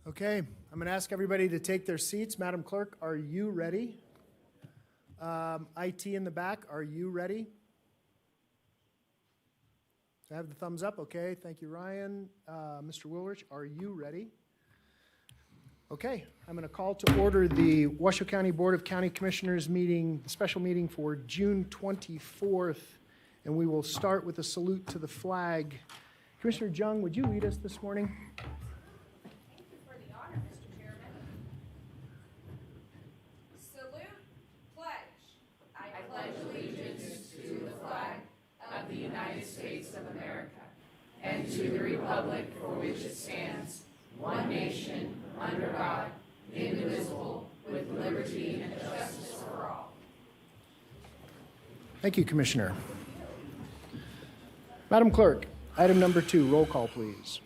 Okay, I'm going to ask everybody to take their seats. Madam Clerk, are you ready? IT in the back, are you ready? I have the thumbs up. Okay, thank you, Ryan. Mr. Wilrich, are you ready? Okay, I'm going to call to order the Washoe County Board of County Commissioners meeting, special meeting for June 24th, and we will start with a salute to the flag. Commissioner Jung, would you lead us this morning? The United States of America, and to the republic for which it stands, one nation, under God, indivisible, with liberty and justice for all. Thank you, Commissioner. Madam Clerk, item number 2, roll call, please.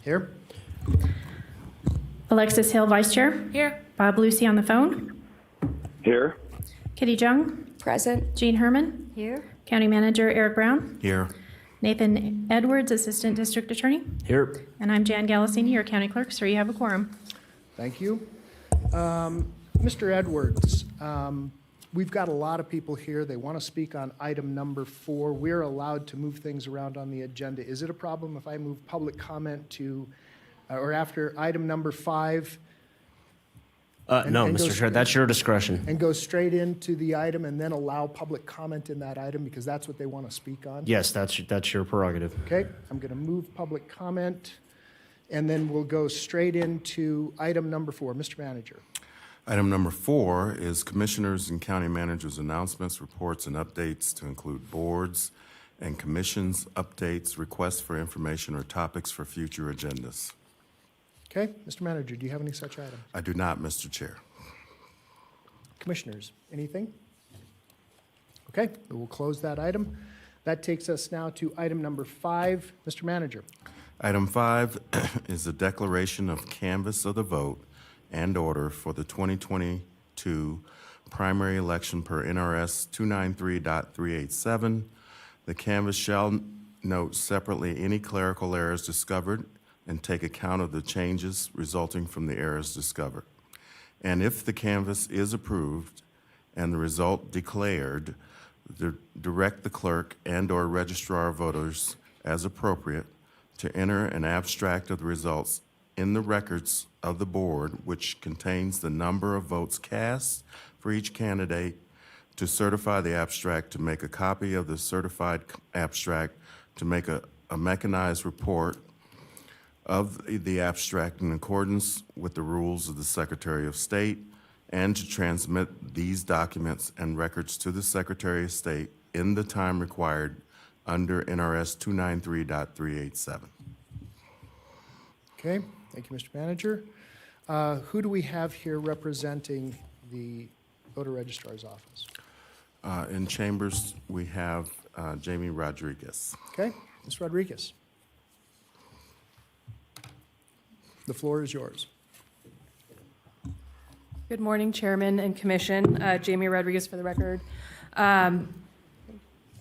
Here. Alexis Hill, Vice Chair. Here. Bob Lucy on the phone. Here. Kitty Jung. Present. Jean Herman. Here. County Manager Eric Brown. Here. Nathan Edwards, Assistant District Attorney. Here. And I'm Jan Galasini, your County Clerk, so you have a quorum. Thank you. Mr. Edwards, we've got a lot of people here. They want to speak on item number 4. We're allowed to move things around on the agenda. Is it a problem if I move public comment to, or after item number 5? No, Mr. Chair, that's your discretion. And go straight into the item and then allow public comment in that item because that's what they want to speak on? Yes, that's your prerogative. Okay, I'm going to move public comment, and then we'll go straight into item number 4. Mr. Manager. Item number 4 is Commissioners and County Managers' announcements, reports, and updates to include boards and commissions, updates, requests for information, or topics for future agendas. Okay, Mr. Manager, do you have any such items? I do not, Mr. Chair. Commissioners, anything? Okay, we will close that item. That takes us now to item number 5. Mr. Manager. Item 5 is a declaration of canvass of the vote and order for the 2022 primary election per NRS 293.387. The canvass shall note separately any clerical errors discovered and take account of the changes resulting from the errors discovered. And if the canvass is approved and the result declared, direct the clerk and/or registrar of voters as appropriate to enter an abstract of the results in the records of the board, which contains the number of votes cast for each candidate, to certify the abstract, to make a copy of the certified abstract, to make a mechanized report of the abstract in accordance with the rules of the Secretary of State, and to transmit these documents and records to the Secretary of State in the time required under NRS 293.387. Okay, thank you, Mr. Manager. Who do we have here representing the voter registrar's office? In chambers, we have Jamie Rodriguez. Okay, Ms. Rodriguez. The floor is yours. Good morning, Chairman and Commission. Jamie Rodriguez for the record. Yeah,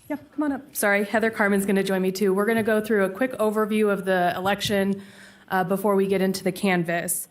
come on up. Sorry, Heather Carmen's going to join me too. We're going to go through a quick overview of the election before we get into the canvass.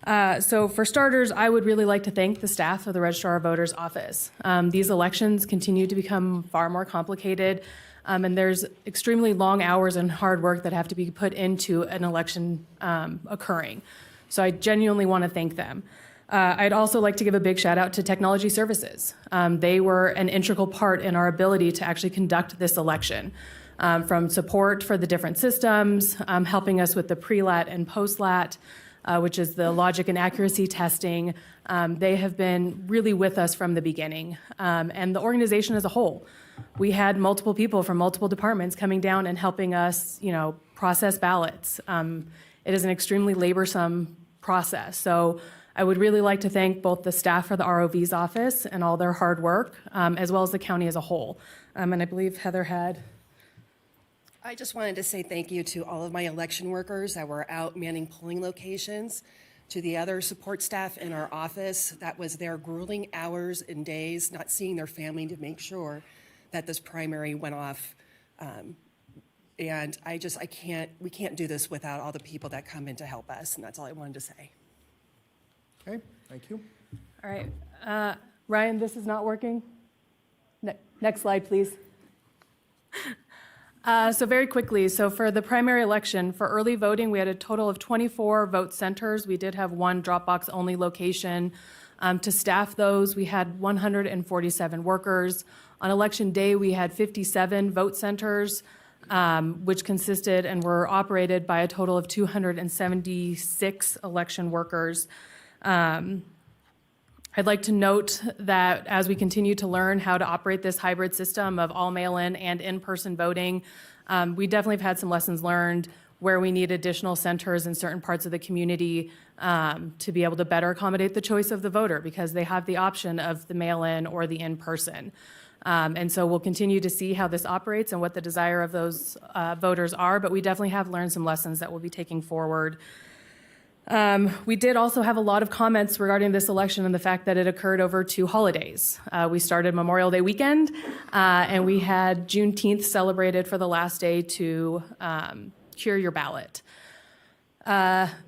So for starters, I would really like to thank the staff of the Registrar of Voters office. These elections continue to become far more complicated, and there's extremely long hours and hard work that have to be put into an election occurring. So I genuinely want to thank them. I'd also like to give a big shout out to Technology Services. They were an integral part in our ability to actually conduct this election. From support for the different systems, helping us with the pre-lat and post-lat, which is the logic and accuracy testing. They have been really with us from the beginning. And the organization as a whole. We had multiple people from multiple departments coming down and helping us, process ballots. It is an extremely laborsome process. So I would really like to thank both the staff for the ROV's office and all their hard work, as well as the county as a whole. And I believe Heather had. I just wanted to say thank you to all of my election workers that were out manning polling locations to the other support staff in our office that was there grueling hours and days, not seeing their family to make sure that this primary went off. And we can't do this without all the people that come in to help us, and that's all I wanted to say. Okay, thank you. All right. Ryan, this is not working. Next slide, please. So very quickly, so for the primary election, for early voting, we had a total of 24 vote centers. We did have one Dropbox-only location. To staff those, we had 147 workers. On election day, we had 57 vote centers, which consisted and were operated by a total of 276 election workers. I'd like to note that as we continue to learn how to operate this hybrid system of all mail-in and in-person voting, we definitely have had some lessons learned where we need additional centers in certain parts of the community to be able to better accommodate the choice of the voter because they have the option of the mail-in or the in-person. And so we'll continue to see how this operates and what the desire of those voters are, but we definitely have learned some lessons that we'll be taking forward. We did also have a lot of comments regarding this election and the fact that it occurred over 2 holidays. We started Memorial Day weekend, and we had Juneteenth celebrated for the last day to cure your ballot.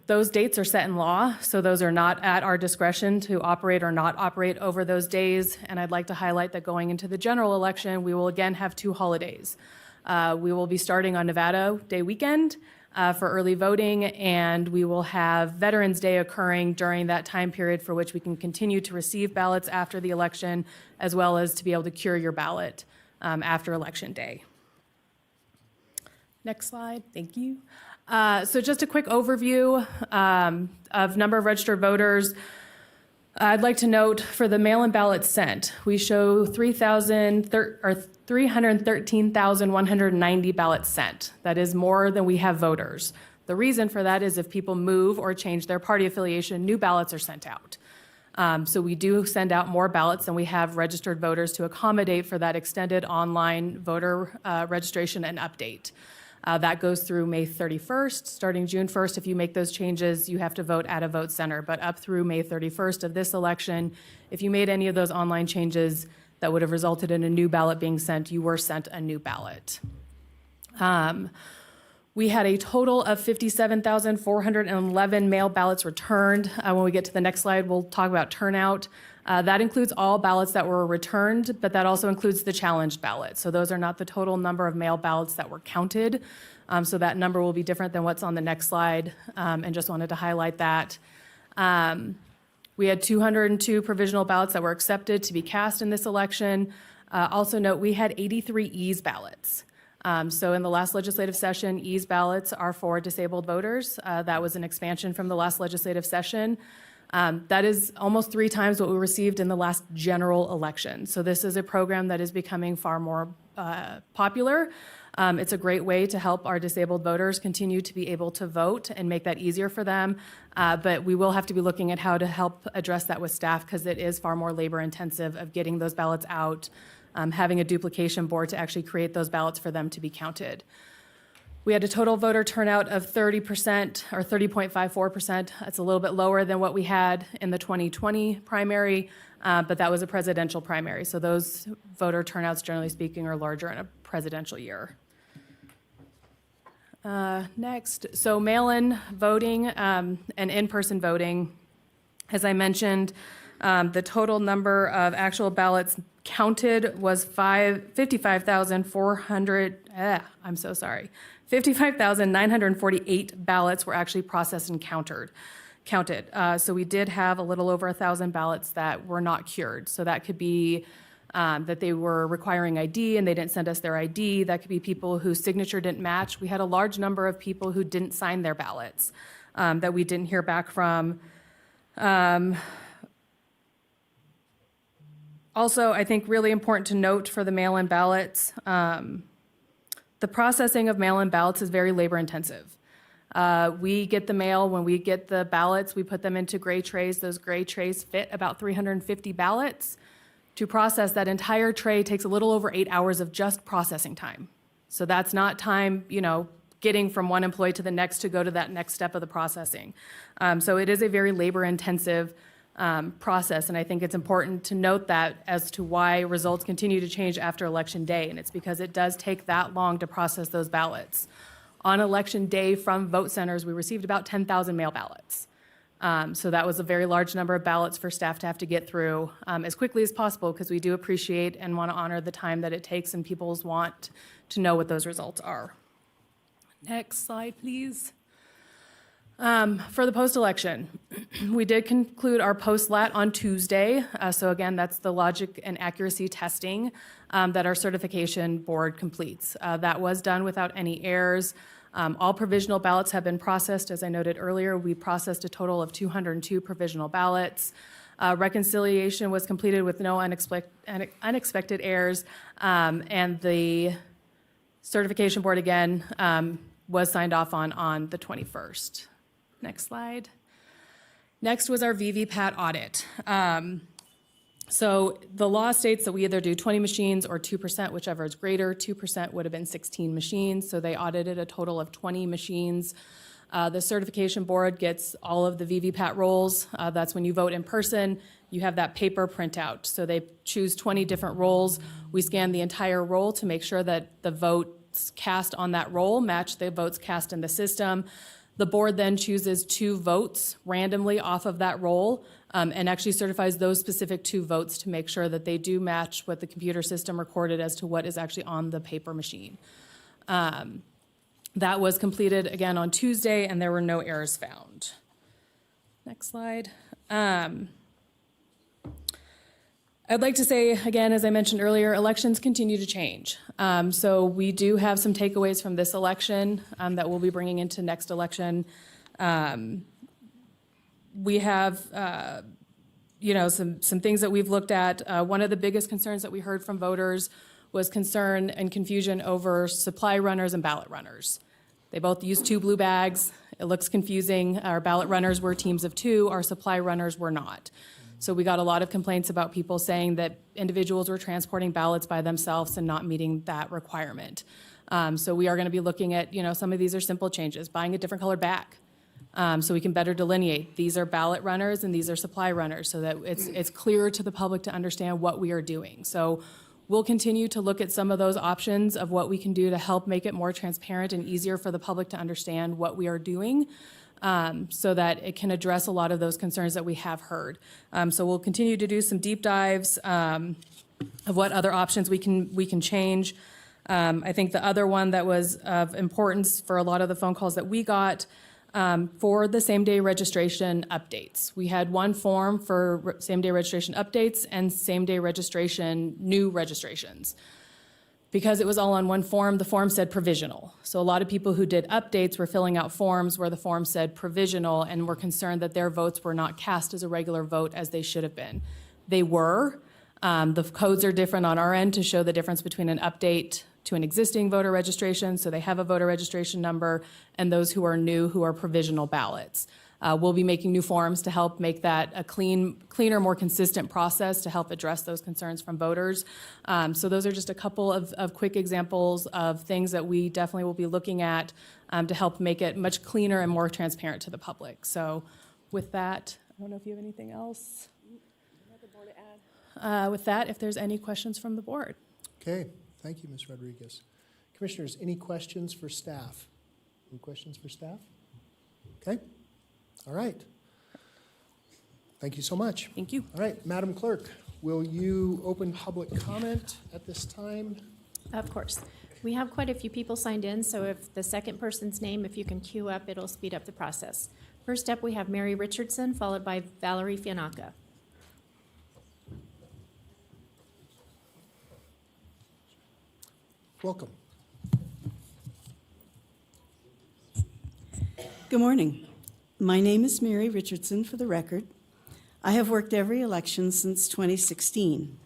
Those dates are set in law, so those are not at our discretion to operate or not operate over those days. And I'd like to highlight that going into the general election, we will again have 2 holidays. We will be starting on Nevada Day weekend for early voting, and we will have Veterans Day occurring during that time period for which we can continue to receive ballots after the election, as well as to be able to cure your ballot after Election Day. Next slide, thank you. So just a quick overview of number of registered voters. I'd like to note for the mail-in ballots sent, we show 313,190 ballots sent. That is more than we have voters. The reason for that is if people move or change their party affiliation, new ballots are sent out. So we do send out more ballots than we have registered voters to accommodate for that extended online voter registration and update. That goes through May 31st. Starting June 1st, if you make those changes, you have to vote at a vote center. But up through May 31st of this election, if you made any of those online changes that would have resulted in a new ballot being sent, you were sent a new ballot. We had a total of 57,411 mail ballots returned. When we get to the next slide, we'll talk about turnout. That includes all ballots that were returned, but that also includes the challenged ballots. So those are not the total number of mail ballots that were counted. So that number will be different than what's on the next slide, and just wanted to highlight that. We had 202 provisional ballots that were accepted to be cast in this election. Also note, we had 83 ease ballots. So in the last legislative session, ease ballots are for disabled voters. That was an expansion from the last legislative session. That is almost 3 times what we received in the last general election. So this is a program that is becoming far more popular. It's a great way to help our disabled voters continue to be able to vote and make that easier for them. But we will have to be looking at how to help address that with staff because it is far more labor intensive of getting those ballots out, having a duplication board to actually create those ballots for them to be counted. We had a total voter turnout of 30% or 30.54%. That's a little bit lower than what we had in the 2020 primary, but that was a presidential primary. So those voter turnouts, generally speaking, are larger in a presidential year. Next, so mail-in voting and in-person voting. As I mentioned, the total number of actual ballots counted was 55,948 ballots were actually processed and counted. So we did have a little over 1,000 ballots that were not cured. So that could be that they were requiring ID and they didn't send us their ID. That could be people whose signature didn't match. We had a large number of people who didn't sign their ballots that we didn't hear back from. Also, I think really important to note for the mail-in ballots, the processing of mail-in ballots is very labor intensive. We get the mail, when we get the ballots, we put them into gray trays. Those gray trays fit about 350 ballots. To process that entire tray takes a little over 8 hours of just processing time. So that's not time, getting from one employee to the next to go to that next step of the processing. So it is a very labor-intensive process, and I think it's important to note that as to why results continue to change after Election Day, and it's because it does take that long to process those ballots. On Election Day from vote centers, we received about 10,000 mail ballots. So that was a very large number of ballots for staff to have to get through as quickly as possible, because we do appreciate and want to honor the time that it takes and people's want to know what those results are. Next slide, please. For the post-election, we did conclude our post-lat on Tuesday. So again, that's the logic and accuracy testing that our certification board completes. That was done without any errors. All provisional ballots have been processed. As I noted earlier, we processed a total of 202 provisional ballots. Reconciliation was completed with no unexpected errors, and the certification board, again, was signed off on the 21st. Next slide. Next was our Vvpat audit. So the law states that we either do 20 machines or 2%, whichever is greater. 2% would have been 16 machines, so they audited a total of 20 machines. The certification board gets all of the Vvpat rolls. That's when you vote in person. You have that paper printout. So they choose 20 different rolls. We scan the entire roll to make sure that the votes cast on that roll match the votes cast in the system. The board then chooses 2 votes randomly off of that roll and actually certifies those specific 2 votes to make sure that they do match what the computer system recorded as to what is actually on the paper machine. That was completed again on Tuesday, and there were no errors found. Next slide. I'd like to say, again, as I mentioned earlier, elections continue to change. So we do have some takeaways from this election that we'll be bringing into next election. We have, some things that we've looked at. One of the biggest concerns that we heard from voters was concern and confusion over supply runners and ballot runners. They both use 2 blue bags. It looks confusing. Our ballot runners were teams of 2. Our supply runners were not. So we got a lot of complaints about people saying that individuals were transporting ballots by themselves and not meeting that requirement. So we are going to be looking at, some of these are simple changes, buying a different colored bag, so we can better delineate. These are ballot runners and these are supply runners, so that it's clearer to the public to understand what we are doing. So we'll continue to look at some of those options of what we can do to help make it more transparent and easier for the public to understand what we are doing. So that it can address a lot of those concerns that we have heard. So we'll continue to do some deep dives of what other options we can change. I think the other one that was of importance for a lot of the phone calls that we got for the same-day registration updates. We had one form for same-day registration updates and same-day registration new registrations. Because it was all on one form, the form said provisional. So a lot of people who did updates were filling out forms where the form said provisional and were concerned that their votes were not cast as a regular vote as they should have been. They were. The codes are different on our end to show the difference between an update to an existing voter registration, so they have a voter registration number, and those who are new, who are provisional ballots. We'll be making new forms to help make that a cleaner, more consistent process to help address those concerns from voters. So those are just a couple of quick examples of things that we definitely will be looking at to help make it much cleaner and more transparent to the public. So with that, I don't know if you have anything else. With that, if there's any questions from the board. Okay, thank you, Ms. Rodriguez. Commissioners, any questions for staff? Any questions for staff? Okay. All right. Thank you so much. Thank you. All right, Madam Clerk, will you open public comment at this time? Of course. We have quite a few people signed in, so if the second person's name, if you can queue up, it'll speed up the process. First up, we have Mary Richardson, followed by Valerie Fianaka. Welcome. Good morning. My name is Mary Richardson, for the record. I have worked every election since 2016.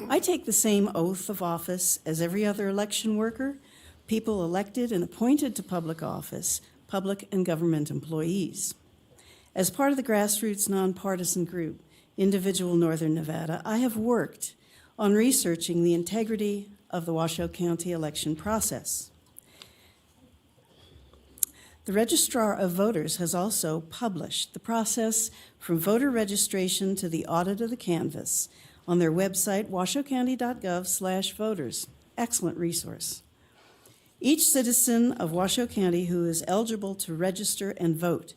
I take the same oath of office as every other election worker, people elected and appointed to public office, public and government employees. As part of the grassroots nonpartisan group, Individual Northern Nevada, I have worked on researching the integrity of the Washoe County election process. The Registrar of Voters has also published the process from voter registration to the audit of the canvass on their website, washoecounty.gov/voters. Excellent resource. Each citizen of Washoe County who is eligible to register and vote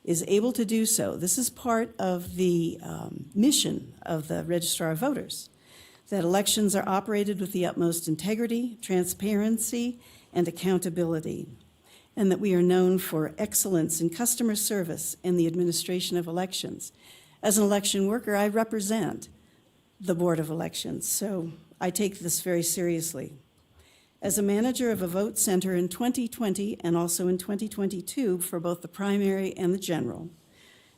is able to do so. This is part of the mission of the Registrar of Voters, that elections are operated with the utmost integrity, transparency, and accountability, and that we are known for excellence in customer service and the administration of elections. As an election worker, I represent the Board of Elections, so I take this very seriously. As a manager of a vote center in 2020 and also in 2022 for both the primary and the general,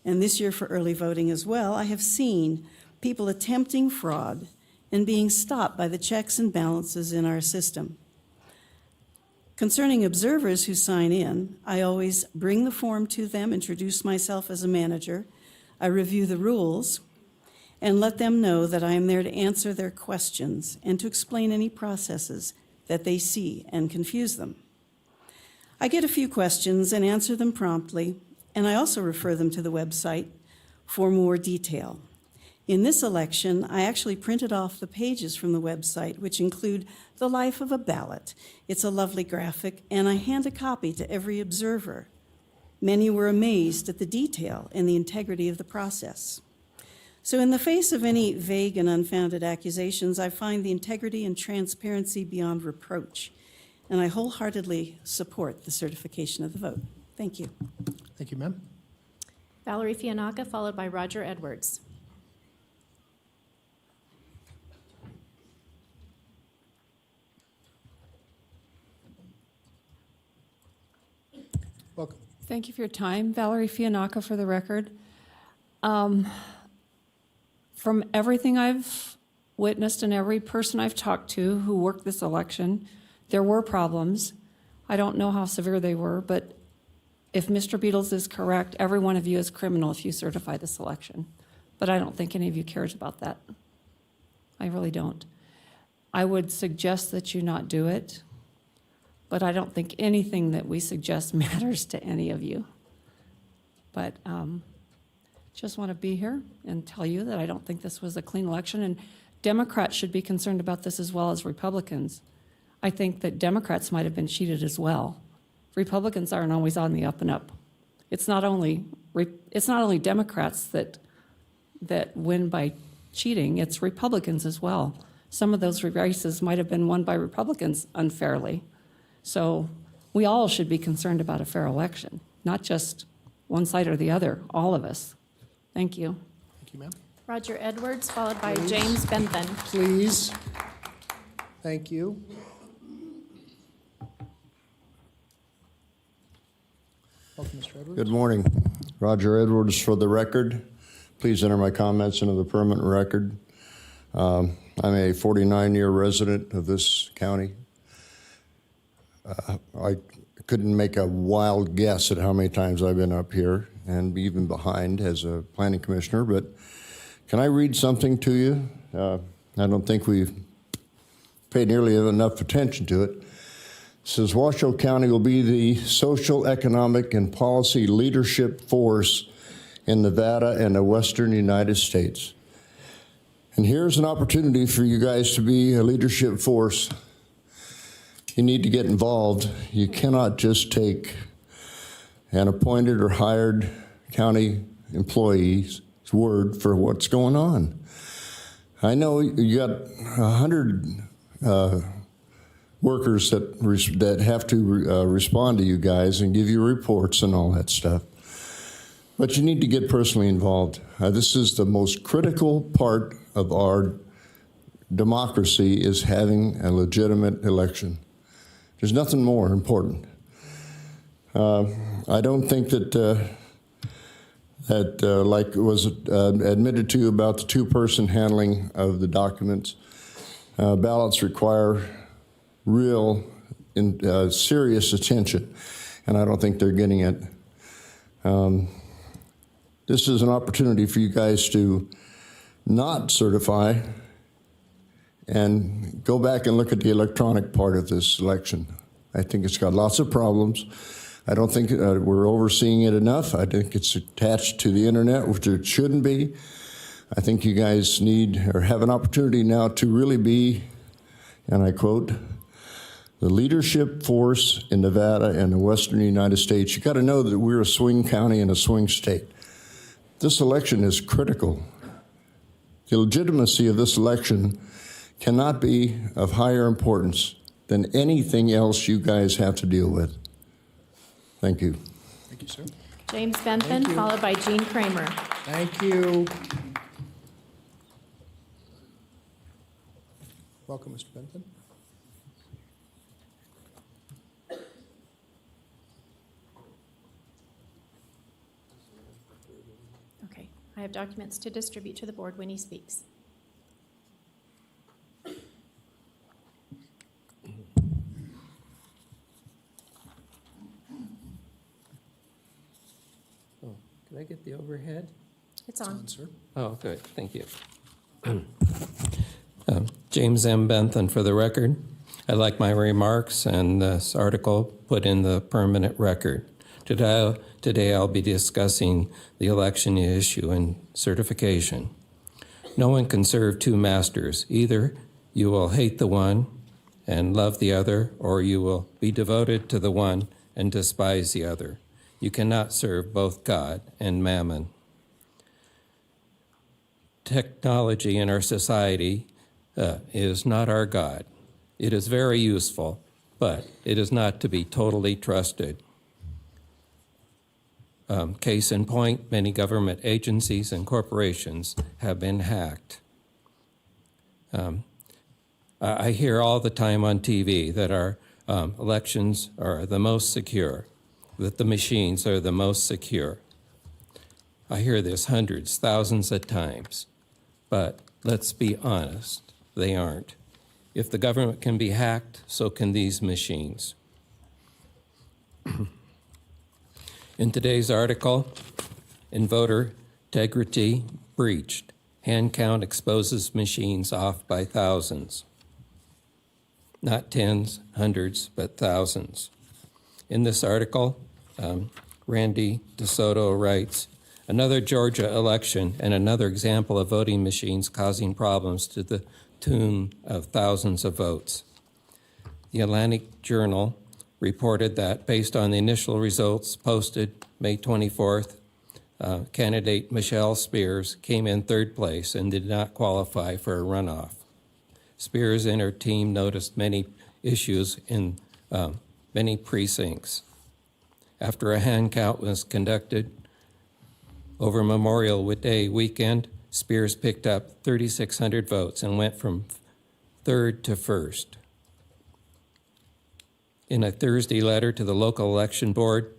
and this year for early voting as well, I have seen people attempting fraud and being stopped by the checks and balances in our system. Concerning observers who sign in, I always bring the form to them, introduce myself as a manager, I review the rules, and let them know that I am there to answer their questions and to explain any processes that they see and confuse them. I get a few questions and answer them promptly, and I also refer them to the website for more detail. In this election, I actually printed off the pages from the website, which include the life of a ballot. It's a lovely graphic, and I hand a copy to every observer. Many were amazed at the detail and the integrity of the process. So in the face of any vague and unfounded accusations, I find the integrity and transparency beyond reproach, and I wholeheartedly support the certification of the vote. Thank you. Thank you, ma'am. Valerie Fianaka, followed by Roger Edwards. Welcome. Thank you for your time. Valerie Fianaka for the record. From everything I've witnessed and every person I've talked to who worked this election, there were problems. I don't know how severe they were, but if Mr. Beatles is correct, every one of you is criminal if you certify this election. But I don't think any of you cares about that. I really don't. I would suggest that you not do it, but I don't think anything that we suggest matters to any of you. But just want to be here and tell you that I don't think this was a clean election, and Democrats should be concerned about this as well as Republicans. I think that Democrats might have been cheated as well. Republicans aren't always on the up and up. It's not only Democrats that win by cheating, it's Republicans as well. Some of those races might have been won by Republicans unfairly. So we all should be concerned about a fair election, not just one side or the other, all of us. Thank you. Thank you, ma'am. Roger Edwards, followed by Please. James Bentham. Please. Thank you. Welcome, Mr. Edwards. Good morning. Roger Edwards for the record. Please enter my comments into the permanent record. I'm a 49-year resident of this county. I couldn't make a wild guess at how many times I've been up here and even behind as a planning commissioner, but can I read something to you? I don't think we've paid nearly enough attention to it. It says, Washoe County will be the social, economic, and policy leadership force in Nevada and the western United States. And here's an opportunity for you guys to be a leadership force. You need to get involved. You cannot just take an appointed or hired county employee's word for what's going on. I know you got 100 workers that have to respond to you guys and give you reports and all that stuff. But you need to get personally involved. This is the most critical part of our democracy, is having a legitimate election. There's nothing more important. I don't think that like was admitted to about the two-person handling of the documents, ballots require real and serious attention, and I don't think they're getting it. This is an opportunity for you guys to not certify and go back and look at the electronic part of this election. I think it's got lots of problems. I don't think we're overseeing it enough. I think it's attached to the internet, which it shouldn't be. I think you guys need or have an opportunity now to really be, and I quote, the leadership force in Nevada and the western United States. You got to know that we're a swing county and a swing state. This election is critical. The legitimacy of this election cannot be of higher importance than anything else you guys have to deal with. Thank you. Thank you, sir. James Bentham, you. followed by Jean Kramer. Thank you. Welcome, Mr. Benton. Okay, I have documents to distribute to the board when he speaks. Can I get the overhead? It's on. Sir. Oh, good, thank you. James M. Bentham for the record. I'd like my remarks and this article put in the permanent record. Today I'll be discussing the election issue and certification. No one can serve two masters. Either you will hate the one and love the other, or you will be devoted to the one and despise the other. You cannot serve both God and mammon. Technology in our society is not our God. It is very useful, but it is not to be totally trusted. Case in point, many government agencies and corporations have been hacked. I hear all the time on TV that our elections are the most secure, that the machines are the most secure. I hear this hundreds, thousands of times, but let's be honest, they aren't. If the government can be hacked, so can these machines. In today's article, in voter integrity breached, hand count exposes machines off by thousands. Not tens, hundreds, but thousands. In this article, Randy DeSoto writes, another Georgia election and another example of voting machines causing problems to the tune of thousands of votes. The Atlantic Journal reported that based on the initial results posted May 24th, candidate Michelle Spears came in third place and did not qualify for a runoff. Spears and her team noticed many issues in many precincts. After a hand count was conducted over Memorial Day weekend, Spears picked up 3,600 votes and went from third to first. In a Thursday letter to the local election board,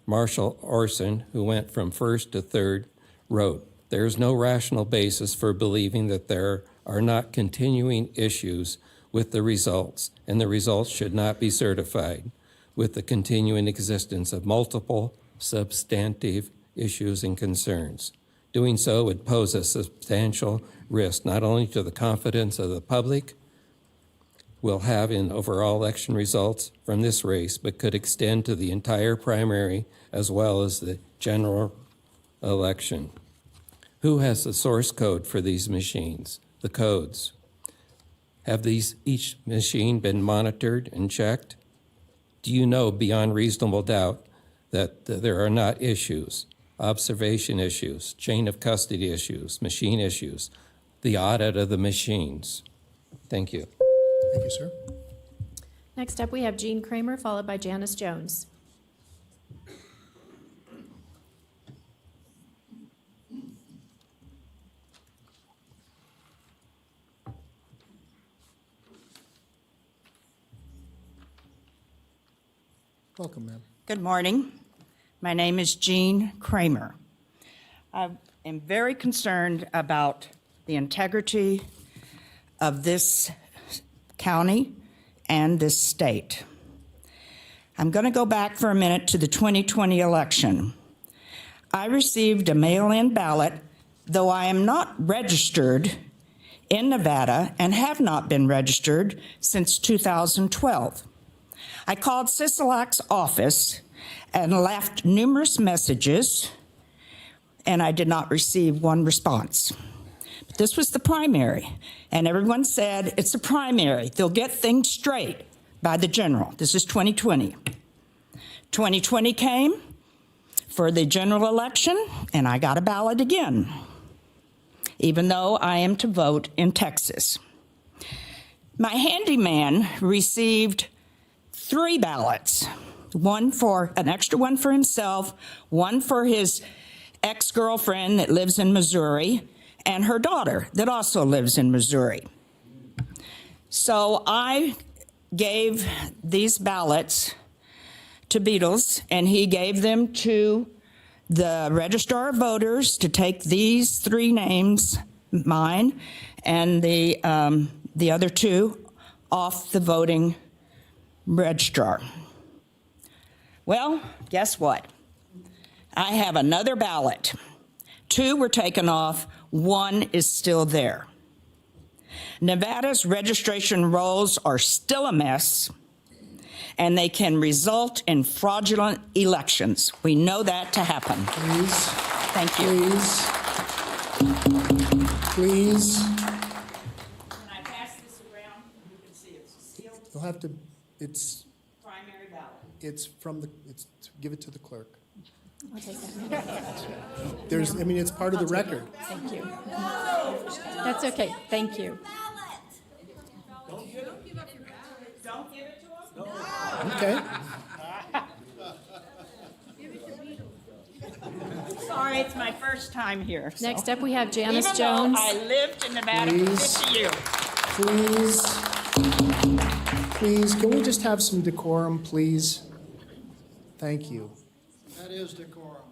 Marshall Orson, who went from first to third, wrote, there is no rational basis for believing that there are not continuing issues with the results, and the results should not be certified with the continuing existence of multiple substantive issues and concerns. Doing so would pose a substantial risk not only to the confidence of the public will have in overall election results from this race, but could extend to the entire primary as well as the general election. Who has the source code for these machines? The codes. Have each machine been monitored and checked? Do you know beyond reasonable doubt that there are not issues, observation issues, chain of custody issues, machine issues, the audit of the machines? Thank you. Thank you, sir. Next up, we have Jean Kramer, followed by Janice Jones. Welcome, ma'am. Good morning. My name is Jean Kramer. I am very concerned about the integrity of this county and this state. I'm going to go back for a minute to the 2020 election. I received a mail-in ballot, though I am not registered in Nevada and have not been registered since 2012. I called Sisolak's office and left numerous messages, and I did not receive one response. But this was the primary, and everyone said, it's a primary. They'll get things straight by the general. This is 2020. 2020 came for the general election, and I got a ballot again, even though I am to vote in Texas. My handyman received 3 ballots, an extra one for himself, one for his ex-girlfriend that lives in Missouri, and her daughter that also lives in Missouri. So I gave these ballots to Beatles, and he gave them to the Registrar of Voters to take these 3 names, mine, and the other 2 off the voting registrar. Well, guess what? I have another ballot. 2 were taken off, 1 is still there. Nevada's registration rolls are still a mess, and they can result in fraudulent elections. We know that to happen. Please. Thank you. Please. When I pass this around, you can see it's sealed You'll have to, it's primary ballot. give it to the clerk. I'll take that. It's part of the record. Thank you. That's okay. Thank you. Don't give it to them? Okay. Sorry, it's my first time here. so. Next up, we have Janice Even though Jones. I lived in Nevada for 50 years. Please, can we just have some decorum, please? Thank you. That is decorum.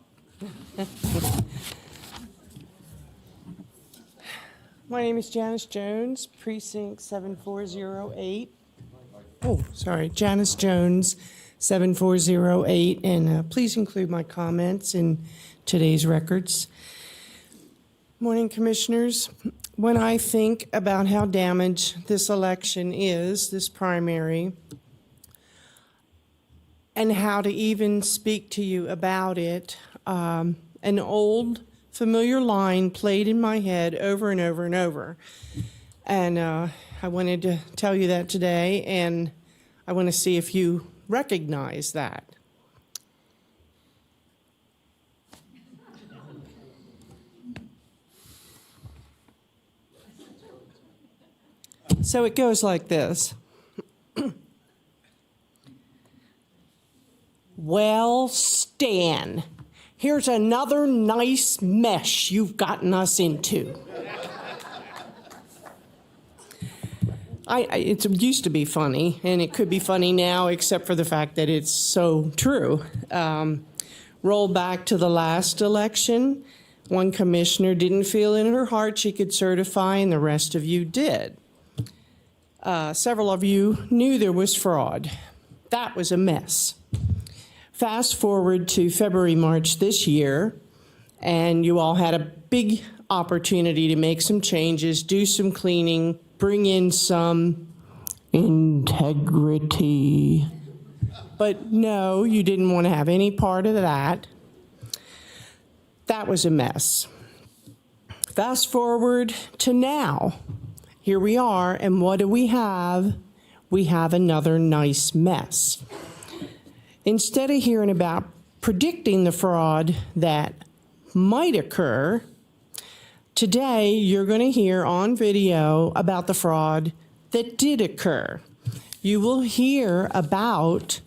My name is Janice Jones, precinct 7408. Oh, sorry, Janice Jones, 7408, and please include my comments in today's records. Morning, Commissioners. When I think about how damaged this election is, this primary, and how to even speak to you about it, an old familiar line played in my head over and over and over. And I wanted to tell you that today, and I want to see if you recognize that. So it goes like this. Well, Stan, here's another nice mess you've gotten us into. It used to be funny, and it could be funny now, except for the fact that it's so true. Roll back to the last election. One commissioner didn't feel in her heart she could certify, and the rest of you did. Several of you knew there was fraud. That was a mess. Fast forward to February, March this year, and you all had a big opportunity to make some changes, do some cleaning, bring in some integrity. But no, you didn't want to have any part of that. That was a mess. Fast forward to now. Here we are, and what do we have? We have another nice mess. Instead of hearing about predicting the fraud that might occur, today you're going to hear on video about the fraud that did occur. You will hear about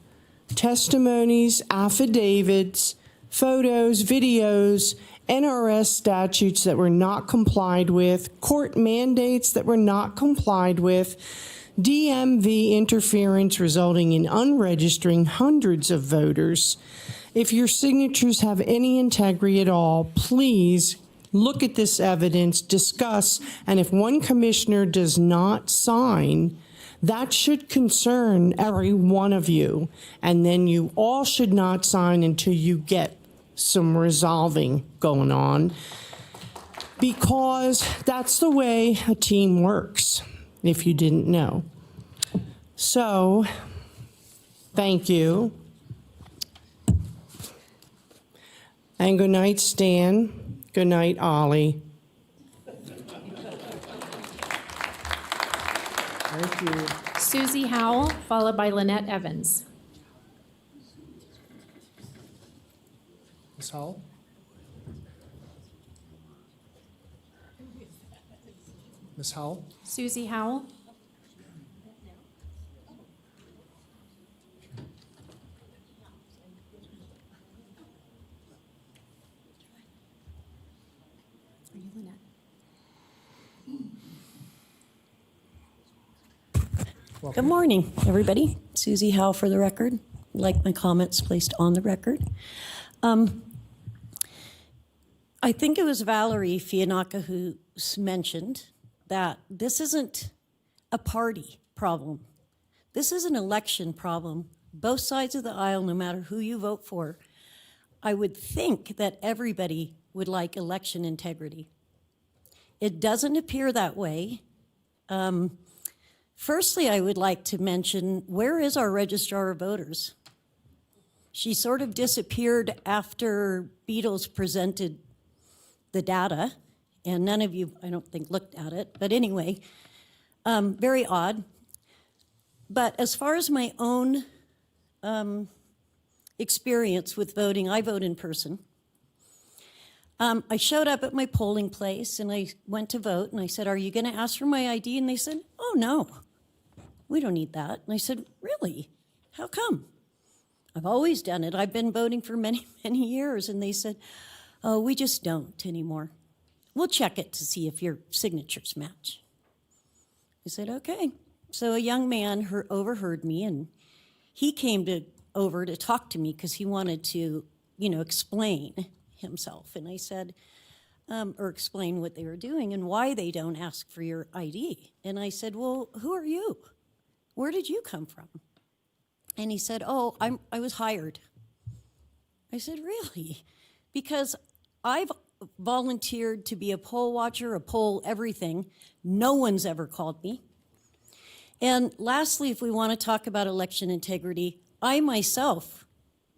testimonies, affidavits, photos, videos, NRS statutes that were not complied with, court mandates that were not complied with, DMV interference resulting in unregistering hundreds of voters. If your signatures have any integrity at all, please look at this evidence, discuss, and if one commissioner does not sign, that should concern every one of you. And then you all should not sign until you get some resolving going on, because that's the way a team works, if you didn't know. So, thank you. And good night, Stan. Good night, Ollie. Thank you. Susie Howell, followed by Lynette Evans. Ms. Howell? Ms. Howell? Susie Howell. Are you Lynette? Good morning, everybody. Susie Howe for the record. I'd like my comments placed on the record. I think it was Valerie Fianaka who mentioned that this isn't a party problem. This is an election problem. Both sides of the aisle, no matter who you vote for, I would think that everybody would like election integrity. It doesn't appear that way. Firstly, I would like to mention, where is our registrar of voters? She sort of disappeared after Beatles presented the data, and none of you, I don't think, looked at it. But anyway, very odd. But as far as my own experience with voting, I vote in person. I showed up at my polling place and I went to vote and I said, "Are you going to ask for my ID?" And they said, "Oh, no, we don't need that." And I said, "Really? How come? I've always done it. I've been voting for many, many years." And they said, "Oh, we just don't anymore. We'll check it to see if your signatures match." I said, "Okay." So a young man overheard me and he came over to talk to me because he wanted to, explain himself. And I said, or explain what they were doing and why they don't ask for your ID. And I said, "Well, who are you? Where did you come from?" And he said, "Oh, I was hired." I said, "Really?" Because I've volunteered to be a poll watcher, a poll everything. No one's ever called me. And lastly, if we want to talk about election integrity, I myself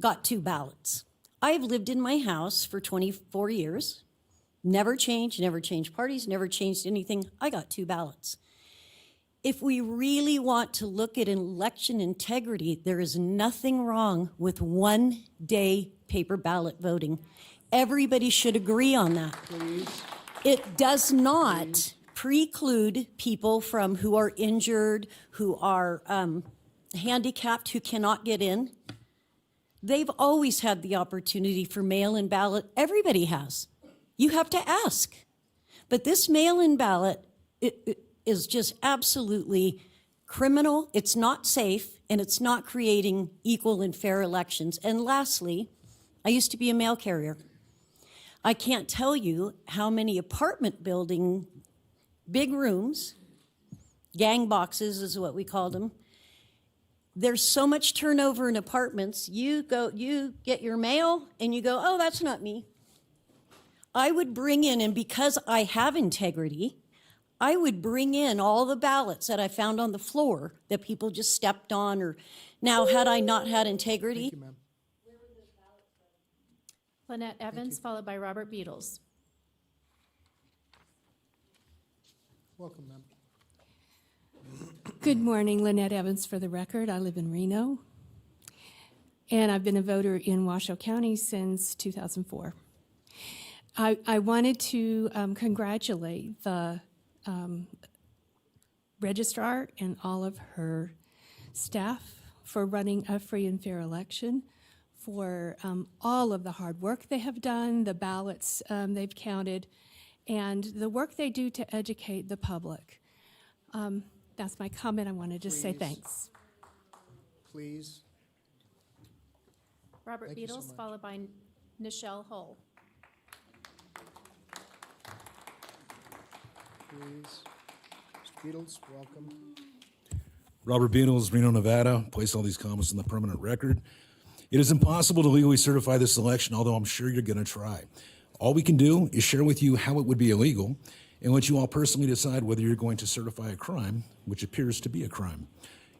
got 2 ballots. I've lived in my house for 24 years, never changed parties, never changed anything. I got 2 ballots. If we really want to look at election integrity, there is nothing wrong with 1-day paper ballot voting. Everybody should agree on that. Please. It does not preclude people from who are injured, who are handicapped, who cannot get in. They've always had the opportunity for mail-in ballot. Everybody has. You have to ask. But this mail-in ballot it is just absolutely criminal. It's not safe, and it's not creating equal and fair elections. And lastly, I used to be a mail carrier. I can't tell you how many apartment building, big rooms, gang boxes is what we called them. There's so much turnover in apartments. You get your mail and you go, "Oh, that's not me." I would bring in, and because I have integrity, I would bring in all the ballots that I found on the floor that people just stepped on. Or now, had I not had integrity, Thank you, ma'am. Lynette Evans, followed by Robert Beatles. Welcome, ma'am. Good morning, Lynette Evans for the record. I live in Reno, and I've been a voter in Washoe County since 2004. I wanted to congratulate the registrar and all of her staff for running a free and fair election, for all of the hard work they have done, the ballots they've counted, and the work they do to educate the public. That's my comment. I wanted to say Please. thanks. Please. Robert Thank you so Beatles, much. followed by Nichelle Hull. Please. Mr. Beatles, welcome. Robert Beatles, Reno, Nevada. Place all these comments in the permanent record. It is impossible to legally certify this election, although I'm sure you're going to try. All we can do is share with you how it would be illegal and let you all personally decide whether you're going to certify a crime, which appears to be a crime.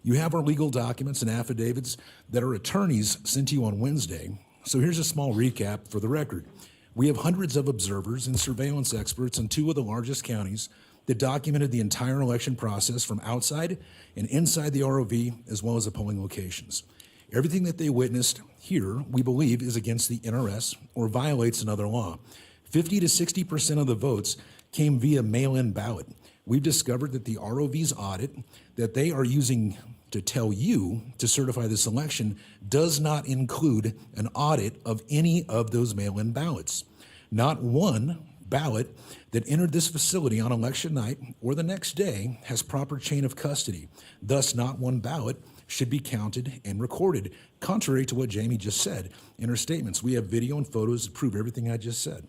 You have our legal documents and affidavits that our attorneys sent to you on Wednesday. So here's a small recap for the record. We have hundreds of observers and surveillance experts in 2 of the largest counties that documented the entire election process from outside and inside the ROV, as well as the polling locations. Everything that they witnessed here, we believe, is against the NRS or violates another law. 50 to 60% of the votes came via mail-in ballot. We've discovered that the ROV's audit that they are using to tell you to certify this election does not include an audit of any of those mail-in ballots. Not one ballot that entered this facility on election night or the next day has proper chain of custody. Thus, not one ballot should be counted and recorded, contrary to what Jamie just said in her statements. We have video and photos to prove everything I just said.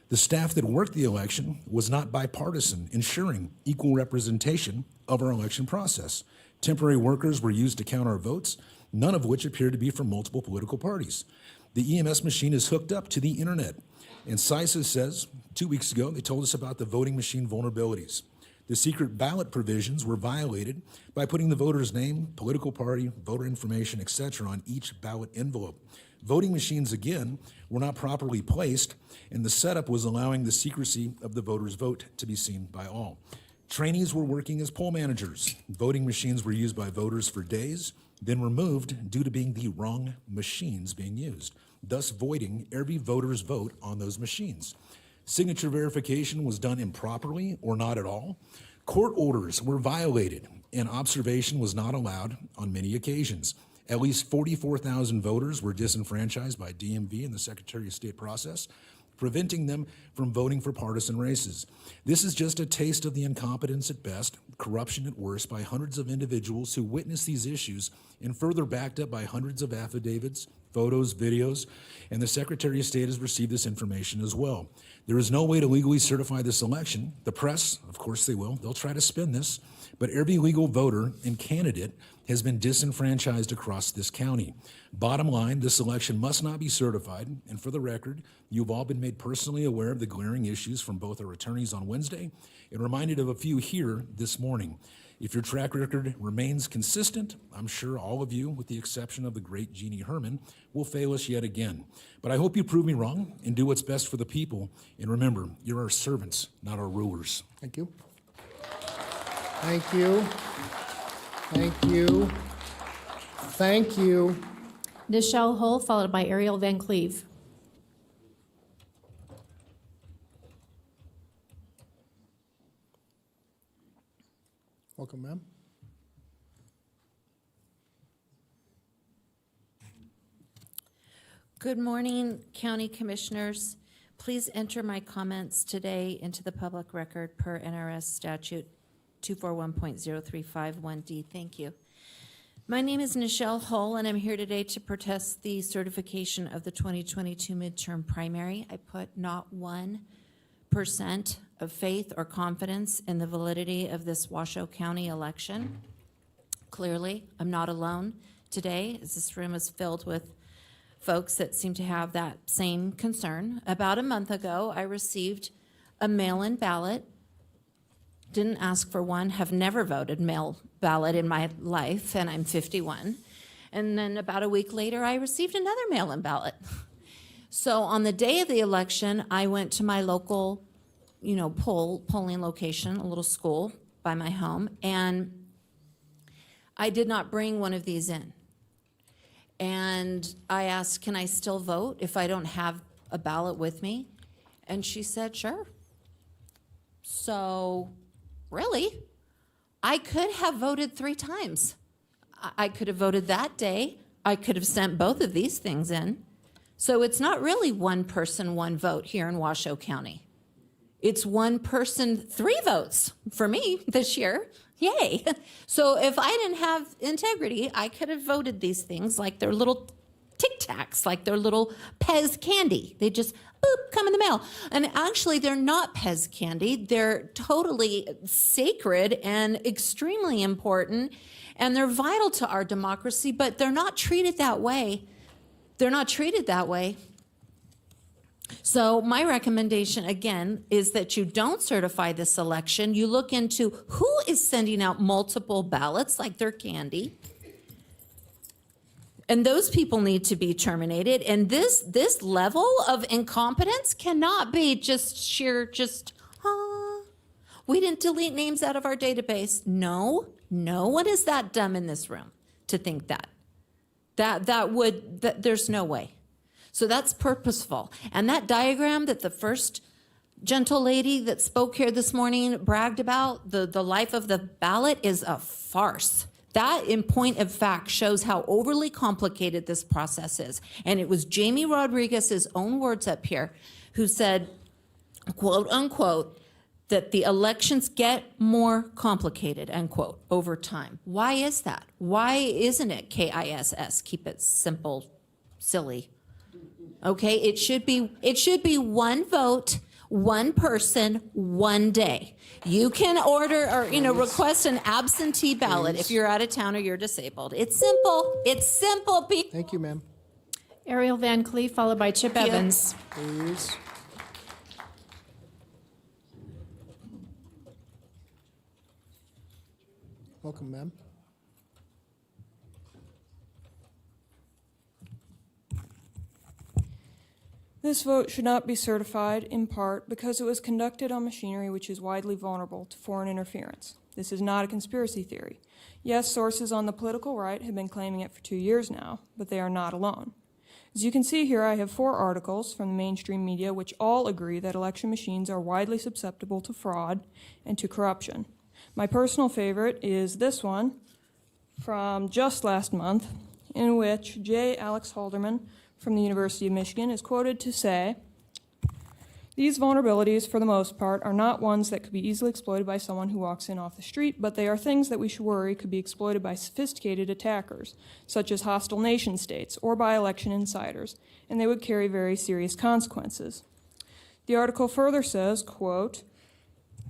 The staff that worked the election was not bipartisan, ensuring equal representation of our election process. Temporary workers were used to count our votes, none of which appeared to be from multiple political parties. The EMS machine is hooked up to the internet. And CISA says, 2 weeks ago, they told us about the voting machine vulnerabilities. The secret ballot provisions were violated by putting the voter's name, political party, voter information, etc. on each ballot envelope. Voting machines, again, were not properly placed, and the setup was allowing the secrecy of the voter's vote to be seen by all. Trainees were working as poll managers. Voting machines were used by voters for days, then removed due to being the wrong machines being used, thus voiding every voter's vote on those machines. Signature verification was done improperly or not at all. Court orders were violated, and observation was not allowed on many occasions. At least 44,000 voters were disenfranchised by DMV and the Secretary of State process, preventing them from voting for partisan races. This is just a taste of the incompetence at best, corruption at worst, by hundreds of individuals who witnessed these issues, and further backed up by hundreds of affidavits, photos, videos, and the Secretary of State has received this information as well. There is no way to legally certify this election. The press, of course they will, they'll try to spin this, but every legal voter and candidate has been disenfranchised across this county. Bottom line, this election must not be certified, and for the record, you've all been made personally aware of the glaring issues from both our attorneys on Wednesday and reminded of a few here this morning. If your track record remains consistent, I'm sure all of you, with the exception of the great Jeannie Herman, will fail us yet again. But I hope you prove me wrong and do what's best for the people. And remember, you're our servants, not our rulers. Thank you. Thank you. Thank you. Thank you. Nichelle Hull, followed by Ariel Van Cleve. Welcome, ma'am. Good morning, County Commissioners. Please enter my comments today into the public record per NRS Statute 241.0351D. Thank you. My name is Nichelle Hull, and I'm here today to protest the certification of the 2022 midterm primary. I put not 1% of faith or confidence in the validity of this Washoe County election. Clearly, I'm not alone today, as this room is filled with folks that seem to have that same concern. About a month ago, I received a mail-in ballot. Didn't ask for one, have never voted mail ballot in my life, and I'm 51. And then about a week later, I received another mail-in ballot. So on the day of the election, I went to my local, polling location, a little school by my home, and I did not bring one of these in. And I asked, can I still vote if I don't have a ballot with me? And she said, sure. So, really, I could have voted 3 times. I could have voted that day. I could have sent both of these things in. So it's not really one person, one vote here in Washoe County. It's one person, 3 votes for me this year. Yay. So if I didn't have integrity, I could have voted these things like they're little Tic Tacs, like they're little Pez candy. They just, boop, come in the mail. And actually, they're not Pez candy. They're totally sacred and extremely important, and they're vital to our democracy, but they're not treated that way. They're not treated that way. So my recommendation, again, is that you don't certify this election. You look into who is sending out multiple ballots like they're candy. And those people need to be terminated. And this level of incompetence cannot be just sheer, we didn't delete names out of our database. No one is that dumb in this room to think that. There's no way. So that's purposeful. And that diagram that the first gentle lady that spoke here this morning bragged about, the life of the ballot, is a farce. That, in point of fact, shows how overly complicated this process is. And it was Jamie Rodriguez's own words up here who said, quote unquote, that the elections get more complicated, end quote, over time. Why is that? Why isn't it KISS? Keep it simple, silly. Okay, it should be one vote, one person, one day. You can order or request an absentee ballot if you're out of town or you're disabled. It's simple. It's simple, people. Thank you, ma'am. Ariel Van Cleve, followed by Chip Evans. Please. Welcome, ma'am. This vote should not be certified, in part because it was conducted on machinery which is widely vulnerable to foreign interference. This is not a conspiracy theory. Yes, sources on the political right have been claiming it for 2 years now, but they are not alone. As you can see here, I have 4 articles from the mainstream media which all agree that election machines are widely susceptible to fraud and to corruption. My personal favorite is this one from just last month, in which J. Alex Halderman from the University of Michigan is quoted to say, "These vulnerabilities, for the most part, are not ones that could be easily exploited by someone who walks in off the street, but they are things that we should worry could be exploited by sophisticated attackers, such as hostile nation states or by election insiders, and they would carry very serious consequences." The article further says, quote,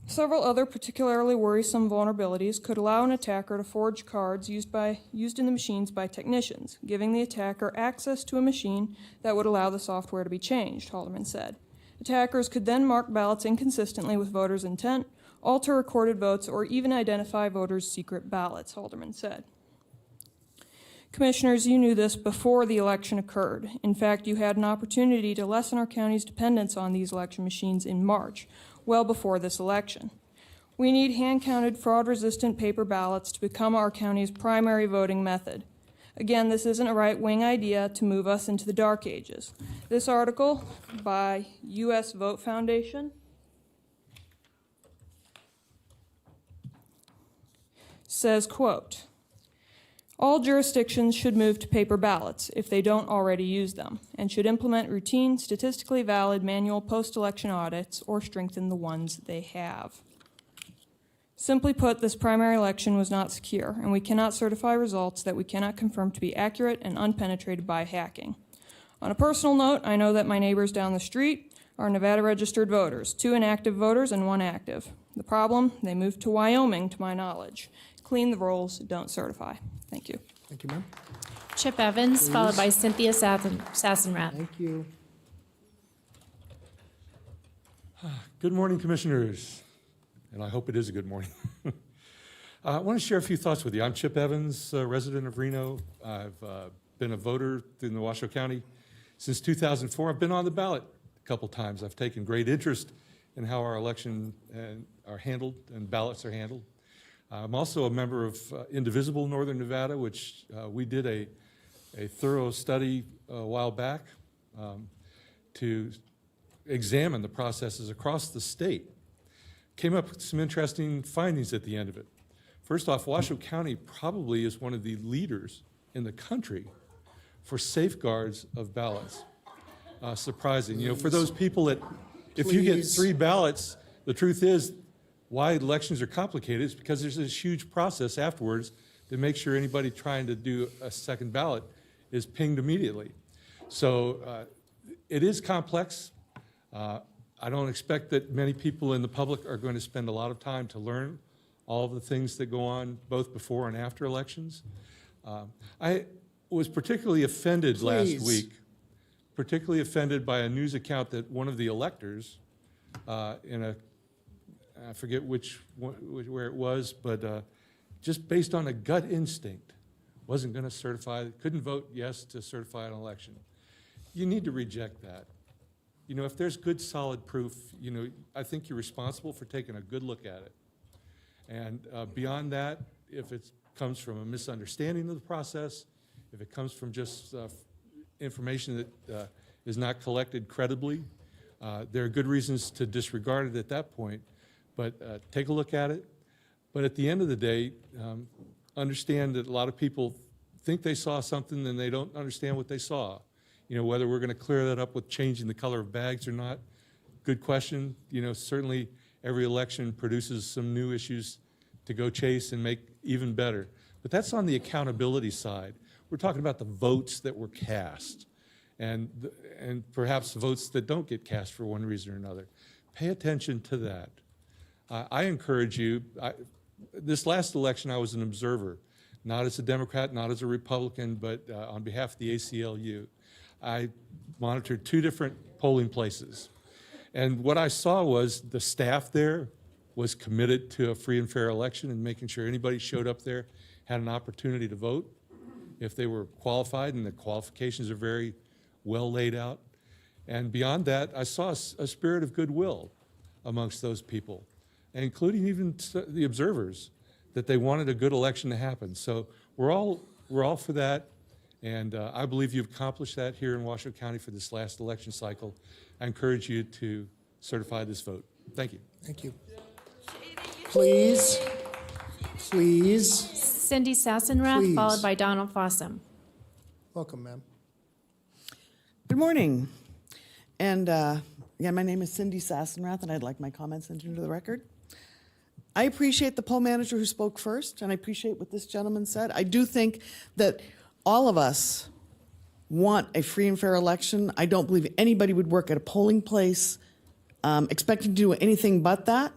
"Several other particularly worrisome vulnerabilities could allow an attacker to forge cards used in the machines by technicians, giving the attacker access to a machine that would allow the software to be changed," Haldeman said. Attackers could then mark ballots inconsistently with voters' intent, alter recorded votes, or even identify voters' secret ballots, Haldeman said. Commissioners, you knew this before the election occurred. In fact, you had an opportunity to lessen our county's dependence on these election machines in March, well before this election. We need hand-counted, fraud-resistant paper ballots to become our county's primary voting method. Again, this isn't a right-wing idea to move us into the dark ages. This article by U.S. Vote Foundation says, quote, "All jurisdictions should move to paper ballots if they don't already use them, and should implement routine, statistically valid manual post-election audits or strengthen the ones they have." Simply put, this primary election was not secure, and we cannot certify results that we cannot confirm to be accurate and unpenetrated by hacking. On a personal note, I know that my neighbors down the street are Nevada registered voters, 2 inactive voters and 1 active. The problem, they moved to Wyoming, to my knowledge. Clean the rolls, don't certify. Thank you. Thank you, ma'am. Chip Evans, Please. followed by Cynthia Sassenrath. Thank you. Good morning, Commissioners, and I hope it is a good morning. I want to share a few thoughts with you. I'm Chip Evans, resident of Reno. I've been a voter in the Washoe County since 2004. I've been on the ballot a couple times. I've taken great interest in how our election are handled and ballots are handled. I'm also a member of Indivisible Northern Nevada, which we did a thorough study a while back to examine the processes across the state. Came up with some interesting findings at the end of it. First off, Washoe County probably is one of the leaders in the country for safeguards of ballots. Surprising. You know, for those people that, if you get 3 ballots, the truth is, why elections are complicated is because there's this huge process afterwards to make sure anybody trying to do a second ballot is pinged immediately. So it is complex. I don't expect that many people in the public are going to spend a lot of time to learn all of the things that go on both before and after elections. I was particularly offended last week, particularly offended by a news account that one of the electors in a, I forget where it was, but just based on a gut instinct, wasn't going to certify, couldn't vote yes to certify an election. You need to reject that. You know, if there's good, solid proof, you know, I think you're responsible for taking a good look at it. And beyond that, if it comes from a misunderstanding of the process, if it comes from just information that is not collected credibly, there are good reasons to disregard it at that point. But take a look at it. But at the end of the day, understand that a lot of people think they saw something and they don't understand what they saw. You know, whether we're going to clear that up with changing the color of bags or not, good question. You know, certainly every election produces some new issues to go chase and make even better. But that's on the accountability side. We're talking about the votes that were cast and perhaps votes that don't get cast for one reason or another. Pay attention to that. I encourage you, this last election I was an observer, not as a Democrat, not as a Republican, but on behalf of the ACLU. I monitored 2 different polling places. And what I saw was the staff there was committed to a free and fair election and making sure anybody showed up there had an opportunity to vote if they were qualified, and the qualifications are very well laid out. And beyond that, I saw a spirit of goodwill amongst those people, including even the observers, that they wanted a good election to happen. So we're all for that. And I believe you've accomplished that here in Washoe County for this last election cycle. I encourage you to certify this vote. Thank you. Thank you. Please. Cindy Sassenrath, Please. followed by Donald Fossum. Welcome, ma'am. Good morning. And yeah, my name is Cindy Sassenrath, and I'd like my comments entered into the record. I appreciate the poll manager who spoke first, and I appreciate what this gentleman said. I do think that all of us want a free and fair election. I don't believe anybody would work at a polling place expecting to do anything but that.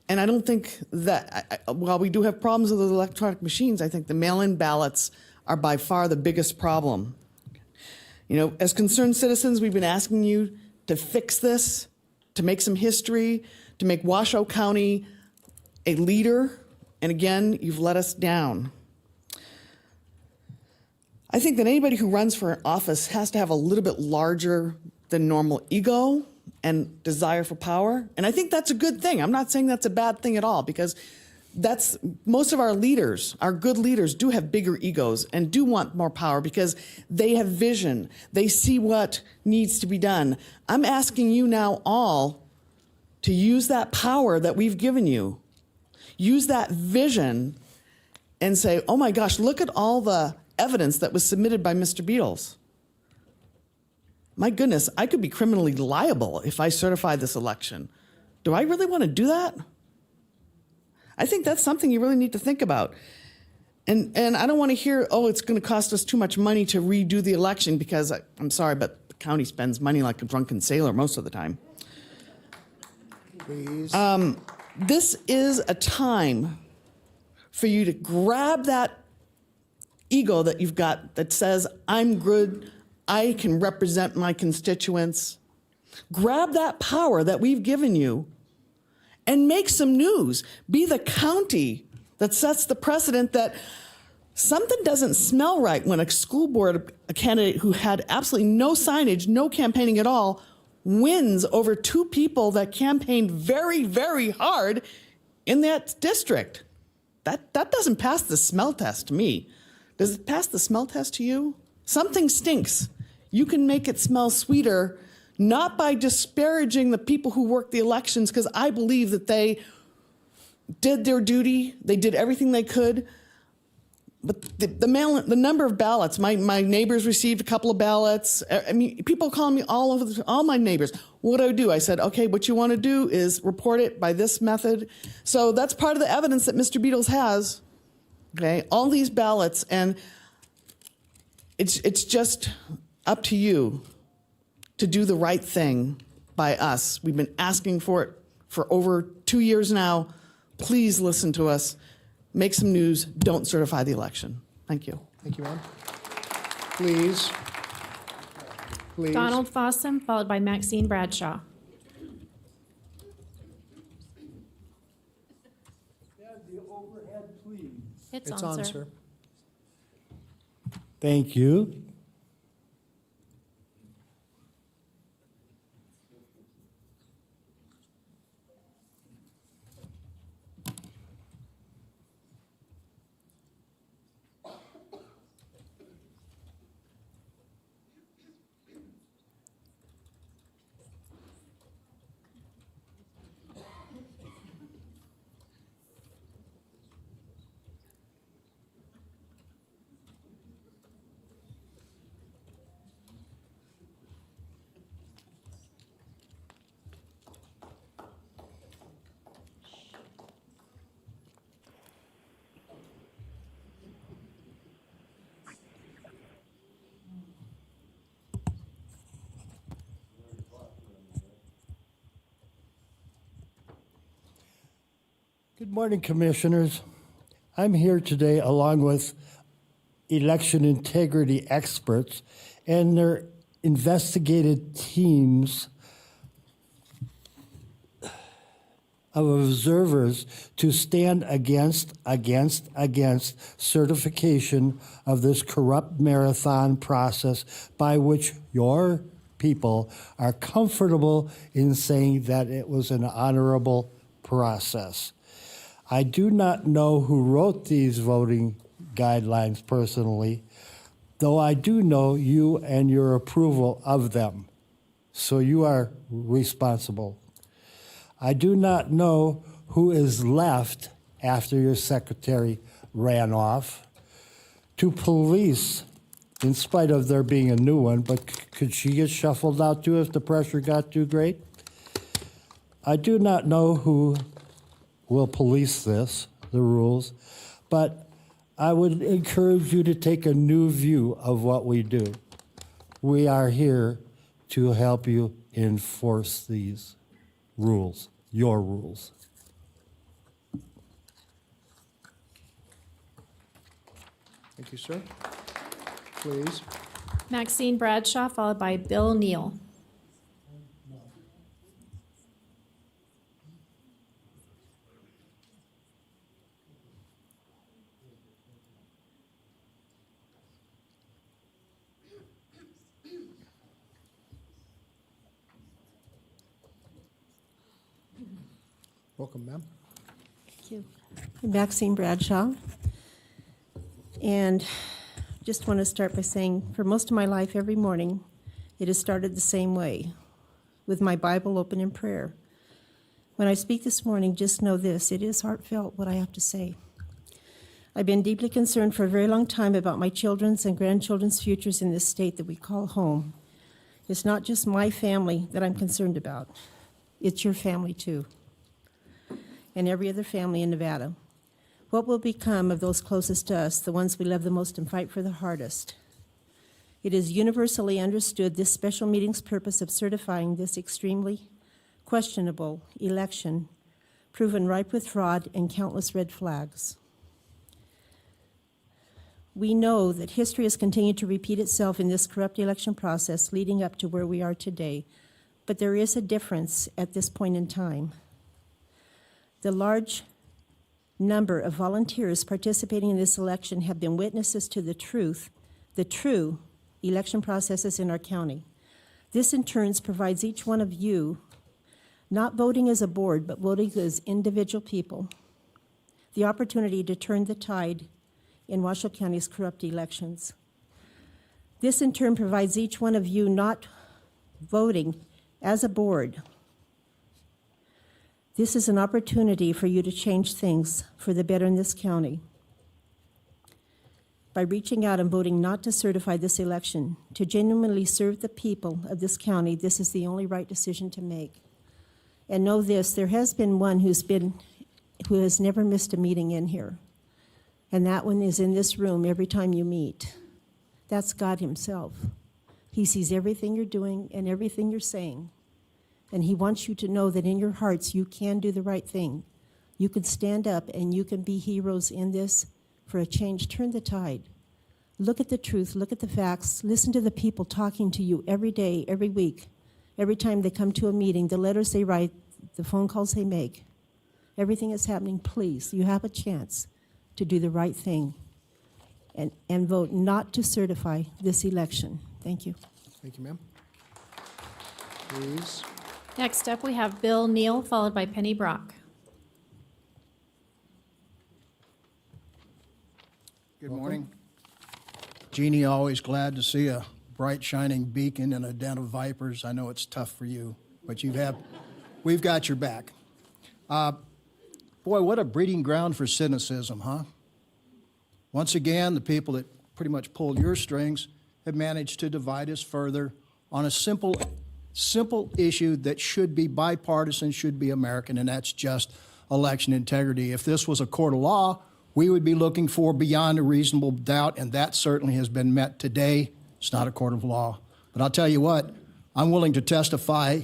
And I don't think that, while we do have problems with those electronic machines, I think the mail-in ballots are by far the biggest problem. You know, as concerned citizens, we've been asking you to fix this, to make some history, to make Washoe County a leader, and again, you've let us down. I think that anybody who runs for an office has to have a little bit larger than normal ego and desire for power, and I think that's a good thing. I'm not saying that's a bad thing at all, because that's most of our leaders, our good leaders, do have bigger egos and do want more power because they have vision. They see what needs to be done. I'm asking you now all to use that power that we've given you. Use that vision and say, oh my gosh, look at all the evidence that was submitted by Mr. Beatles. My goodness, I could be criminally liable if I certify this election. Do I really want to do that? I think that's something you really need to think about. And I don't want to hear, oh, it's going to cost us too much money to redo the election, because I'm sorry, but the county spends money like a drunken sailor most of the time. Please. This is a time for you to grab that ego that you've got that says, I'm good, I can represent my constituents. Grab that power that we've given you and make some news. Be the county that sets the precedent that something doesn't smell right when a school board a candidate who had absolutely no signage, no campaigning at all, wins over 2 people that campaigned very, very hard in that district. That doesn't pass the smell test to me. Does it pass the smell test to you? Something stinks. You can make it smell sweeter, not by disparaging the people who work the elections, because I believe that they did their duty, they did everything they could. But the number of ballots, my neighbors received a couple of ballots. I mean, people call me all my neighbors. What do? I said, okay, what you want to do is report it by this method. So that's part of the evidence that Mr. Beatles has. Okay, all these ballots, and it's just up to you to do the right thing by us. We've been asking for it for over 2 years now. Please listen to us. Make some news. Don't certify the election. Thank you. Thank you, ma'am. Please. Donald Fossum, followed by Maxine Bradshaw. It's on, sir. Thank you. Good morning, Commissioners. I'm here today along with election integrity experts and their investigative teams of observers to stand against certification of this corrupt marathon process by which your people are comfortable in saying that it was an honorable process. I do not know who wrote these voting guidelines personally, though I do know you and your approval of them. So you are responsible. I do not know who is left after your secretary ran off to police, in spite of there being a new one, but could she get shuffled out too if the pressure got too great? I do not know who will police this, the rules, but I would encourage you to take a new view of what we do. We are here to help you enforce these rules, your rules. Thank you, sir. Please. Maxine Bradshaw, followed by Bill Neal. Welcome, ma'am. Thank you. I'm Maxine Bradshaw. And just want to start by saying, for most of my life, every morning, it has started the same way, with my Bible open in prayer. When I speak this morning, just know this, it is heartfelt what I have to say. I've been deeply concerned for a very long time about my children's and grandchildren's futures in this state that we call home. It's not just my family that I'm concerned about. It's your family, too, and every other family in Nevada. What will become of those closest to us, the ones we love the most and fight for the hardest? It is universally understood this special meeting's purpose of certifying this extremely questionable election, proven ripe with fraud and countless red flags. We know that history has continued to repeat itself in this corrupt election process leading up to where we are today, but there is a difference at this point in time. The large number of volunteers participating in this election have been witnesses to the true election processes in our county. This in turn provides each one of you, not voting as a board, but voting as individual people, the opportunity to turn the tide in Washoe County's corrupt elections. This in turn provides each one of you not voting as a board. This is an opportunity for you to change things for the better in this county. By reaching out and voting not to certify this election, to genuinely serve the people of this county, this is the only right decision to make. And know this, there has been one who has never missed a meeting in here. And that one is in this room every time you meet. That's God himself. He sees everything you're doing and everything you're saying. And he wants you to know that in your hearts you can do the right thing. You can stand up and you can be heroes in this for a change. Turn the tide. Look at the truth, look at the facts, listen to the people talking to you every day, every week, every time they come to a meeting, the letters they write, the phone calls they make, everything that's happening. Please, you have a chance to do the right thing and vote not to certify this election. Thank you. Thank you, ma'am. Please. Next up, we have Bill Neal, followed by Penny Brock. Good morning. Jeannie, always glad to see a bright shining beacon in a den of vipers. I know it's tough for you, but we've got your back. Boy, what a breeding ground for cynicism, huh? Once again, the people that pretty much pulled your strings have managed to divide us further on a simple issue that should be bipartisan, should be American, and that's just election integrity. If this was a court of law, we would be looking for beyond a reasonable doubt, and that certainly has been met today. It's not a court of law. But I'll tell you what, I'm willing to testify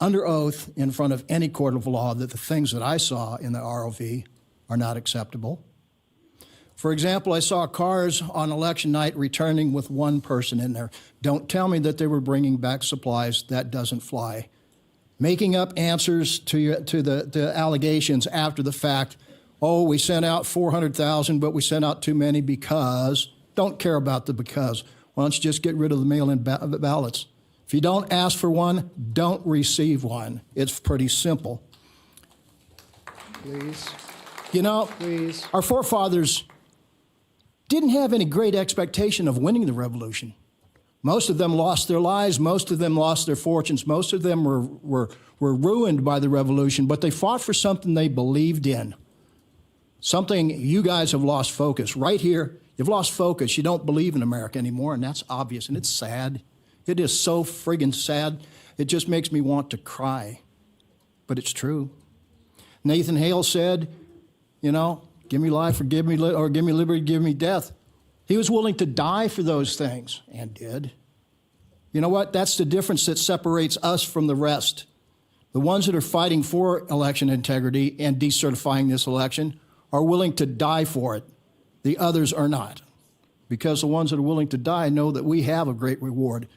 under oath in front of any court of law that the things that I saw in the ROV are not acceptable. For example, I saw cars on election night returning with one person in there. Don't tell me that they were bringing back supplies. That doesn't fly. Making up answers to the allegations after the fact. Oh, we sent out 400,000, but we sent out too many because. Don't care about the because. Why don't you just get rid of the mail-in ballots? If you don't ask for one, don't receive one. It's pretty simple. Please. You know, Please. Our forefathers didn't have any great expectation of winning the revolution. Most of them lost their lives. Most of them lost their fortunes. Most of them were ruined by the revolution, but they fought for something they believed in. Something you guys have lost focus. Right here, you've lost focus. You don't believe in America anymore, and that's obvious, and it's sad. It is so friggin' sad. It just makes me want to cry. But it's true. Nathan Hale said, you know, give me life or give me liberty, give me death. He was willing to die for those things, and did. You know what? That's the difference that separates us from the rest. The ones that are fighting for election integrity and decertifying this election are willing to die for it. The others are not. Because the ones that are willing to die know that we have a great reward.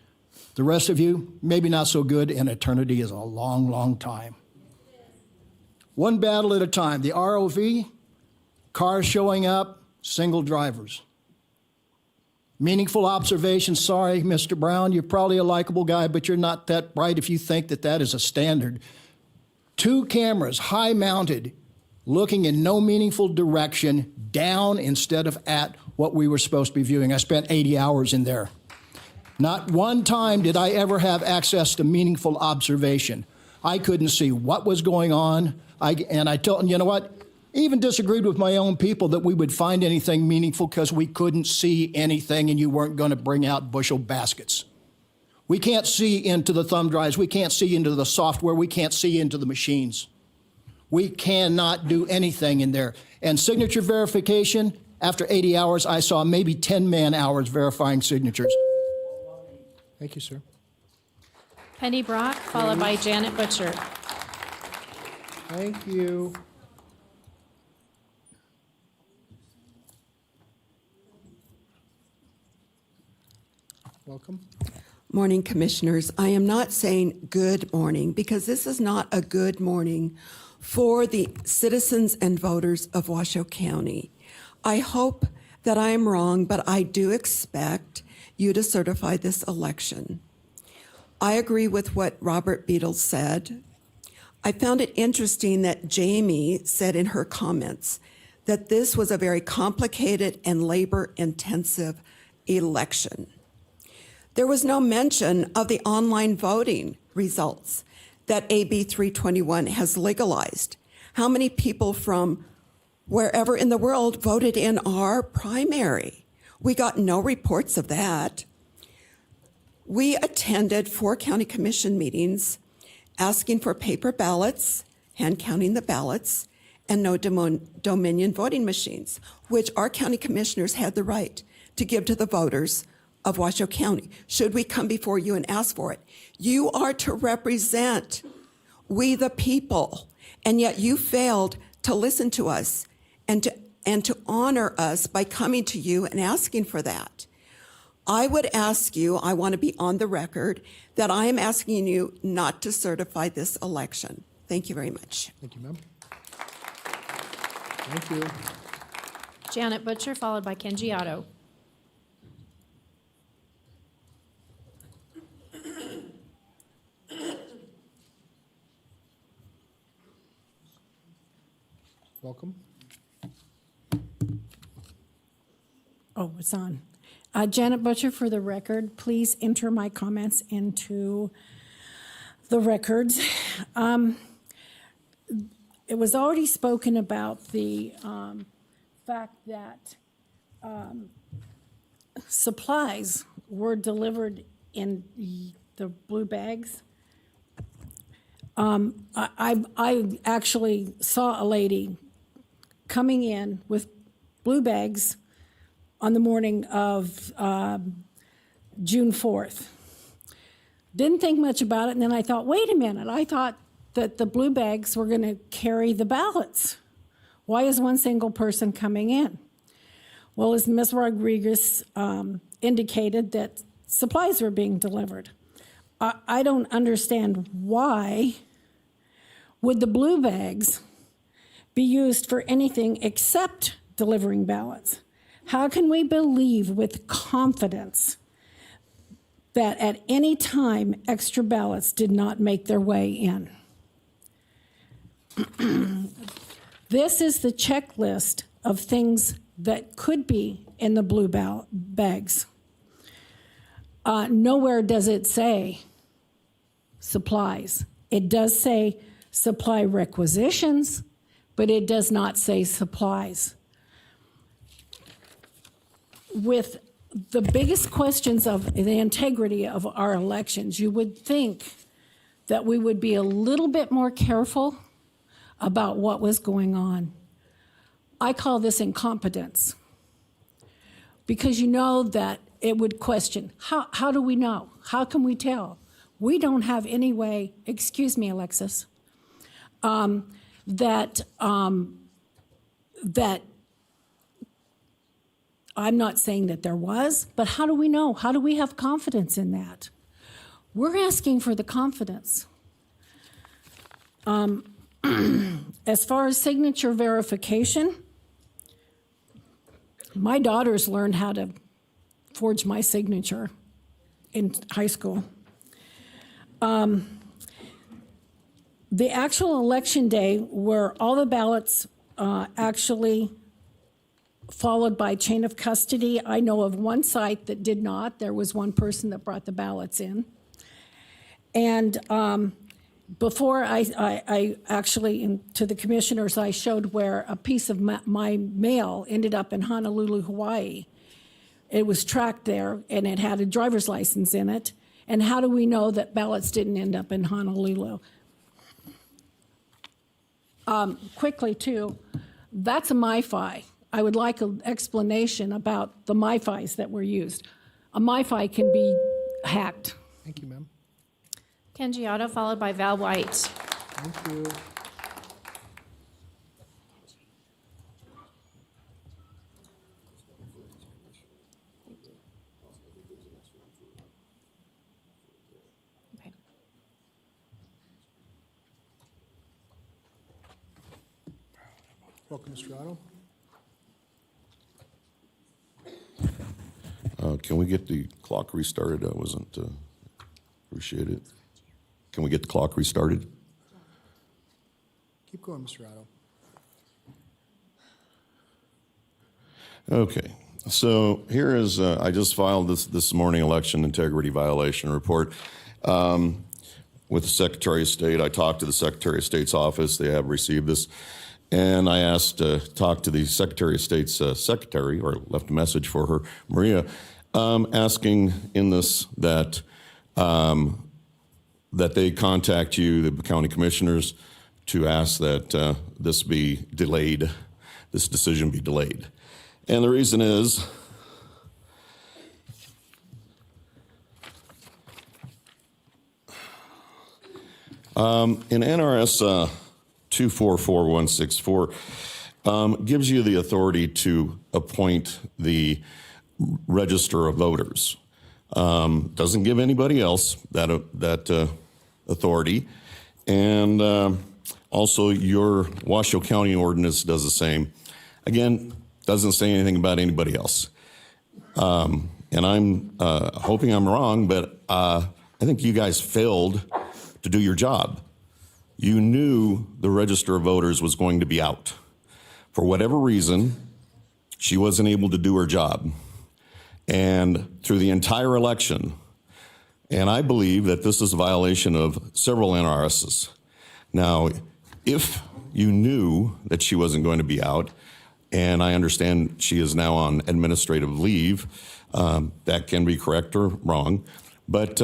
The rest of you, maybe not so good, and eternity is a long, long time. One battle at a time. The ROV, cars showing up, single drivers. Meaningful observation. Sorry, Mr. Brown, you're probably a likable guy, but you're not that bright if you think that that is a standard. 2 cameras, high mounted, looking in no meaningful direction, down instead of at what we were supposed to be viewing. I spent 80 hours in there. Not one time did I ever have access to meaningful observation. I couldn't see what was going on. And I told them, you know what? Even disagreed with my own people that we would find anything meaningful because we couldn't see anything and you weren't going to bring out bushel baskets. We can't see into the thumb drives. We can't see into the software. We can't see into the machines. We cannot do anything in there. And signature verification, after 80 hours, I saw maybe 10 man-hours verifying signatures. Thank you, sir. Penny Brock, followed by Janet Butcher. Thank you. Welcome. Morning, Commissioners. I am not saying good morning because this is not a good morning for the citizens and voters of Washoe County. I hope that I am wrong, but I do expect you to certify this election. I agree with what Robert Beadle said. I found it interesting that Jamie said in her comments that this was a very complicated and labor-intensive election. There was no mention of the online voting results that AB 321 has legalized. How many people from wherever in the world voted in our primary? We got no reports of that. We attended 4 county commission meetings asking for paper ballots, hand counting the ballots, and no Dominion voting machines, which our county commissioners had the right to give to the voters of Washoe County. Should we come before you and ask for it? You are to represent we the people, and yet you failed to listen to us and to honor us by coming to you and asking for that. I would ask you, I want to be on the record, that I am asking you not to certify this election. Thank you very much. Thank you, ma'am. Thank you. Janet Butcher, followed by Kenji Otto. Welcome. Oh, it's on. Janet Butcher, for the record, please enter my comments into the records. It was already spoken about the fact that supplies were delivered in the blue bags. I actually saw a lady coming in with blue bags on the morning of June 4th. Didn't think much about it, and then I thought, wait a minute, I thought that the blue bags were going to carry the ballots. Why is one single person coming in? Well, as Ms. Rodriguez indicated, that supplies were being delivered. I don't understand why would the blue bags be used for anything except delivering ballots. How can we believe with confidence that at any time extra ballots did not make their way in? This is the checklist of things that could be in the blue bags. Nowhere does it say supplies. It does say supply requisitions, but it does not say supplies. With the biggest questions of the integrity of our elections, you would think that we would be a little bit more careful about what was going on. I call this incompetence, because you know that it would question, how do we know? How can we tell? We don't have any way, excuse me, Alexis, that I'm not saying that there was, but how do we know? How do we have confidence in that? We're asking for the confidence. As far as signature verification, my daughters learned how to forge my signature in high school. The actual election day, where all the ballots actually followed by chain of custody, I know of one site that did not. There was one person that brought the ballots in. And before I actually, to the commissioners, I showed where a piece of my mail ended up in Honolulu, Hawaii. It was tracked there, and it had a driver's license in it. And how do we know that ballots didn't end up in Honolulu? Quickly, too, that's a MiFi. I would like an explanation about the MiFis that were used. A MiFi can be hacked. Thank you, ma'am. Ken Giotto, followed by Val White. Thank you. Okay. Welcome, Mr. Otto. Can we get the clock restarted? I wasn't, appreciate it. Can we get the clock restarted? Keep going, Mr. Otto. Okay, so here is, I just filed this morning election integrity violation report with the Secretary of State. I talked to the Secretary of State's office. They have received this. And I asked to talk to the Secretary of State's secretary, or left a message for her, Maria, asking in this that that they contact you, the county commissioners, to ask that this be delayed, this decision be delayed. And the reason is in NRS 244164 gives you the authority to appoint the register of voters. Doesn't give anybody else that authority. And also your Washoe County ordinance does the same. Again, doesn't say anything about anybody else. And I'm hoping I'm wrong, but I think you guys failed to do your job. You knew the register of voters was going to be out. For whatever reason, she wasn't able to do her job. And through the entire election, and I believe that this is a violation of several NRSs. Now, if you knew that she wasn't going to be out, and I understand she is now on administrative leave, that can be correct or wrong, but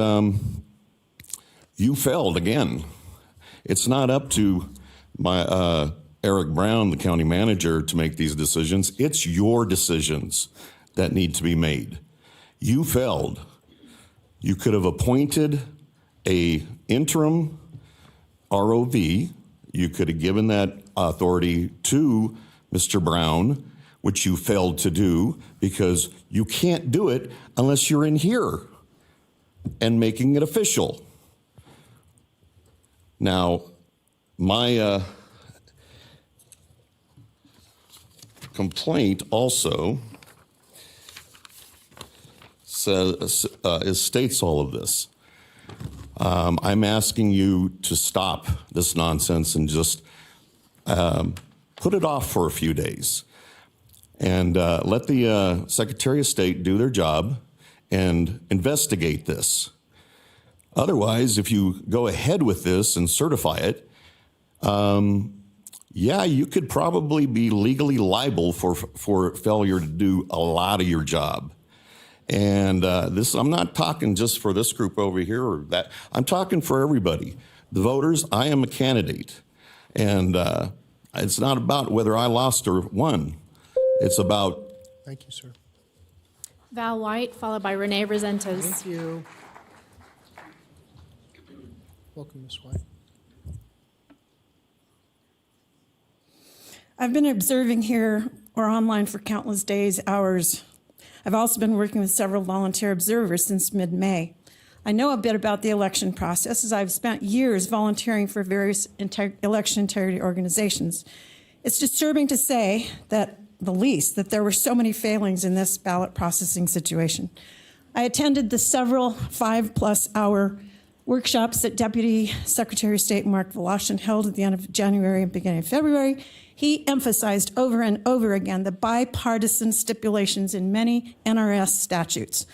you failed again. It's not up to my Eric Brown, the county manager, to make these decisions. It's your decisions that need to be made. You failed. You could have appointed a interim ROV. You could have given that authority to Mr. Brown, which you failed to do because you can't do it unless you're in here and making it official. Now, my complaint also states all of this. I'm asking you to stop this nonsense and just put it off for a few days and let the Secretary of State do their job and investigate this. Otherwise, if you go ahead with this and certify it, yeah, you could probably be legally liable for failure to do a lot of your job. And I'm not talking just for this group over here or that. I'm talking for everybody. The voters, I am a candidate. And it's not about whether I lost or won. It's about... Thank you, sir. Val White, followed by Renee Resentos. Thank you. Welcome, Ms. White. I've been observing here or online for countless days, hours. I've also been working with several volunteer observers since mid-May. I know a bit about the election process as I've spent years volunteering for various election integrity organizations. It's disturbing to say that that there were so many failings in this ballot processing situation. I attended the several 5+ hour workshops that Deputy Secretary of State Mark Voloshin held at the end of January and beginning of February. He emphasized over and over again the bipartisan stipulations in many NRS statutes.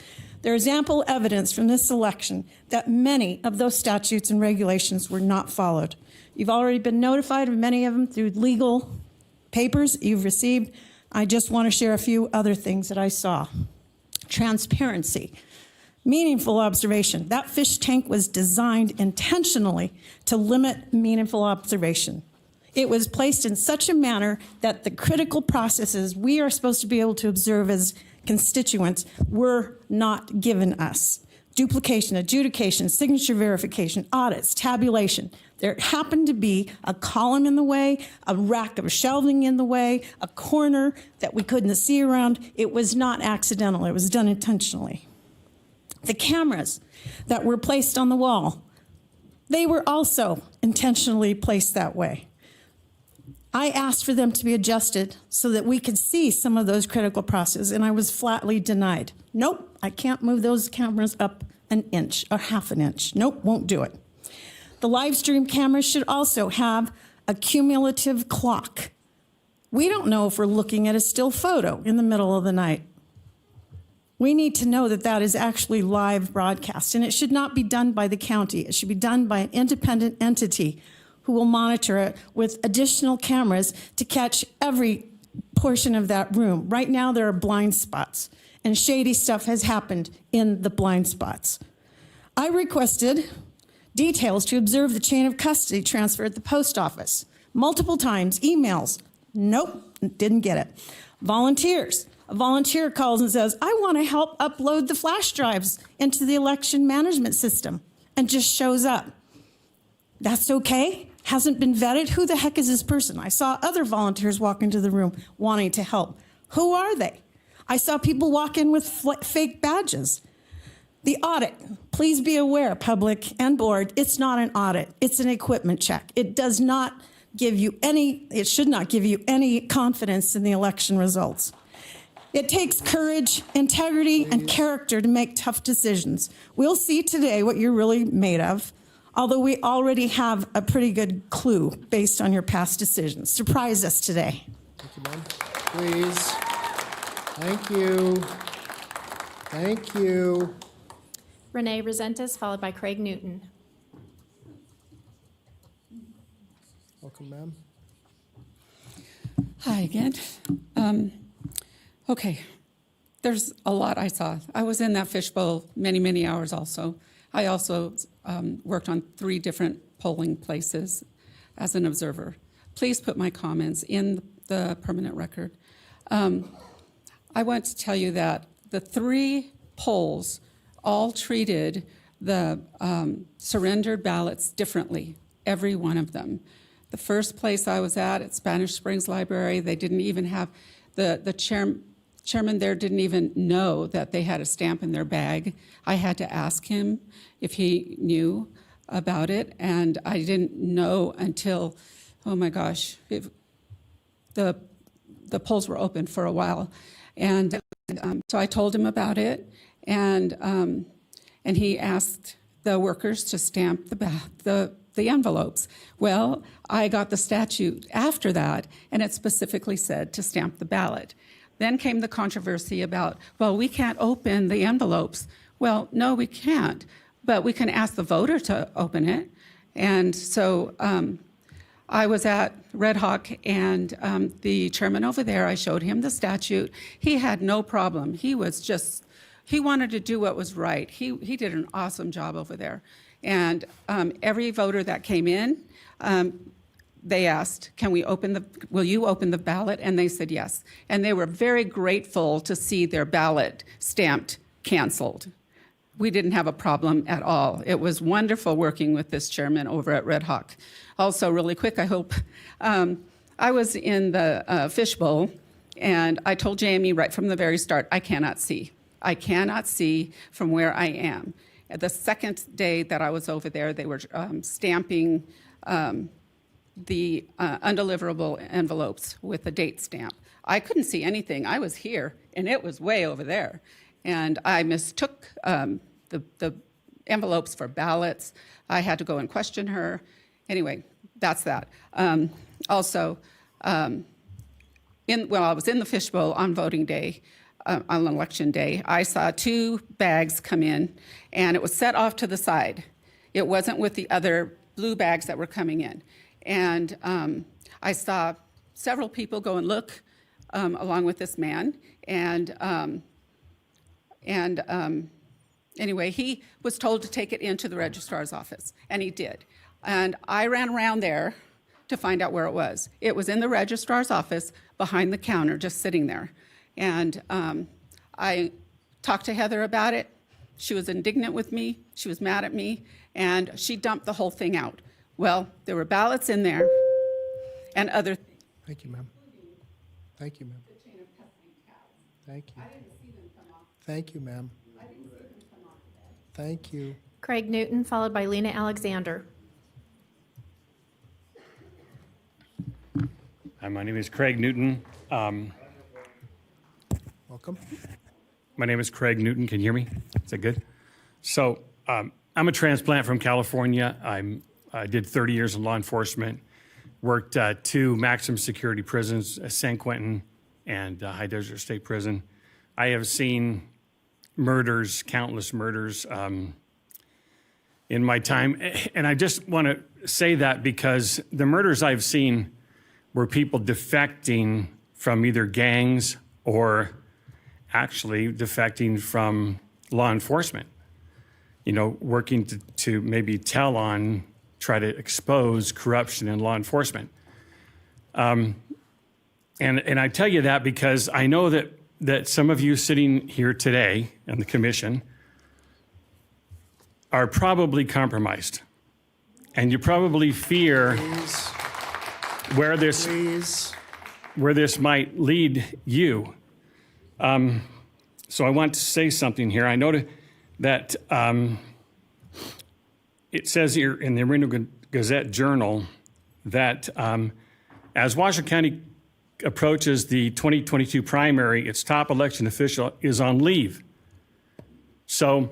There is ample evidence from this election that many of those statutes and regulations were not followed. You've already been notified of many of them through legal papers you've received. I just want to share a few other things that I saw. Transparency. Meaningful observation. That fish tank was designed intentionally to limit meaningful observation. It was placed in such a manner that the critical processes we are supposed to be able to observe as constituents were not given us. Duplication, adjudication, signature verification, audits, tabulation. There happened to be a column in the way, a rack of shelving in the way, a corner that we couldn't see around. It was not accidental. It was done intentionally. The cameras that were placed on the wall, they were also intentionally placed that way. I asked for them to be adjusted so that we could see some of those critical processes, and I was flatly denied. Nope, I can't move those cameras up an inch or half an inch. Nope, won't do it. The live stream cameras should also have a cumulative clock. We don't know if we're looking at a still photo in the middle of the night. We need to know that that is actually live broadcast, and it should not be done by the county. It should be done by an independent entity who will monitor it with additional cameras to catch every portion of that room. Right now, there are blind spots, and shady stuff has happened in the blind spots. I requested details to observe the chain of custody transfer at the post office. Multiple times, emails. Nope, didn't get it. Volunteers. A volunteer calls and says, I want to help upload the flash drives into the election management system, and just shows up. That's okay? Hasn't been vetted? Who the heck is this person? I saw other volunteers walk into the room wanting to help. Who are they? I saw people walk in with fake badges. The audit, please be aware, public and board, it's not an audit. It's an equipment check. It does not give you any, it should not give you any confidence in the election results. It takes courage, integrity, and character to make tough decisions. We'll see today what you're really made of, although we already have a pretty good clue based on your past decisions. Surprise us today. Thank you, ma'am. Please. Thank you. Thank you. Renee Resentis, followed by Craig Newton. Welcome, ma'am. Hi again. Okay, there's a lot I saw. I was in that fishbowl many, many hours also. I also worked on 3 different polling places as an observer. Please put my comments in the permanent record. I want to tell you that the 3 polls all treated the surrendered ballots differently, every one of them. The first place I was at Spanish Springs Library, they didn't even have, the chairman there didn't even know that they had a stamp in their bag. I had to ask him if he knew about it, and I didn't know until, oh my gosh, the polls were open for a while. And so I told him about it, and he asked the workers to stamp the envelopes. Well, I got the statute after that, and it specifically said to stamp the ballot. Then came the controversy about, well, we can't open the envelopes. Well, no, we can't, but we can ask the voter to open it. And so I was at Red Hawk, and the chairman over there, I showed him the statute. He had no problem. He wanted to do what was right. He did an awesome job over there. And every voter that came in, they asked, will you open the ballot? And they said yes. And they were very grateful to see their ballot stamped canceled. We didn't have a problem at all. It was wonderful working with this chairman over at Red Hawk. Also, really quick, I hope, I was in the fishbowl, and I told Jamie right from the very start, I cannot see. I cannot see from where I am. The second day that I was over there, they were stamping the undeliverable envelopes with a date stamp. I couldn't see anything. I was here, and it was way over there. And I mistook the envelopes for ballots. I had to go and question her. Anyway, that's that. Also, while I was in the fishbowl on voting day, on election day, I saw 2 bags come in, and it was set off to the side. It wasn't with the other blue bags that were coming in. And I saw several people go and look along with this man. And anyway, he was told to take it into the registrar's office, and he did. And I ran around there to find out where it was. It was in the registrar's office behind the counter, just sitting there. And I talked to Heather about it. She was indignant with me. She was mad at me, and she dumped the whole thing out. Well, there were ballots in there and other. Thank you, ma'am. Thank you, ma'am. Thank you. Thank you, ma'am. Thank you. Craig Newton, followed by Lena Alexander. Hi, my name is Craig Newton. Welcome. My name is Craig Newton. Can you hear me? Is that good? So I'm a transplant from California. I did 30 years in law enforcement, worked 2 maximum security prisons, San Quentin and High Desert State Prison. I have seen murders, countless murders in my time. And I just want to say that because the murders I've seen were people defecting from either gangs or actually defecting from law enforcement, working to maybe try to expose corruption in law enforcement. And I tell you that because I know that some of you sitting here today in the commission are probably compromised. And you probably fear where this might lead you. So I want to say something here. I know that it says here in the Reno Gazette Journal that as Washoe County approaches the 2022 primary, its top election official is on leave. So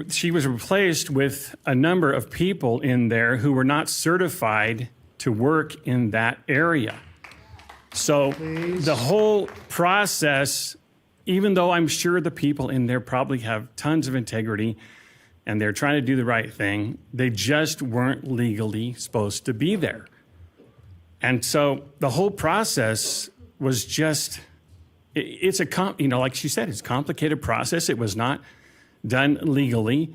she was replaced with a number of people in there who were not certified to work in that area. So the whole process, even though I'm sure the people in there probably have tons of integrity and they're trying to do the right thing, they just weren't legally supposed to be there. And so the whole process was just, it's like she said, it's a complicated process. It was not done legally.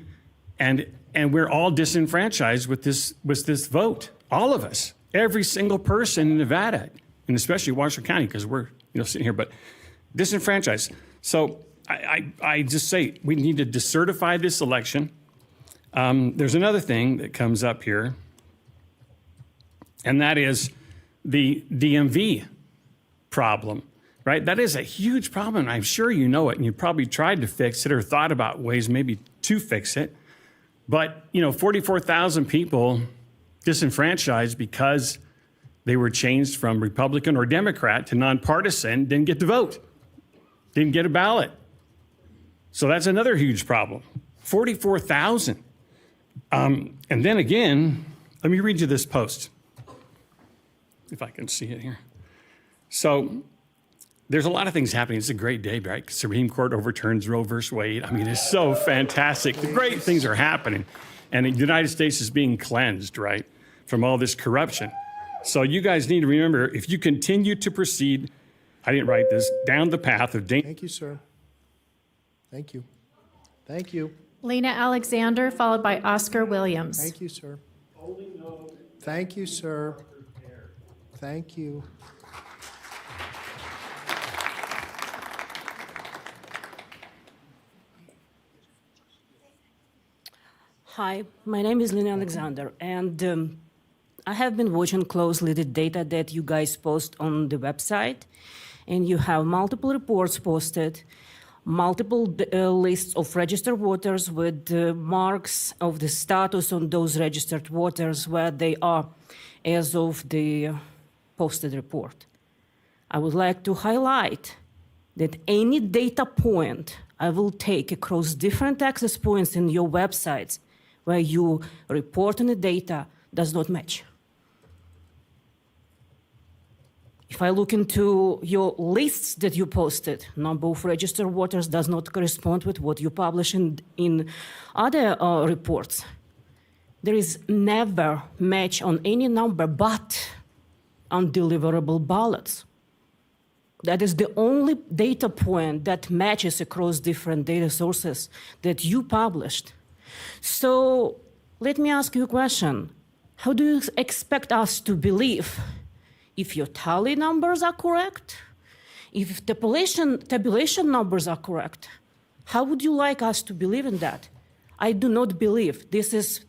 And we're all disenfranchised with this vote. All of us, every single person in Nevada, and especially Washoe County, because we're sitting here, but disenfranchised. So I just say we need to decertify this election. There's another thing that comes up here, and that is the DMV problem, right? That is a huge problem. I'm sure you know it, and you probably tried to fix it or thought about ways maybe to fix it. But, 44,000 people disenfranchised because they were changed from Republican or Democrat to nonpartisan, didn't get to vote, didn't get a ballot. So that's another huge problem. 44,000. And then again, let me read you this post, if I can see it here. So there's a lot of things happening. It's a great day, right? Supreme Court overturns Roe versus Wade. I mean, it's so fantastic. The great things are happening. And the United States is being cleansed, right, from all this corruption. So you guys need to remember, if you continue to proceed, I didn't write this, down the path of danger. Thank you, sir. Thank you. Thank you. Lena Alexander, followed by Oscar Williams. Thank you, sir. Thank you, sir. Thank you. Hi, my name is Lena Alexander, and I have been watching closely the data that you guys post on the website, and you have multiple reports posted, multiple lists of registered voters with marks of the status on those registered voters where they are as of the posted report. I would like to highlight that any data point I will take across different access points in your websites where you report on the data does not match. If I look into your lists that you posted, number of registered voters does not correspond with what you publish in other reports. There is never match on any number but undeliverable ballots. That is the only data point that matches across different data sources that you published. So let me ask you a question. How do you expect us to believe if your tally numbers are correct, if the tabulation numbers are correct? How would you like us to believe in that? I do not believe. This is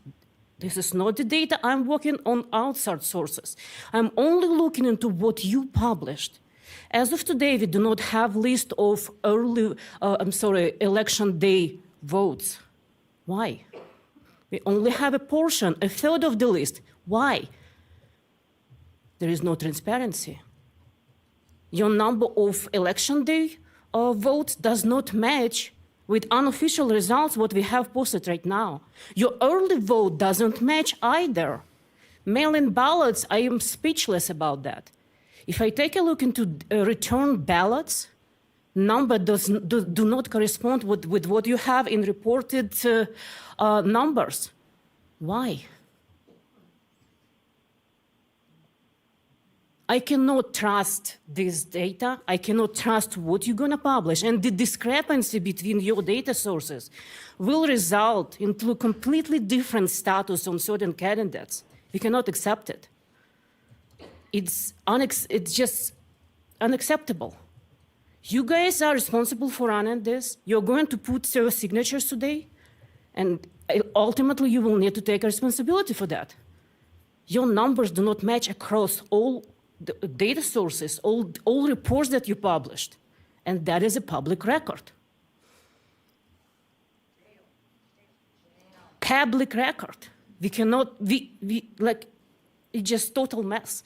not the data. I'm working on outside sources. I'm only looking into what you published. As of today, we do not have list of election day votes. Why? We only have a portion, a third of the list. Why? There is no transparency. Your number of election day votes does not match with unofficial results what we have posted right now. Your early vote doesn't match either. Mail-in ballots, I am speechless about that. If I take a look into return ballots, number do not correspond with what you have in reported numbers. Why? I cannot trust this data. I cannot trust what you're going to publish. And the discrepancy between your data sources will result into a completely different status on certain candidates. We cannot accept it. It's just unacceptable. You guys are responsible for running this. You're going to put your signatures today, and ultimately you will need to take responsibility for that. Your numbers do not match across all the data sources, all reports that you published, and that is a public record. Public record. We cannot, it's just total mess.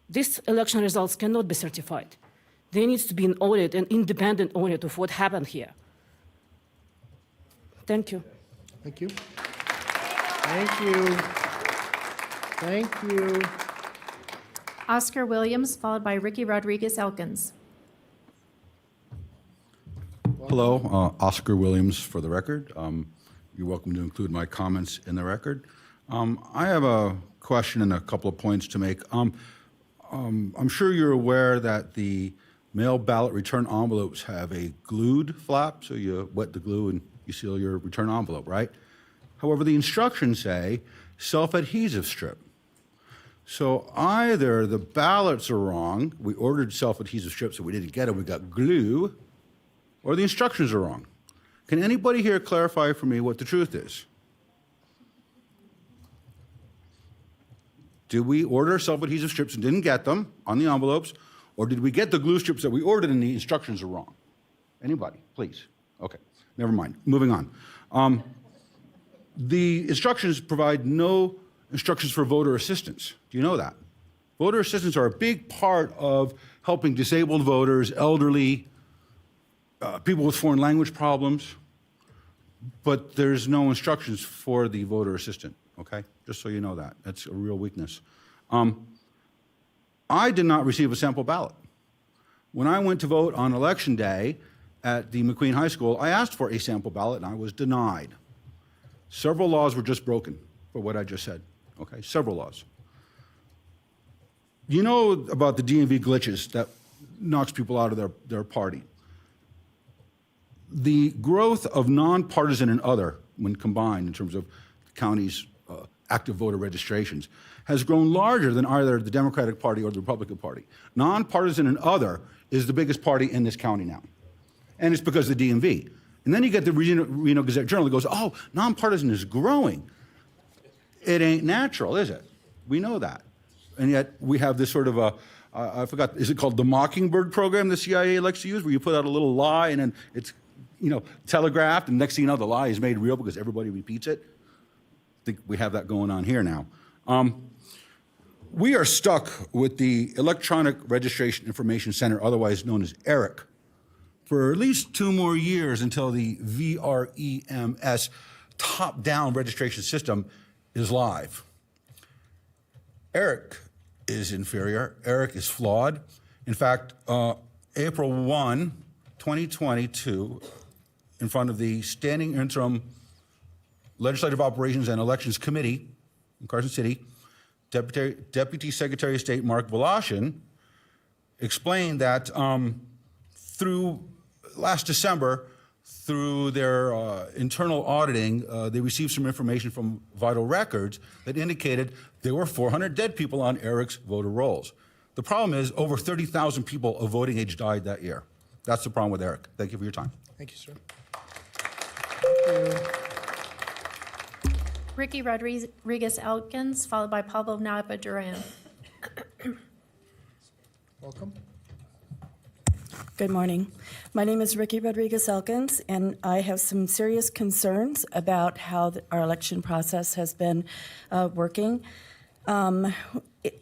These election results cannot be certified. There needs to be an audit, an independent audit of what happened here. Thank you. Thank you. Thank you. Thank you. Oscar Williams, followed by Ricky Rodriguez Elkins. Hello, Oscar Williams for the record. You're welcome to include my comments in the record. I have a question and a couple of points to make. I'm sure you're aware that the mail ballot return envelopes have a glued flap, so you wet the glue and you seal your return envelope, right? However, the instructions say self-adhesive strip. So either the ballots are wrong, we ordered self-adhesive strips and we didn't get them, we got glue, or the instructions are wrong. Can anybody here clarify for me what the truth is? Did we order self-adhesive strips and didn't get them on the envelopes, or did we get the glue strips that we ordered and the instructions are wrong? Anybody, please? Okay, never mind. Moving on. The instructions provide no instructions for voter assistance. Do you know that? Voter assistants are a big part of helping disabled voters, elderly, people with foreign language problems, but there's no instructions for the voter assistant, okay? Just so you know that. That's a real weakness. I did not receive a sample ballot. When I went to vote on election day at the McQueen High School, I asked for a sample ballot and I was denied. Several laws were just broken for what I just said, okay? Several laws. You know about the DMV glitches that knocks people out of their party. The growth of nonpartisan and other, when combined in terms of the county's active voter registrations, has grown larger than either the Democratic Party or the Republican Party. Nonpartisan and other is the biggest party in this county now. And it's because of the DMV. And then you get the Reno Gazette-Journal that goes, oh, nonpartisan is growing. It ain't natural, is it? We know that. And yet we have this sort of a, I forgot, is it called the Mockingbird program the CIA likes to use, where you put out a little lie and then it's, telegraphed, and next thing you know, the lie is made real because everybody repeats it? I think we have that going on here now. We are stuck with the Electronic Registration Information Center, otherwise known as ERIC, for at least 2 more years until the VREMS top-down registration system is live. ERIC is inferior. ERIC is flawed. In fact, April 1, 2022, in front of the Standing Interim Legislative Operations and Elections Committee in Carson City, Deputy Secretary of State Mark Voloshin explained that through last December, through their internal auditing, they received some information from Vital Records that indicated there were 400 dead people on ERIC's voter rolls. The problem is over 30,000 people of voting age died that year. That's the problem with ERIC. Thank you for your time. Thank you, sir. Ricky Rodriguez Elkins, followed by Pablo Nava Duran. Welcome. Good morning. My name is Ricky Rodriguez Elkins, and I have some serious concerns about how our election process has been working. I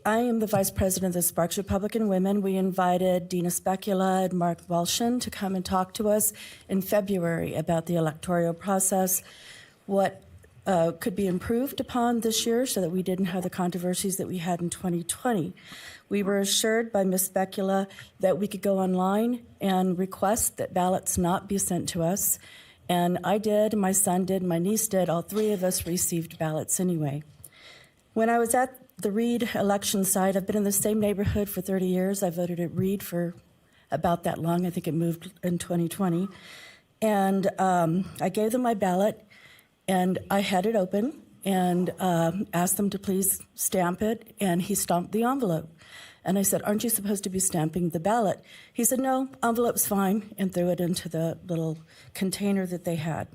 am the vice president of the Sparks Republican Women. We invited Dina Specula and Mark Walshin to come and talk to us in February about the electoral process, what could be improved upon this year so that we didn't have the controversies that we had in 2020. We were assured by Ms. Specula that we could go online and request that ballots not be sent to us. And I did, my son did, my niece did, all 3 of us received ballots anyway. When I was at the Reed election site, I've been in the same neighborhood for 30 years. I voted at Reed for about that long. I think it moved in 2020. And I gave them my ballot, and I had it open and asked them to please stamp it, and he stamped the envelope. And I said, aren't you supposed to be stamping the ballot? He said, no, envelope's fine, and threw it into the little container that they had.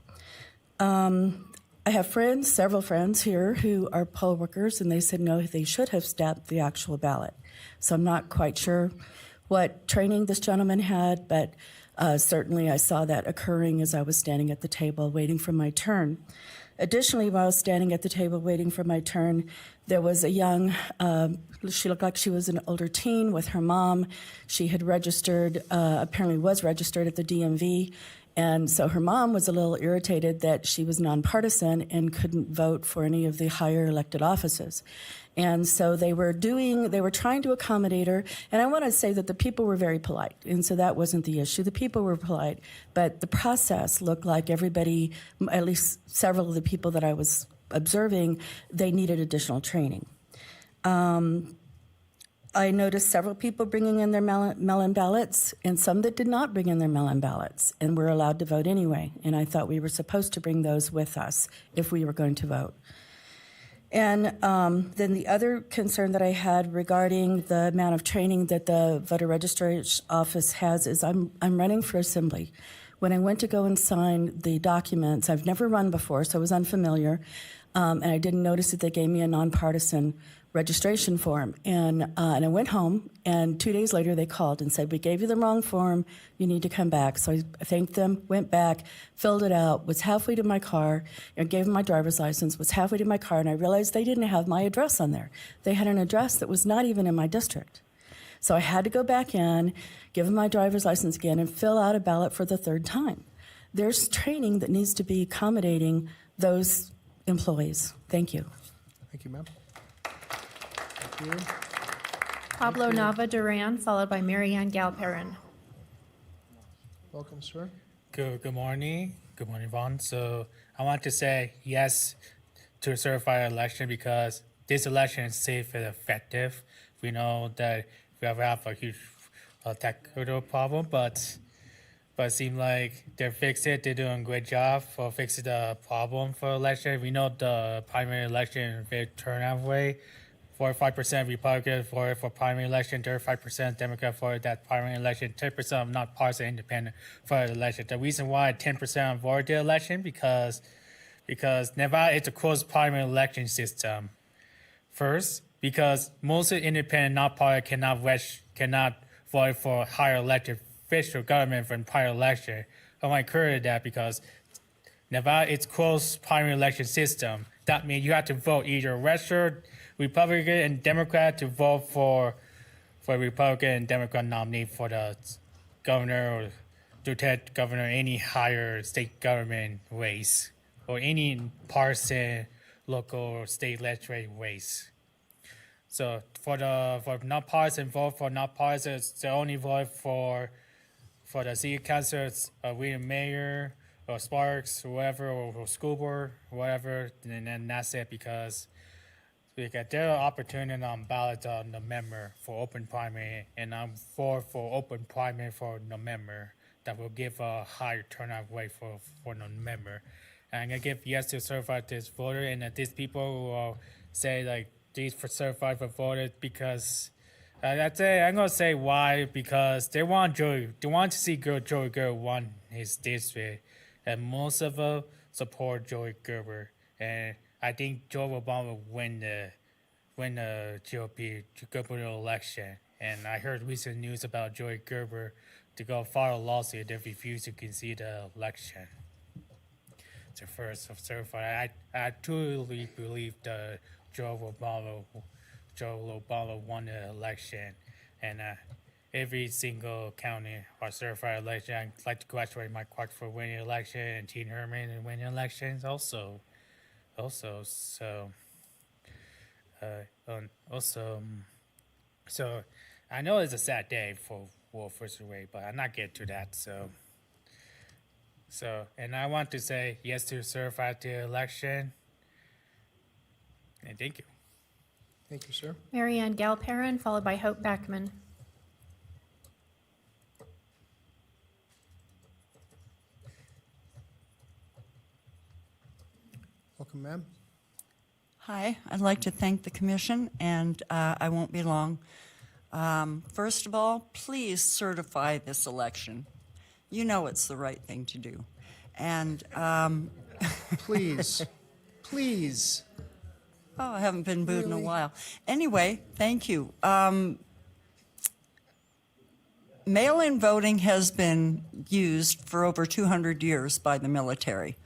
I have friends, several friends here who are poll workers, and they said, no, they should have stamped the actual ballot. So I'm not quite sure what training this gentleman had, but certainly I saw that occurring as I was standing at the table waiting for my turn. Additionally, while I was standing at the table waiting for my turn, there was a young, she looked like she was an older teen with her mom. She had registered, apparently was registered at the DMV, And so her mom was a little irritated that she was nonpartisan and couldn't vote for any of the higher elected offices. And so they were trying to accommodate her. And I want to say that the people were very polite. And so that wasn't the issue. The people were polite. But the process looked like everybody, at least several of the people that I was observing, they needed additional training. I noticed several people bringing in their mail-in ballots and some that did not bring in their mail-in ballots and were allowed to vote anyway. And I thought we were supposed to bring those with us if we were going to vote. And then the other concern that I had regarding the amount of training that the voter registration office has is I'm running for assembly. When I went to go and sign the documents, I've never run before, so I was unfamiliar, and I didn't notice that they gave me a nonpartisan registration form. And I went home, and 2 days later they called and said, we gave you the wrong form, you need to come back. So I thanked them, went back, filled it out, was halfway to my car, and gave them my driver's license, was halfway to my car, and I realized they didn't have my address on there. They had an address that was not even in my district. So I had to go back in, give them my driver's license again, and fill out a ballot for the third time. There's training that needs to be accommodating those employees. Thank you. Thank you, ma'am. Pablo Nava Duran, followed by Mary Ann Galperin. Welcome, sir. Good morning. Good morning, Vaughn. So I want to say yes to a certified election because this election is safe and effective. We know that we have a huge technical problem, but it seems like they're fixed it. They're doing a great job for fixing the problem for election. We know the primary election very turnout way. 45% Republican for primary election, 35% Democrat for that primary election, 10% of not partisan independent for the election. The reason why 10% avoid the election because Nevada is a closed primary election system. First, because most independent not partisan cannot vote for higher elected official government from prior election. I want to encourage that because Nevada is closed primary election system. That means you have to vote either registered Republican and Democrat to vote for Republican and Democrat nominee for the governor or lieutenant governor, any higher state government race, or any partisan local or state legislative race. So for not partisan, vote for not partisan, it's the only vote for the city councilors, William Mayor, or Sparks, whoever, or school board, whatever, and then that's it because there are opportunities on ballot on November for open primary, and I'm for open primary for November that will give a higher turnout rate for November. And I'm gonna give yes to certify this voter, and that these people who say like these for certified for voter because I'm gonna say why because they want to see Joey Gerber won his district, and most of them support Joey Gerber, and I think Joe Obama will win the GOP gubernatorial election. And I heard recent news about Joey Gerber to go file a lawsuit that refused to concede the election. So first, certified. I truly believe that Joe Obama won the election, and every single county or certified election. I'd like to congratulate Mike Clark for winning the election and Teen Herman and winning elections also. So I know it's a sad day for World First Way, but I'm not getting to that. And I want to say yes to certify the election. And thank you. Thank you, sir. Mary Ann Galperin, followed by Hope Beckman. Welcome, ma'am. Hi, I'd like to thank the commission, and I won't be long. First of all, please certify this election. You know it's the right thing to do. And please. Oh, I haven't been booed in a while. Anyway, thank you. Mail-in voting has been used for over 200 years by the military.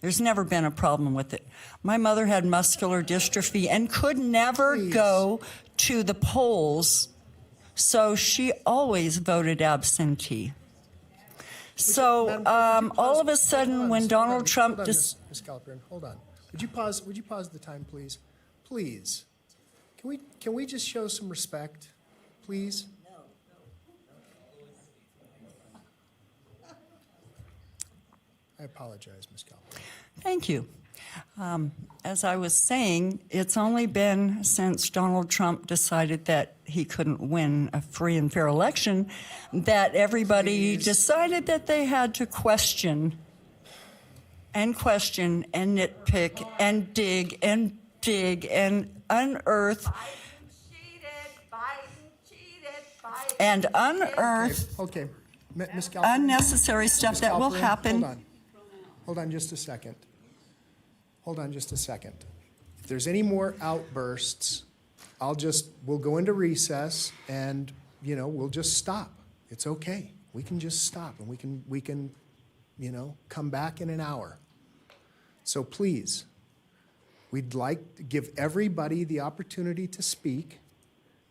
There's never been a problem with it. My mother had muscular dystrophy and could never go to the polls, so she always voted absentee. So all of a sudden, when Donald Trump Ms. Calpern, hold on. Would you pause the time, please? Please. Can we just show some respect, please? I apologize, Ms. Calpern. Thank you. As I was saying, it's only been since Donald Trump decided that he couldn't win a free and fair election that everybody decided that they had to question and nitpick and dig and unearth and unearth Okay, Ms. Calpern. unnecessary stuff Ms. that will Calpern, happen. Hold on just a second. If there's any more outbursts, we'll go into recess and, we'll just stop. It's okay. We can just stop and we can, come back in an hour. So please, we'd like to give everybody the opportunity to speak.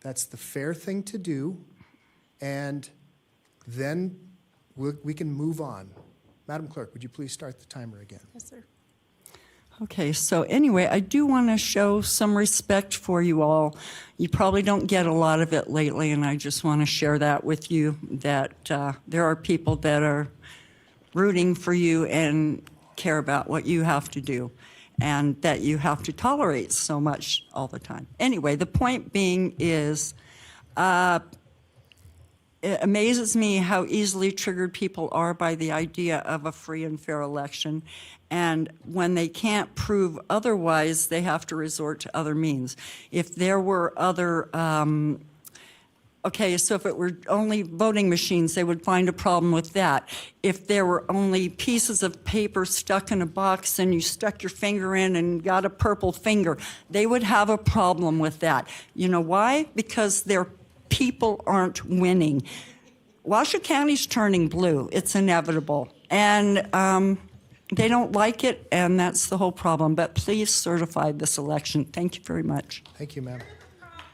That's the fair thing to do. And then we can move on. Madam Clerk, would you please start the timer again? Yes, sir. Okay, so anyway, I do want to show some respect for you all. You probably don't get a lot of it lately, and I just want to share that with you, that there are people that are rooting for you and care about what you have to do, and that you have to tolerate so much all the time. Anyway, the point being is, it amazes me how easily triggered people are by the idea of a free and fair election. And when they can't prove otherwise, they have to resort to other means. If there were other, okay, so if it were only voting machines, they would find a problem with that. If there were only pieces of paper stuck in a box and you stuck your finger in and got a purple finger, they would have a problem with that. You know why? Because their people aren't winning. Washoe County's turning blue. It's inevitable. And they don't like it, and that's the whole problem. But please certify this election. Thank you very much. Thank you, ma'am.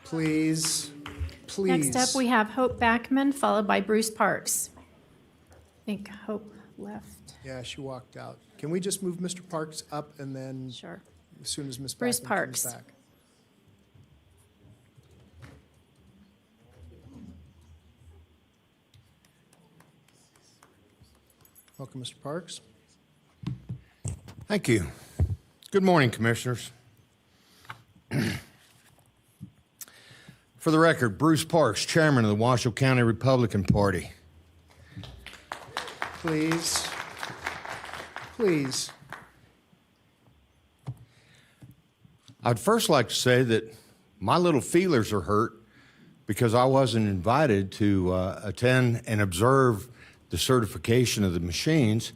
Please. Next up, we have Hope Backman, followed by Bruce Parks. I think Hope left. Yeah, she walked out. Can we just move Mr. Parks up and then? Sure. As soon as Ms. Bruce Backman Parks. comes back. Welcome, Mr. Parks. Thank you. Good morning, Commissioners. For the record, Bruce Parks, Chairman of the Washoe County Republican Party. Please. Please. I'd first like to say that my little feelers are hurt because I wasn't invited to attend and observe the certification of the machines.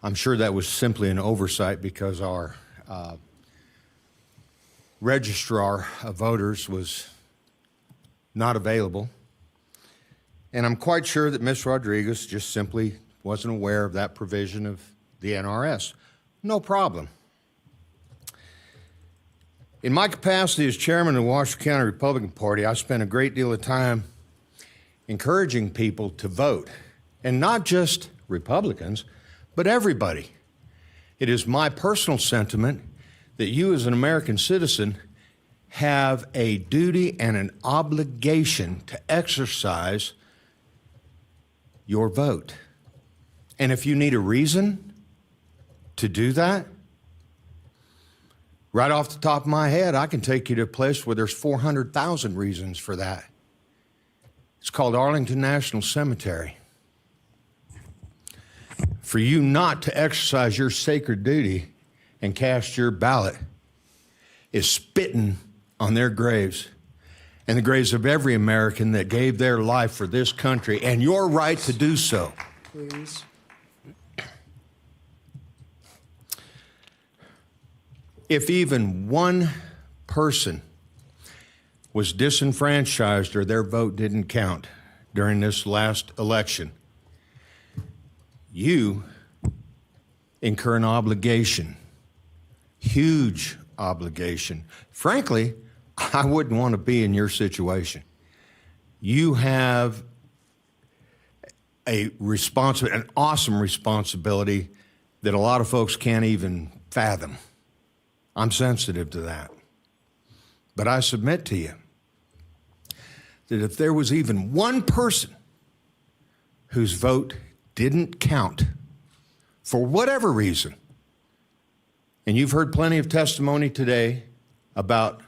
I'm sure that was simply an oversight because our registrar of voters was not available. And I'm quite sure that Ms. Rodriguez just simply wasn't aware of that provision of the NRS. No problem. In my capacity as chairman of the Washoe County Republican Party, I spent a great deal of time encouraging people to vote. And not just Republicans, but everybody. It is my personal sentiment that you as an American citizen have a duty and an obligation to exercise your vote. And if you need a reason to do that, right off the top of my head, I can take you to a place where there's 400,000 reasons for that. It's called Arlington National Cemetery. For you not to exercise your sacred duty and cast your ballot is spitting on their graves and the graves of every American that gave their life for this country, and your right to do so. Please. If even one person was disenfranchised or their vote didn't count during this last election, you incur an obligation, huge obligation. Frankly, I wouldn't want to be in your situation. You have an awesome responsibility that a lot of folks can't even fathom. I'm sensitive to that. But I submit to you that if there was even one person whose vote didn't count for whatever reason, and you've heard plenty of testimony today about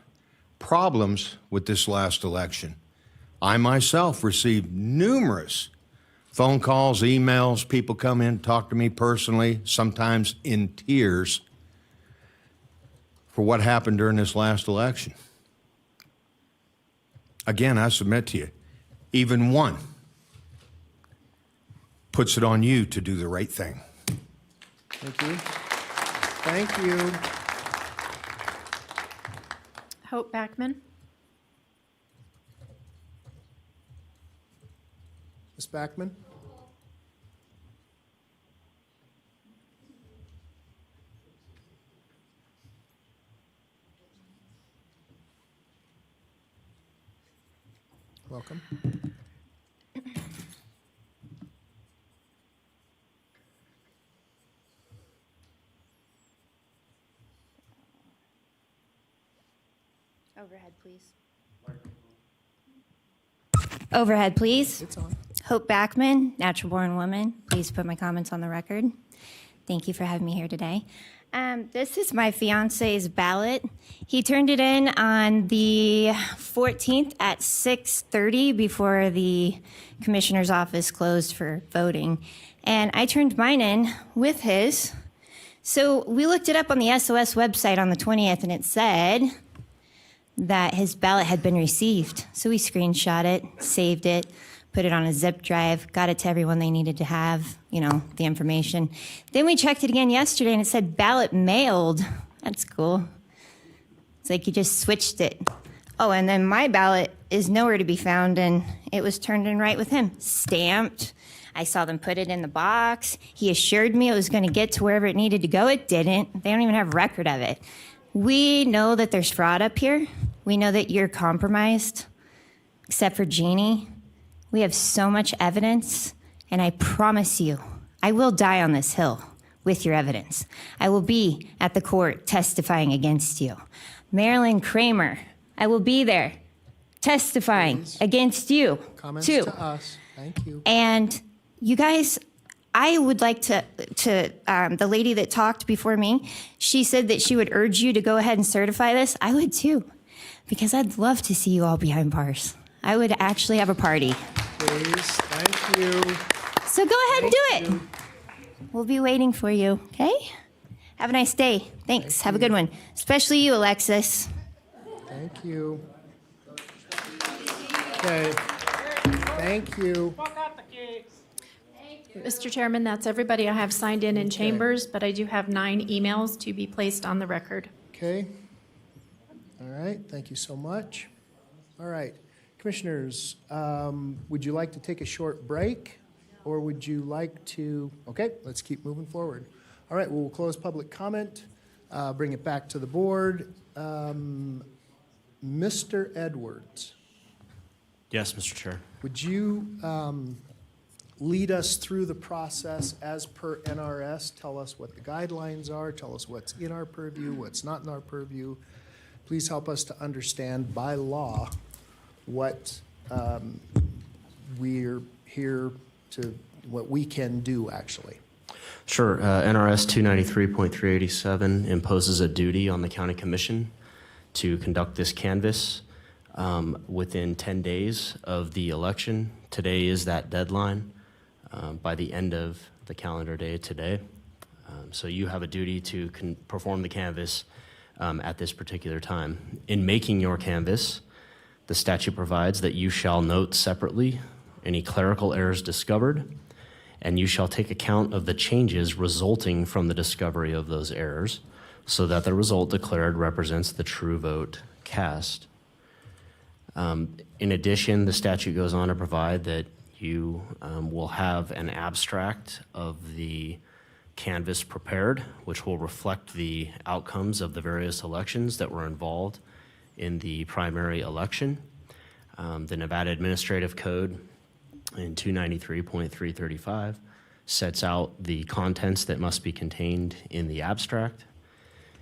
problems with this last election. I myself received numerous phone calls, emails, people come in, talk to me personally, sometimes in tears, for what happened during this last election. Again, I submit to you, even one puts it on you to do the right thing. Thank you. Thank you. Hope Backman. Ms. Backman? Welcome. Overhead, please. Overhead, please. It's on. Hope Backman, natural born woman. Please put my comments on the record. Thank you for having me here today. This is my fiance's ballot. He turned it in on the 14th at 6:30 before the commissioner's office closed for voting. And I turned mine in with his. So we looked it up on the SOS website on the 20th, and it said that his ballot had been received. So we screenshot it, saved it, put it on a zip drive, got it to everyone they needed to have, the information. Then we checked it again yesterday and it said ballot mailed. That's cool. It's like you just switched it. Oh, and then my ballot is nowhere to be found and it was turned in right with him. Stamped. I saw them put it in the box. He assured me it was going to get to wherever it needed to go. It didn't. They don't even have record of it. We know that there's fraud up here. We know that you're compromised, except for Jeannie. We have so much evidence, and I promise you, I will die on this hill with your evidence. I will be at the court testifying against you. Marilyn Kramer, I will be there testifying against you, Comments too. to us. Thank you. And you guys, I would like to the lady that talked before me, she said that she would urge you to go ahead and certify this. I would too, because I'd love to see you all behind bars. I would actually have a party. Please, thank you. So go ahead and do it. We'll be waiting for you, okay? Have a nice day. Thanks. Have a good one. Especially you, Alexis. Thank you. Okay. Thank you. Mr. Chairman, that's everybody I have signed in chambers, but I do have 9 emails to be placed on the record. Okay. All right. Thank you so much. All right. Commissioners, would you like to take a short break or would you like to? Okay, let's keep moving forward. All right, we'll close public comment, bring it back to the board. Mr. Edwards. Yes, Mr. Chair. Would you lead us through the process as per NRS? Tell us what the guidelines are. Tell us what's in our purview, what's not in our purview. Please help us to understand by law what we're here to, what we can do actually. Sure. NRS 293.387 imposes a duty on the county commission to conduct this canvass within 10 days of the election. Today is that deadline by the end of the calendar day today. So you have a duty to perform the canvass at this particular time. In making your canvass, the statute provides that you shall note separately any clerical errors discovered, and you shall take account of the changes resulting from the discovery of those errors, so that the result declared represents the true vote cast. In addition, the statute goes on to provide that you will have an abstract of the canvass prepared, which will reflect the outcomes of the various elections that were involved in the primary election. The Nevada Administrative Code in 293.335 sets out the contents that must be contained in the abstract.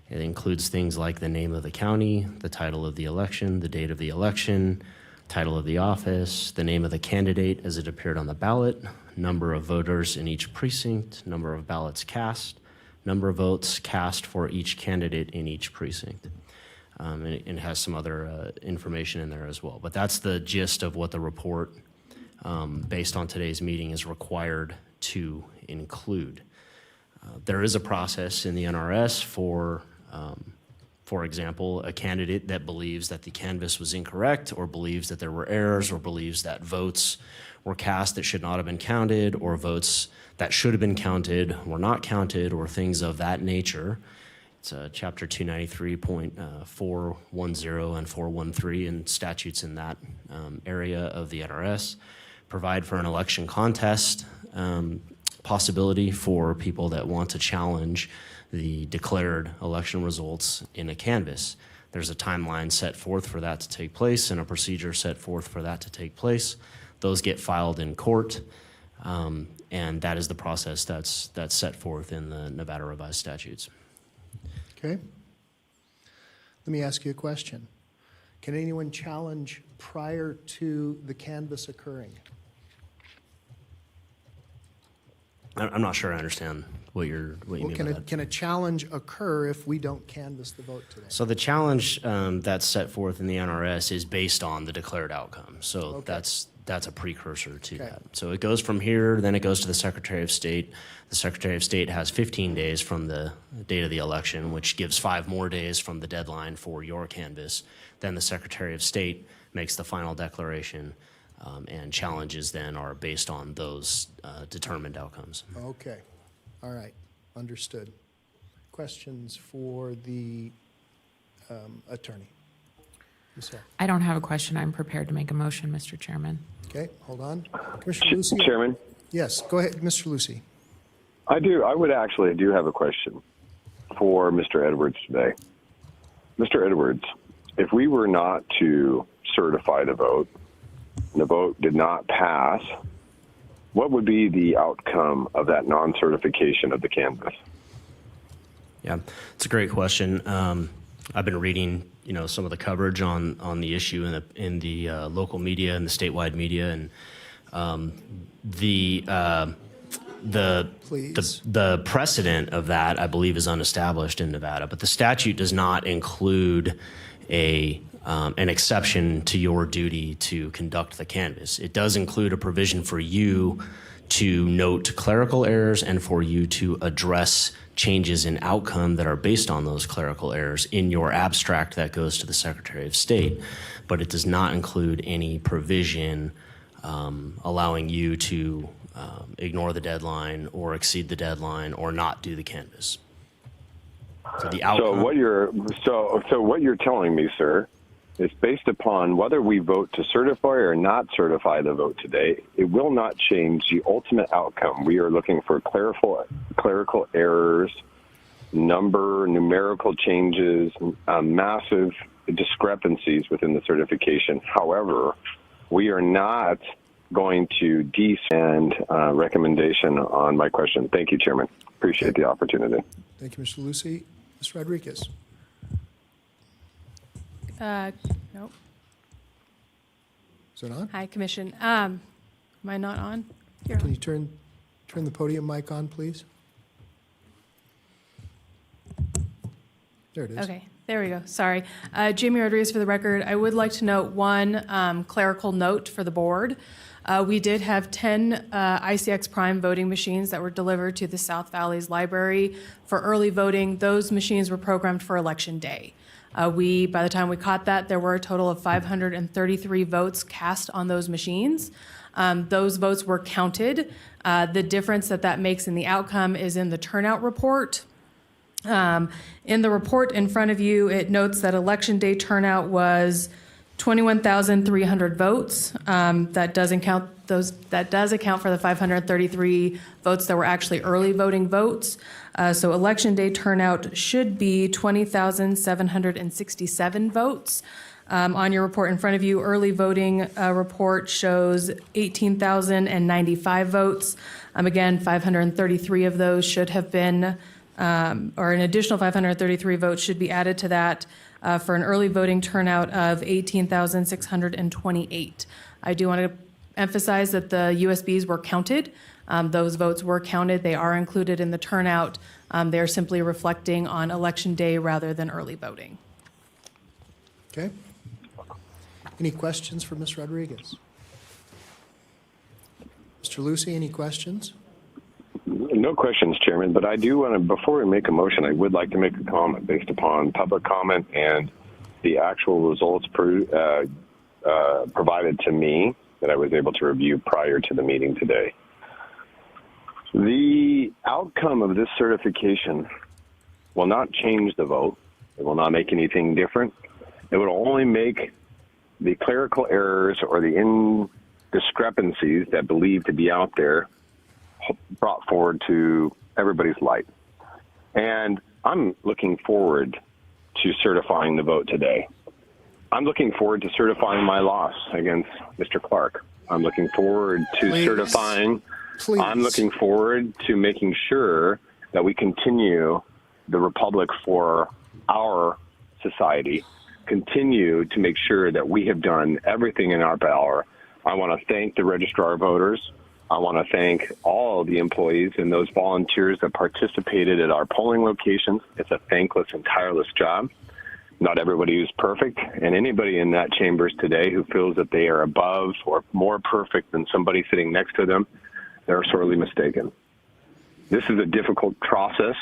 It includes things like the name of the county, the title of the election, the date of the election, title of the office, the name of the candidate as it appeared on the ballot, number of voters in each precinct, number of ballots cast, number of votes cast for each candidate in each precinct. And it has some other information in there as well. But that's the gist of what the report, based on today's meeting, is required to include. There is a process in the NRS for example, a candidate that believes that the canvass was incorrect or believes that there were errors or believes that votes were cast that should not have been counted or votes that should have been counted were not counted or things of that nature. It's Chapter 293.410 and 413 and statutes in that area of the NRS provide for an election contest possibility for people that want to challenge the declared election results in a canvass. There's a timeline set forth for that to take place and a procedure set forth for that to take place. Those get filed in court, and that is the process that's set forth in the Nevada Revised Statutes. Okay. Let me ask you a question. Can anyone challenge prior to the canvass occurring? I'm not sure I understand what you mean by that. Can a challenge occur if we don't canvass the vote today? So the challenge that's set forth in the NRS is based on the declared outcome. So that's a precursor to that. So it goes from here, then it goes to the Secretary of State. The Secretary of State has 15 days from the date of the election, which gives 5 more days from the deadline for your canvass. Then the Secretary of State makes the final declaration, and challenges then are based on those determined outcomes. Okay. All right. Understood. Questions for the attorney? Ms. Hill. I don't have a question. I'm prepared to make a motion, Mr. Chairman. Okay, hold on. Commissioner Lucy? Chairman? Yes, go ahead, Mr. Lucy. I do have a question for Mr. Edwards today. Mr. Edwards, if we were not to certify the vote, and the vote did not pass, what would be the outcome of that non-certification of the canvass? Yeah, it's a great question. I've been reading, some of the coverage on the issue in the local media and the statewide media, and the precedent of that, I believe, is unestablished in Nevada. But the statute does not include an exception to your duty to conduct the canvass. It does include a provision for you to note clerical errors and for you to address changes in outcome that are based on those clerical errors in your abstract that goes to the Secretary of State. But it does not include any provision allowing you to ignore the deadline or exceed the deadline or not do the canvass. So the outcome. So what you're telling me, sir, is based upon whether we vote to certify or not certify the vote today, it will not change the ultimate outcome. We are looking for clerical errors, numerical changes, massive discrepancies within the certification. However, we are not going to descend recommendation on my question. Thank you, Chairman. Appreciate the opportunity. Thank you, Mr. Lucy. Ms. Rodriguez. Nope. Is it on? Hi, Commission. Am I not on? Can you turn the podium mic on, please? There it is. Okay, there we go. Sorry. Jamie Rodriguez for the record. I would like to note one clerical note for the board. We did have 10 ICX Prime voting machines that were delivered to the South Valley's library for early voting. Those machines were programmed for Election Day. By the time we caught that, there were a total of 533 votes cast on those machines. Those votes were counted. The difference that makes in the outcome is in the turnout report. In the report in front of you, it notes that Election Day turnout was 21,300 votes. That does account for the 533 votes that were actually early voting votes. So Election Day turnout should be 20,767 votes. On your report in front of you, early voting report shows 18,095 votes. Again, 533 of those should have been, or an additional 533 votes should be added to that for an early voting turnout of 18,628. I do want to emphasize that the USBs were counted. Those votes were counted. They are included in the turnout. They're simply reflecting on election day rather than early voting. Okay. Any questions for Ms. Rodriguez? Mr. Lucy, any questions? No questions, Chairman, but I do want to, before we make a motion, I would like to make a comment based upon public comment and the actual results provided to me that I was able to review prior to the meeting today. The outcome of this certification will not change the vote. It will not make anything different. It will only make the clerical errors or the indiscrepancies that believe to be out there brought forward to everybody's light. And I'm looking forward to certifying the vote today. I'm looking forward to certifying my loss against Mr. Clark. I'm looking forward to certifying. I'm looking forward to making sure that we continue the republic for our society, continue to make sure that we have done everything in our power. I want to thank the registrar of voters. I want to thank all of the employees and those volunteers that participated at our polling locations. It's a thankless and tireless job. Not everybody is perfect, and anybody in that chambers today who feels that they are above or more perfect than somebody sitting next to them, they're sorely mistaken. This is a difficult process.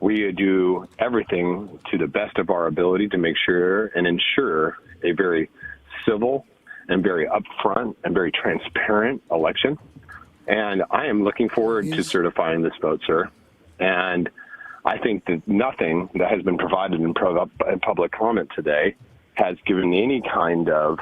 We do everything to the best of our ability to make sure and ensure a very civil and very upfront and very transparent election. And I am looking forward to certifying this vote, sir. And I think that nothing that has been provided in public comment today has given any kind of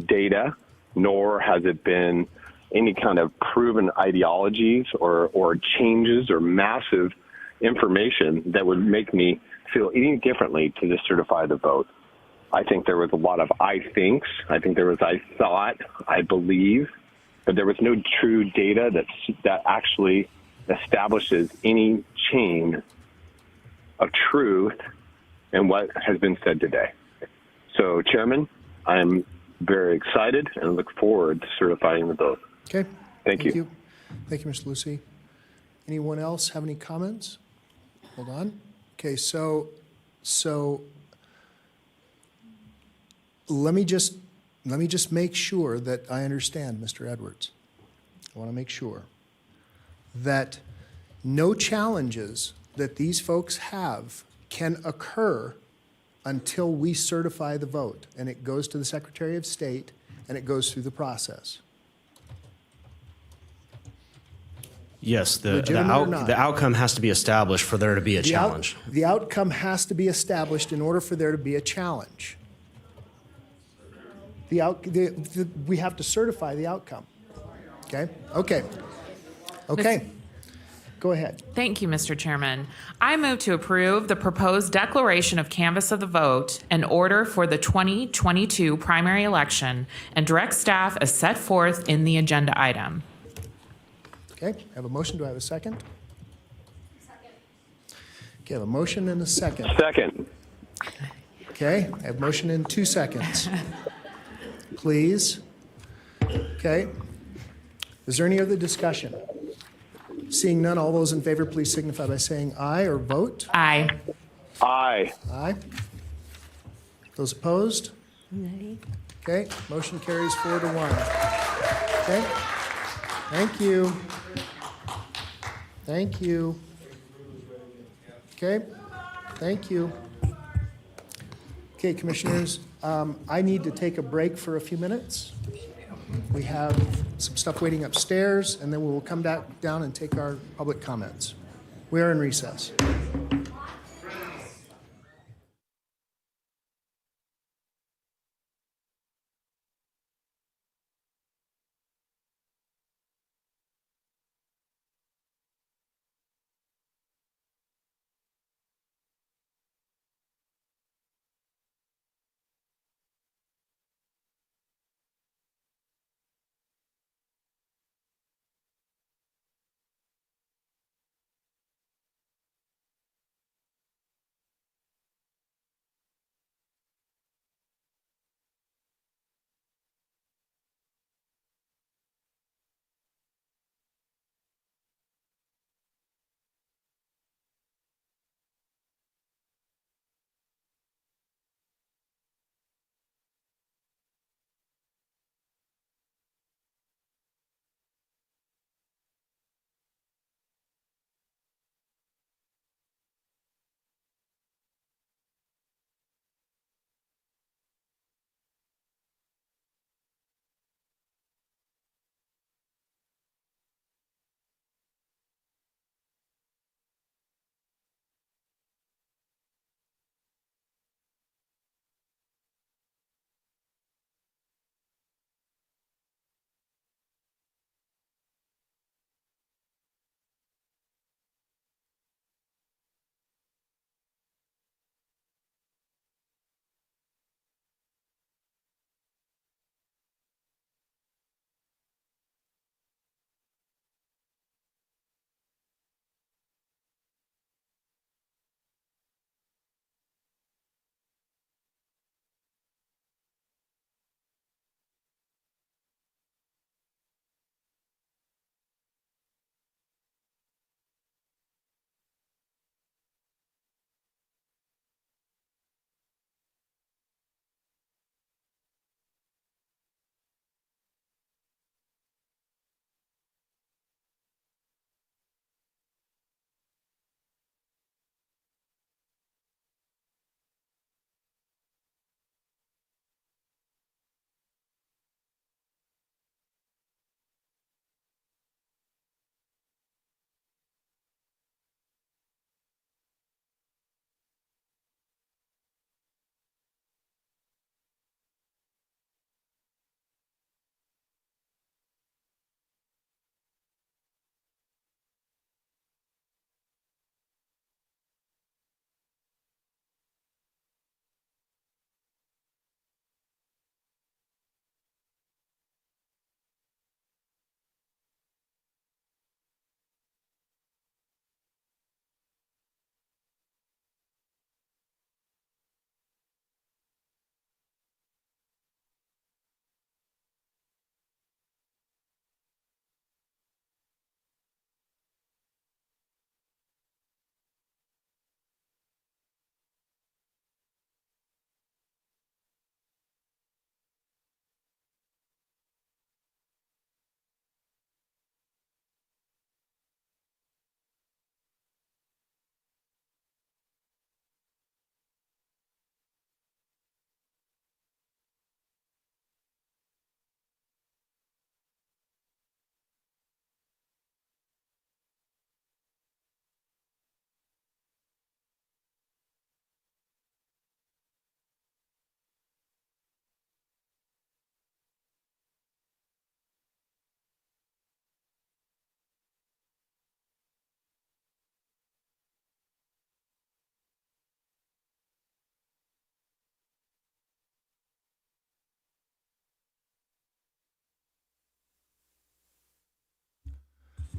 data, nor has it been any kind of proven ideologies or changes or massive information that would make me feel any differently to just certify the vote. I think there was a lot of I thinks. I think there was I thought, I believe, but there was no true data that actually establishes any chain of truth in what has been said today. So, Chairman, I'm very excited and look forward to certifying the vote. Okay. Thank you. Thank you, Mr. Lucy. Anyone else have any comments? Hold on. Okay, so let me just make sure that I understand, Mr. Edwards. I want to make sure that no challenges that these folks have can occur until we certify the vote, and it goes to the Secretary of State, and it goes through the process. Yes, the Legitimate or not? outcome has to be established for there to be a challenge. The outcome has to be established in order for there to be a challenge. We have to certify the outcome. Okay? Okay. Go ahead. Thank you, Mr. Chairman. I move to approve the proposed declaration of canvass of the vote and order for the 2022 primary election and direct staff as set forth in the agenda item. Okay, I have a motion. Do I have a second? Second. Okay, I have a motion and a second. Second. Okay, I have a motion in 2 seconds. Please. Okay. Is there any other discussion? Seeing none, all those in favor, please signify by saying aye or vote. Aye. Aye. Aye. Those opposed? Okay, motion carries 4-1. Okay. Thank you. Thank you. Okay, thank you. Okay, Commissioners, I need to take a break for a few minutes. We have some stuff waiting upstairs, and then we will come back down and take our public comments. We are in recess.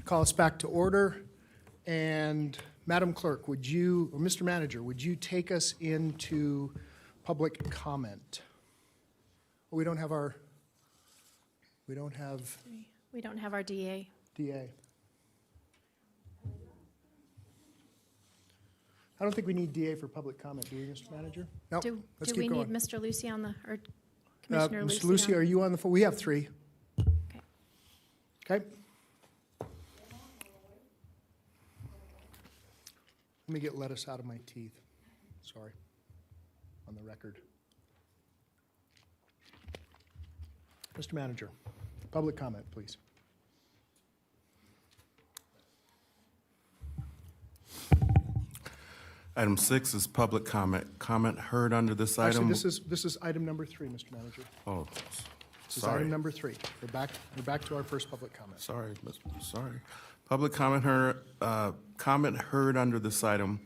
call us back to order. And Madam Clerk, would you, or Mr. Manager, would you take us into public comment? We don't have our DA. DA. I don't think we need DA for public comment, do we, Mr. Manager? No. Do Let's we keep need going. Mr. Lucy on the, or Commissioner Lucy? Mr. Lucy, on- are you on the phone? We have three. Okay. Okay. Let me get lettuce out of my teeth. Sorry. On the record. Mr. Manager, public comment, please. Item 6 is public comment. Comment heard under this item. Actually, this is item number 3, Mr. Manager. Oh, This is sorry. item number 3. We're back to our first public comment. Sorry. Public comment heard under this item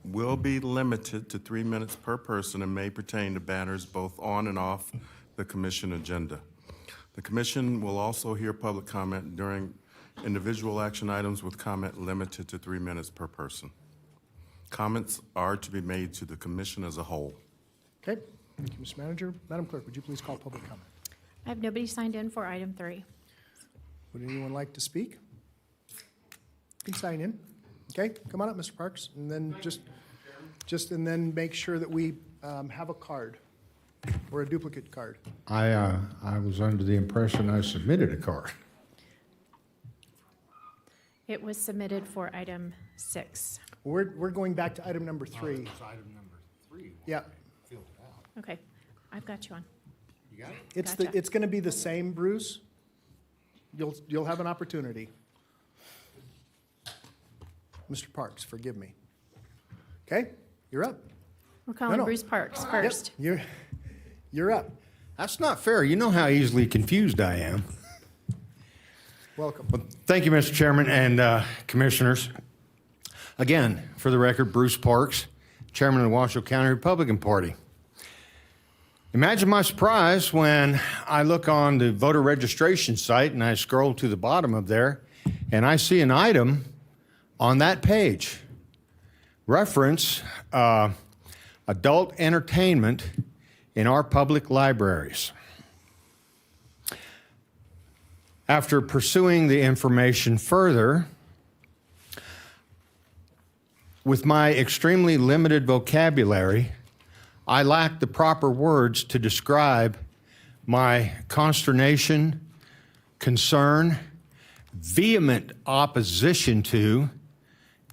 will be limited to 3 minutes per person and may pertain to matters both on and off the commission agenda. The commission will also hear public comment during individual action items with comment limited to 3 minutes per person. Comments are to be made to the commission as a whole. Okay, thank you, Mr. Manager. Madam Clerk, would you please call public comment? I have nobody signed in for item 3. Would anyone like to speak? You can sign in. Okay, come on up, Mr. Parks, and then and then make sure that we have a card or a duplicate card. I was under the impression I submitted a card. It was submitted for item 6. We're going back to item number 3. It's item number 3. Yeah. Filled it out. Okay, I've got you on. You got it? Gotcha. It's going to be the same, Bruce. You'll have an opportunity. Mr. Parks, forgive me. Okay, you're up. We're calling No. Bruce Parks first. Yep, you're up. That's not fair. You know how easily confused I am. Welcome. Well, thank you, Mr. Chairman and commissioners. Again, for the record, Bruce Parks, Chairman of the Washoe County Republican Party. Imagine my surprise when I look on the voter registration site and I scroll to the bottom of there and I see an item on that page. Reference adult entertainment in our public libraries. After pursuing the information further, with my extremely limited vocabulary, I lack the proper words to describe my consternation, concern, vehement opposition to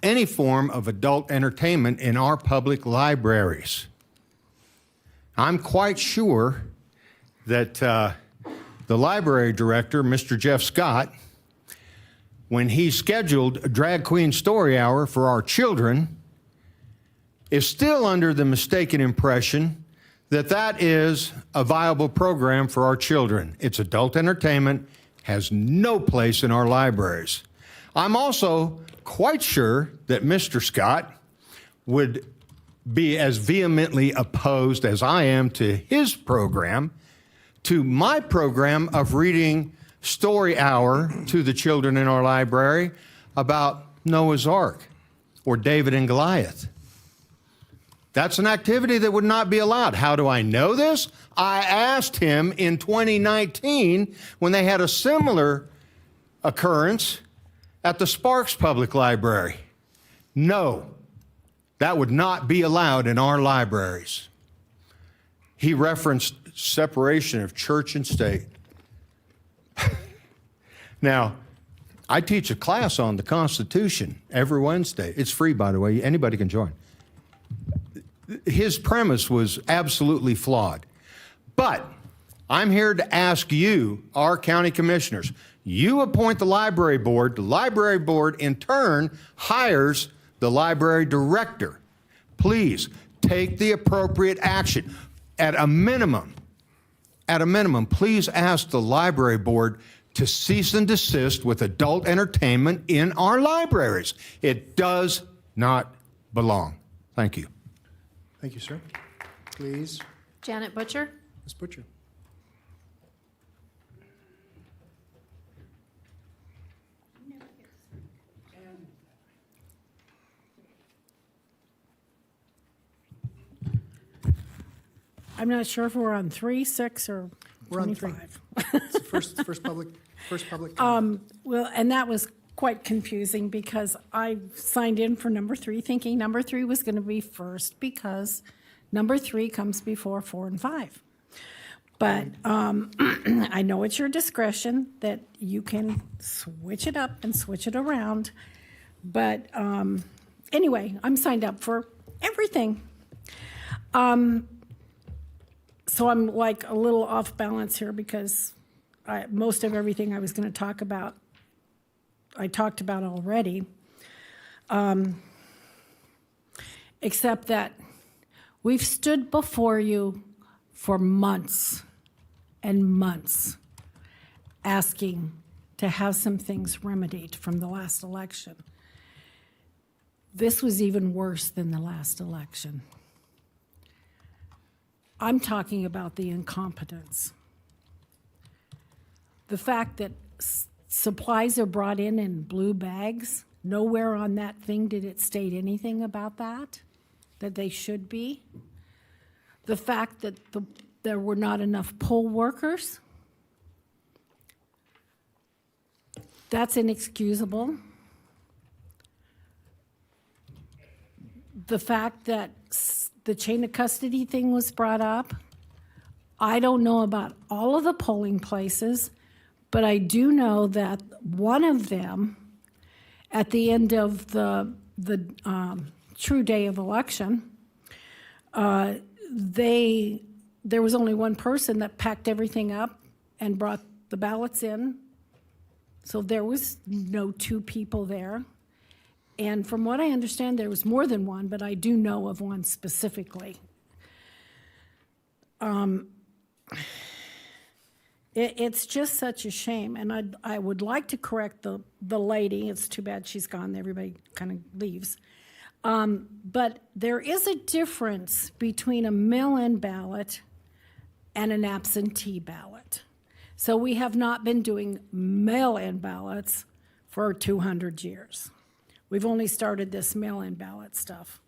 any form of adult entertainment in our public libraries. I'm quite sure that the library director, Mr. Jeff Scott, when he scheduled a Drag Queen Story Hour for our children, is still under the mistaken impression that that is a viable program for our children. It's adult entertainment, has no place in our libraries. I'm also quite sure that Mr. Scott would be as vehemently opposed as I am to his program, to my program of reading Story Hour to the children in our library about Noah's Ark or David and Goliath. That's an activity that would not be allowed. How do I know this? I asked him in 2019 when they had a similar occurrence at the Sparks Public Library. No, that would not be allowed in our libraries. He referenced separation of church and state. Now, I teach a class on the Constitution every Wednesday. It's free, by the way. Anybody can join. His premise was absolutely flawed. But I'm here to ask you, our county commissioners, you appoint the library board. The library board, in turn, hires the library director. Please take the appropriate action. At a minimum, please ask the library board to cease and desist with adult entertainment in our libraries. It does not belong. Thank you. Thank you, sir. Please, Janet Butcher? Ms. Butcher. I'm not sure if we're on 3, 6, or We're on 25. It's the first public comment. Well, and that was quite confusing because I signed in for number 3 thinking number 3 was going to be first because number 3 comes before 4 and 5. But I know it's your discretion that you can switch it up and switch it around. But anyway, I'm signed up for everything. So I'm like a little off balance here because most of everything I was going to talk about, I talked about already. Except that we've stood before you for months and months asking to have some things remedied from the last election. This was even worse than the last election. I'm talking about the incompetence. The fact that supplies are brought in blue bags, nowhere on that thing did it state anything about that they should be. The fact that there were not enough poll workers, that's inexcusable. The fact that the chain of custody thing was brought up. I don't know about all of the polling places, but I do know that one of them, at the end of the true day of election, there was only one person that packed everything up and brought the ballots in. So there was no 2 people there. And from what I understand, there was more than one, but I do know of one specifically. It's just such a shame, and I would like to correct the lady. It's too bad she's gone. Everybody kind of leaves. But there is a difference between a mail-in ballot and an absentee ballot. So we have not been doing mail-in ballots for 200 years. We've only started this mail-in ballot stuff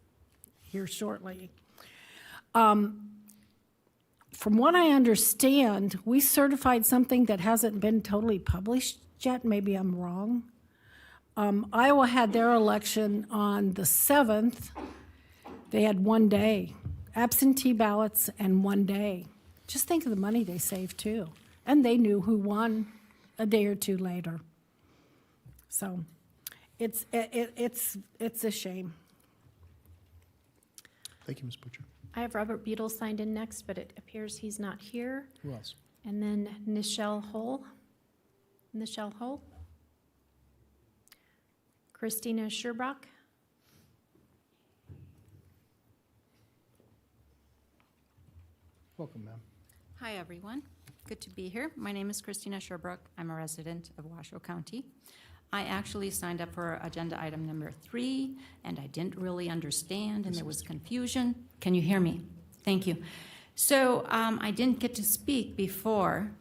here shortly. From what I understand, we certified something that hasn't been totally published yet. Maybe I'm wrong. Iowa had their election on the 7th. They had 1 day, absentee ballots and 1 day. Just think of the money they saved too. And they knew who won a day or 2 later. So it's a shame. Thank you, Ms. Butcher. I have Robert Beadle signed in next, but it appears he's not here. Who else? And then Nichelle Hull. Nichelle Hull. Christina Scherbrock. Welcome, ma'am. Hi, everyone. Good to be here. My name is Christina Scherbrook. I'm a resident of Washoe County. I actually signed up for agenda item number 3, and I didn't really understand, and there was confusion. Can you hear me? Thank you. So I didn't get to speak before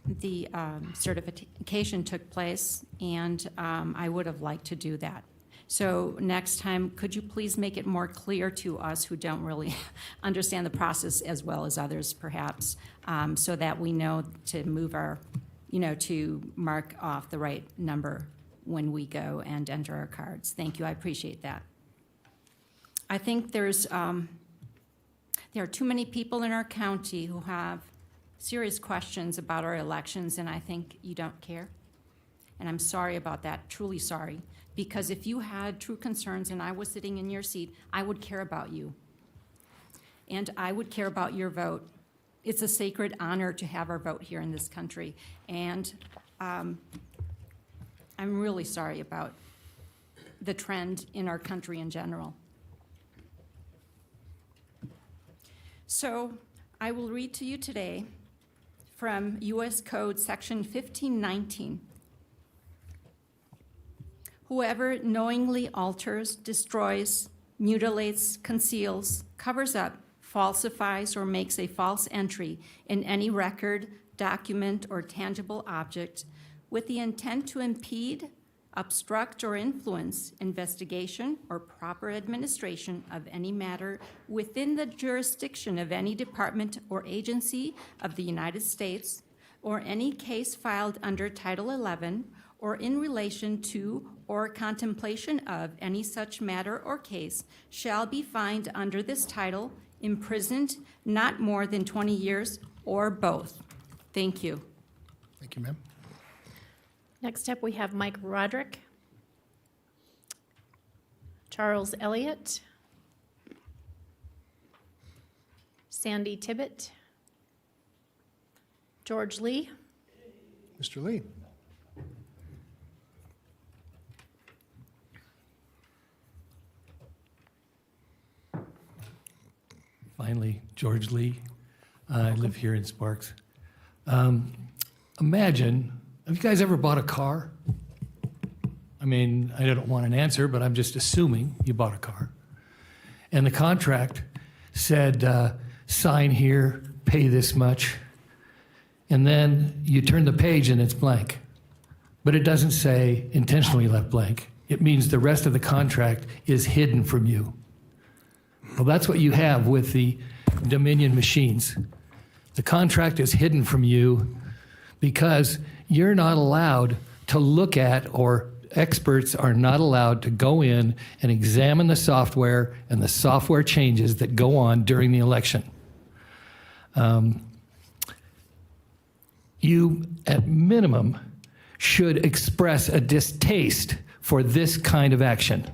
the certification took place, and I would have liked to do that. So next time, could you please make it more clear to us who don't really understand the process as well as others, perhaps, so that we know to move our, to mark off the right number when we go and enter our cards. Thank you. I appreciate that. I think there are too many people in our county who have serious questions about our elections, and I think you don't care. And I'm sorry about that, truly sorry. Because if you had true concerns and I was sitting in your seat, I would care about you. And I would care about your vote. It's a sacred honor to have our vote here in this country. And I'm really sorry about the trend in our country in general. So I will read to you today from U.S. Code Section 1519. Whoever knowingly alters, destroys, mutilates, conceals, covers up, falsifies, or makes a false entry in any record, document, or tangible object with the intent to impede, obstruct or influence investigation or proper administration of any matter within the jurisdiction of any department or agency of the United States, or any case filed under Title 11, or in relation to or contemplation of any such matter or case, shall be fined under this title, imprisoned not more than 20 years, or both. Thank you. Thank you, ma'am. Next up, we have Mike Roderick, Charles Elliott, Sandy Tibbett, George Lee, Mr. Lee. Finally, George Lee. I live here in Sparks. Imagine, have you guys ever bought a car? I mean, I don't want an answer, but I'm just assuming you bought a car. And the contract said, sign here, pay this much. And then you turn the page and it's blank. But it doesn't say intentionally left blank. It means the rest of the contract is hidden from you. Well, that's what you have with the Dominion machines. The contract is hidden from you because you're not allowed to look at, or experts are not allowed to go in and examine the software and the software changes that go on during the election. You, at minimum, should express a distaste for this kind of action.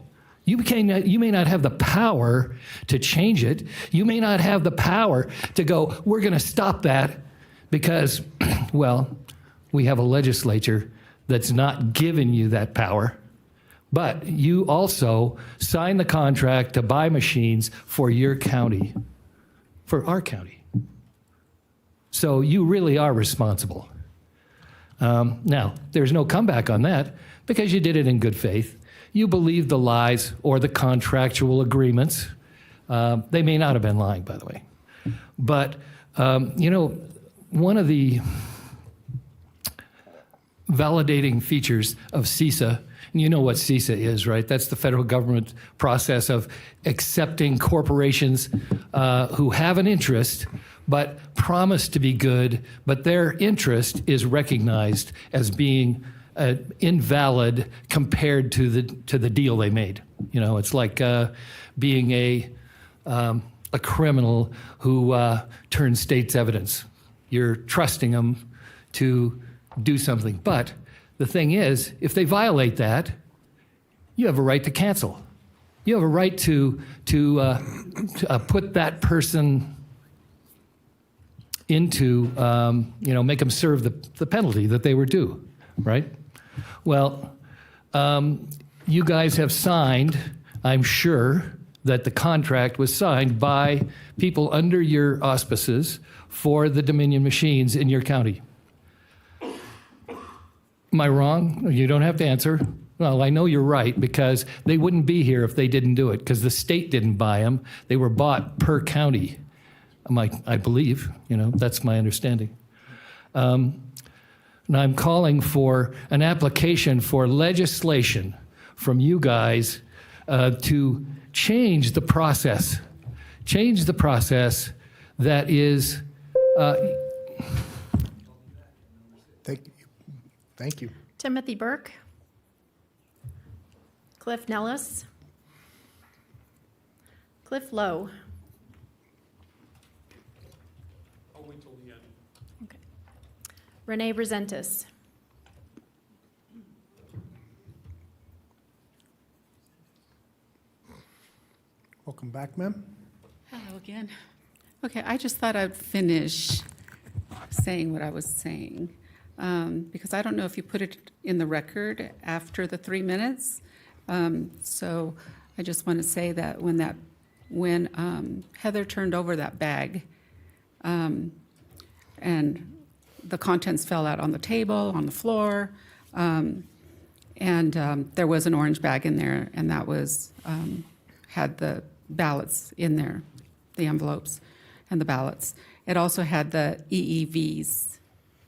You may not have the power to change it. You may not have the power to go, we're going to stop that because, well, we have a legislature that's not giving you that power. But you also sign the contract to buy machines for your county, for our county. So you really are responsible. Now, there's no comeback on that because you did it in good faith. You believed the lies or the contractual agreements. They may not have been lying, by the way. But, one of the validating features of CISA, and you know what CISA is, right? That's the federal government process of accepting corporations who have an interest but promise to be good, but their interest is recognized as being invalid compared to the deal they made. You know, it's like being a criminal who turns state's evidence. You're trusting them to do something. But the thing is, if they violate that, you have a right to cancel. You have a right to put that person into, make them serve the penalty that they were due, right? Well, you guys have signed, I'm sure, that the contract was signed by people under your auspices for the Dominion machines in your county. Am I wrong? You don't have to answer. Well, I know you're right because they wouldn't be here if they didn't do it because the state didn't buy them. They were bought per county, I believe. That's my understanding. And I'm calling for an application for legislation from you guys to change the process. Change the process that is... Thank you. Timothy Burke, Cliff Nellis, Cliff Lowe. I'll wait till the end. Okay. Renee Brezentis. Welcome back, ma'am. Hello again. Okay, I just thought I'd finish saying what I was saying. Because I don't know if you put it in the record after the 3 minutes. So I just want to say that when Heather turned over that bag and the contents fell out on the table, on the floor, and there was an orange bag in there, and that was had the ballots in there, the envelopes and the ballots. It also had the EEVs.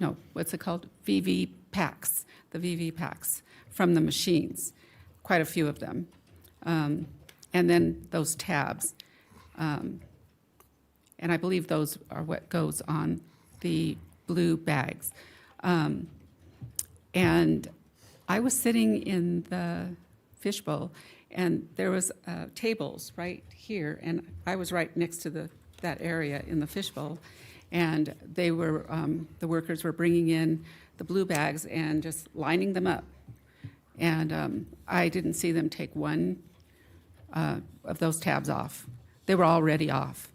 No, what's it called? Vvpats, the Vvpats from the machines, quite a few of them. And then those tabs. And I believe those are what goes on the blue bags. And I was sitting in the fishbowl, and there was tables right here, and I was right next to that area in the fishbowl, and they were the workers were bringing in the blue bags and just lining them up, and I didn't see them take one of those tabs off. They were already off,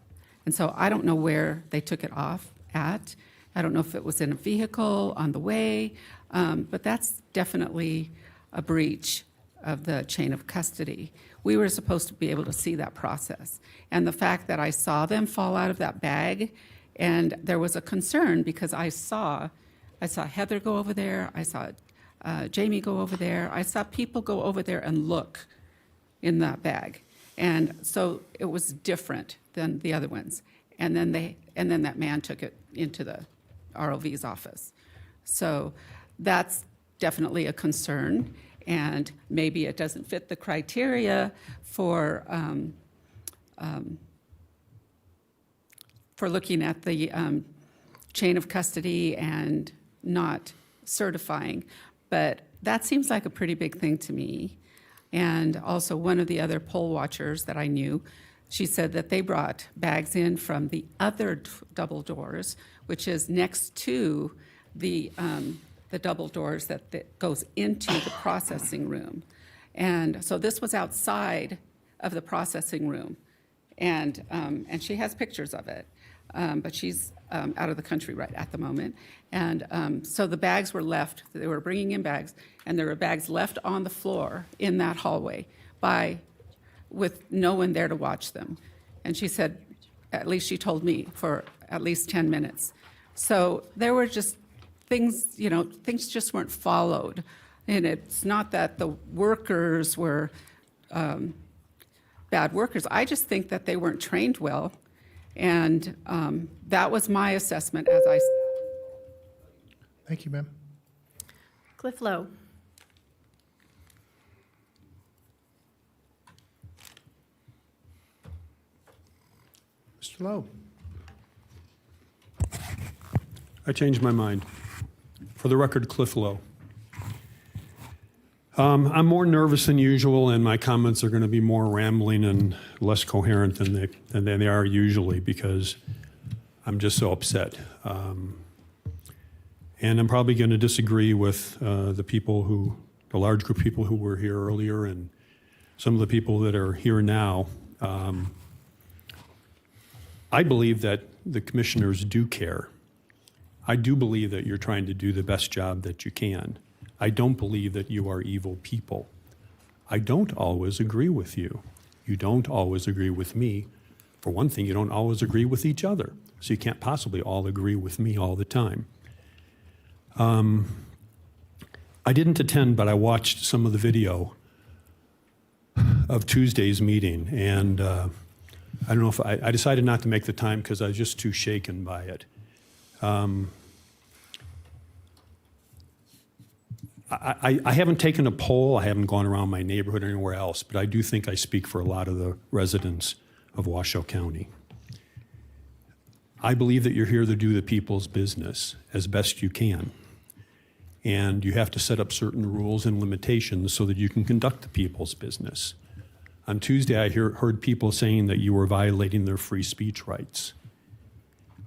and so I don't know where they took it off at. I don't know if it was in a vehicle on the way, but that's definitely a breach of the chain of custody. We were supposed to be able to see that process. And the fact that I saw them fall out of that bag, and there was a concern because I saw Heather go over there, I saw Jamie go over there, I saw people go over there and look in that bag. And so it was different than the other ones. And then that man took it into the ROV's office. So that's definitely a concern, and maybe it doesn't fit the criteria for looking at the chain of custody and not certifying. But that seems like a pretty big thing to me. And also one of the other poll watchers that I knew, she said that they brought bags in from the other double doors, which is next to the double doors that goes into the processing room. And so this was outside of the processing room. And she has pictures of it, but she's out of the country right at the moment. And so the bags were left, they were bringing in bags, and there were bags left on the floor in that hallway with no one there to watch them. And she said, at least she told me, for at least 10 minutes. So there were just things, things just weren't followed. And it's not that the workers were bad workers. I just think that they weren't trained well. And that was my assessment as I... Thank you, ma'am. Cliff Lowe. Mr. Lowe. I changed my mind. For the record, Cliff Lowe. I'm more nervous than usual, and my comments are going to be more rambling and less coherent than they are usually because I'm just so upset. And I'm probably going to disagree with the large group of people who were here earlier and some of the people that are here now. I believe that the commissioners do care. I do believe that you're trying to do the best job that you can. I don't believe that you are evil people. I don't always agree with you. You don't always agree with me. For one thing, you don't always agree with each other. So you can't possibly all agree with me all the time. I didn't attend, but I watched some of the video of Tuesday's meeting. And I don't know if I decided not to make the time because I was just too shaken by it. I haven't taken a poll. I haven't gone around my neighborhood or anywhere else, but I do think I speak for a lot of the residents of Washoe County. I believe that you're here to do the people's business as best you can. And you have to set up certain rules and limitations so that you can conduct the people's business. On Tuesday, I heard people saying that you were violating their free speech rights.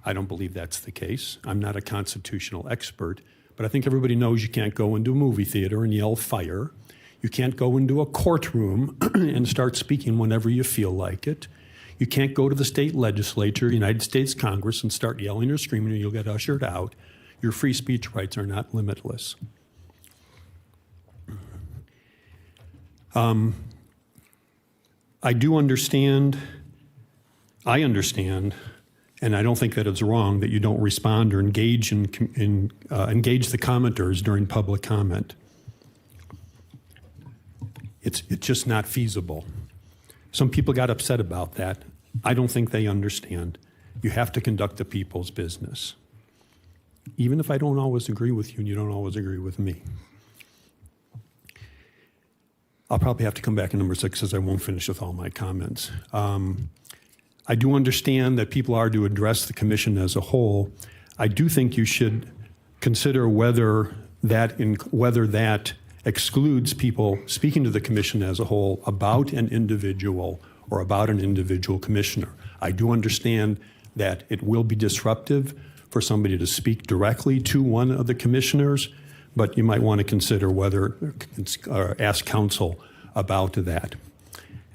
I don't believe that's the case. I'm not a constitutional expert, but I think everybody knows you can't go into a movie theater and yell fire. You can't go into a courtroom and start speaking whenever you feel like it. You can't go to the state legislature, United States Congress, and start yelling or screaming or you'll get ushered out. Your free speech rights are not limitless. I understand, and I don't think that it's wrong that you don't respond or engage engage the commenters during public comment. It's just not feasible. Some people got upset about that. I don't think they understand. You have to conduct the people's business. Even if I don't always agree with you and you don't always agree with me. I'll probably have to come back to number 6 as I won't finish with all my comments. I do understand that people are to address the commission as a whole. I do think you should consider whether that excludes people speaking to the commission as a whole about an individual or about an individual commissioner. I do understand that it will be disruptive for somebody to speak directly to one of the commissioners, but you might want to consider whether, or ask counsel about that.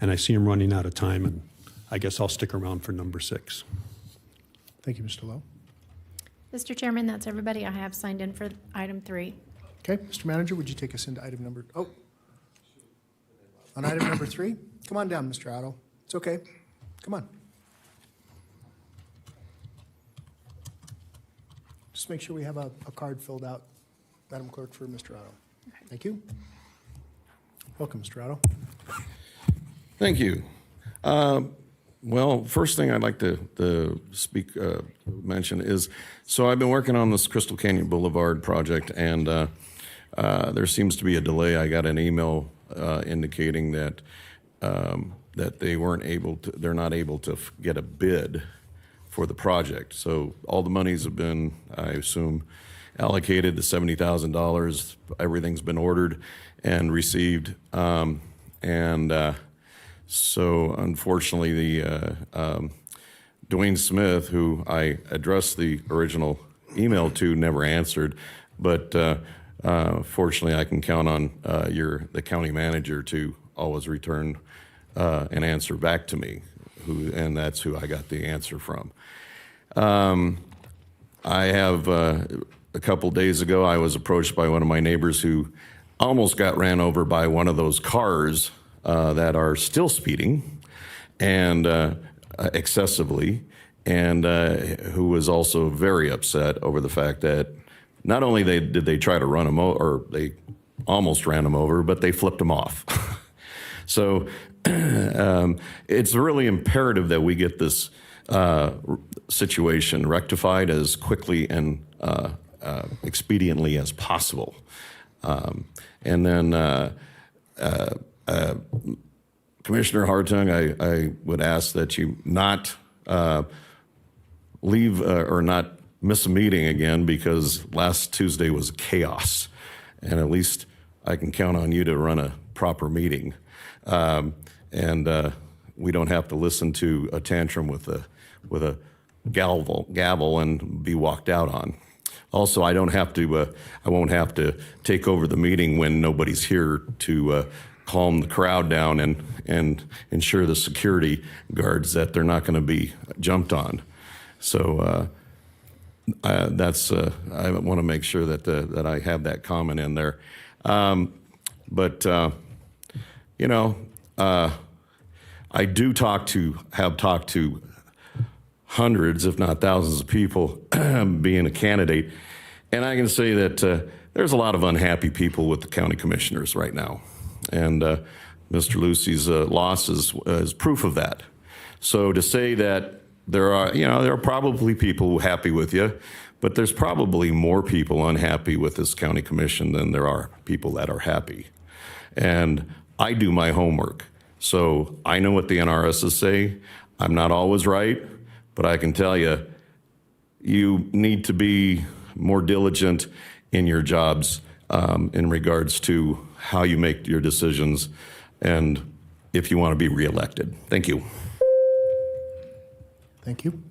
And I see I'm running out of time, and I guess I'll stick around for number 6. Thank you, Mr. Lowe. Mr. Chairman, that's everybody I have signed in for item 3. Okay, Mr. Manager, would you take us into item number, on item number 3? Come on down, Mr. Otto. It's okay. Come on. Just make sure we have a card filled out, Madam Clerk, for Mr. Otto. Thank you. Welcome, Mr. Otto. Thank you. Well, first thing I'd like to mention is, so I've been working on this Crystal Canyon Boulevard project, and there seems to be a delay. I got an email indicating that that they're not able to get a bid for the project. So all the monies have been, I assume, allocated, the $70,000. Everything's been ordered and received, so unfortunately, the Dwayne Smith, who I addressed the original email to, never answered. But fortunately, I can count on the county manager to always return an answer back to me, and that's who I got the answer from. I have a couple days ago, I was approached by one of my neighbors who almost got ran over by one of those cars that are still speeding and excessively, and who was also very upset over the fact that not only did they try to run him over, or they almost ran him over, but they flipped him off. So it's really imperative that we get this situation rectified as quickly and expediently as possible. And then Commissioner Hartung, I would ask that you not leave or not miss a meeting again, because last Tuesday was chaos, and at least I can count on you to run a proper meeting, and we don't have to listen to a tantrum with a gavel and be walked out on. Also, I won't have to take over the meeting when nobody's here to calm the crowd down and ensure the security guards that they're not going to be jumped on. So I want to make sure that I have that comment in there. I do have talked to hundreds, if not thousands of people being a candidate. And I can say that there's a lot of unhappy people with the county commissioners right now. And Mr. Lucy's loss is proof of that. So to say that there are probably people who are happy with you, but there's probably more people unhappy with this county commission than there are people that are happy. And I do my homework. So I know what the NRSs say. I'm not always right, but I can tell you, you need to be more diligent in your jobs in regards to how you make your decisions and if you want to be reelected. Thank you. Thank you.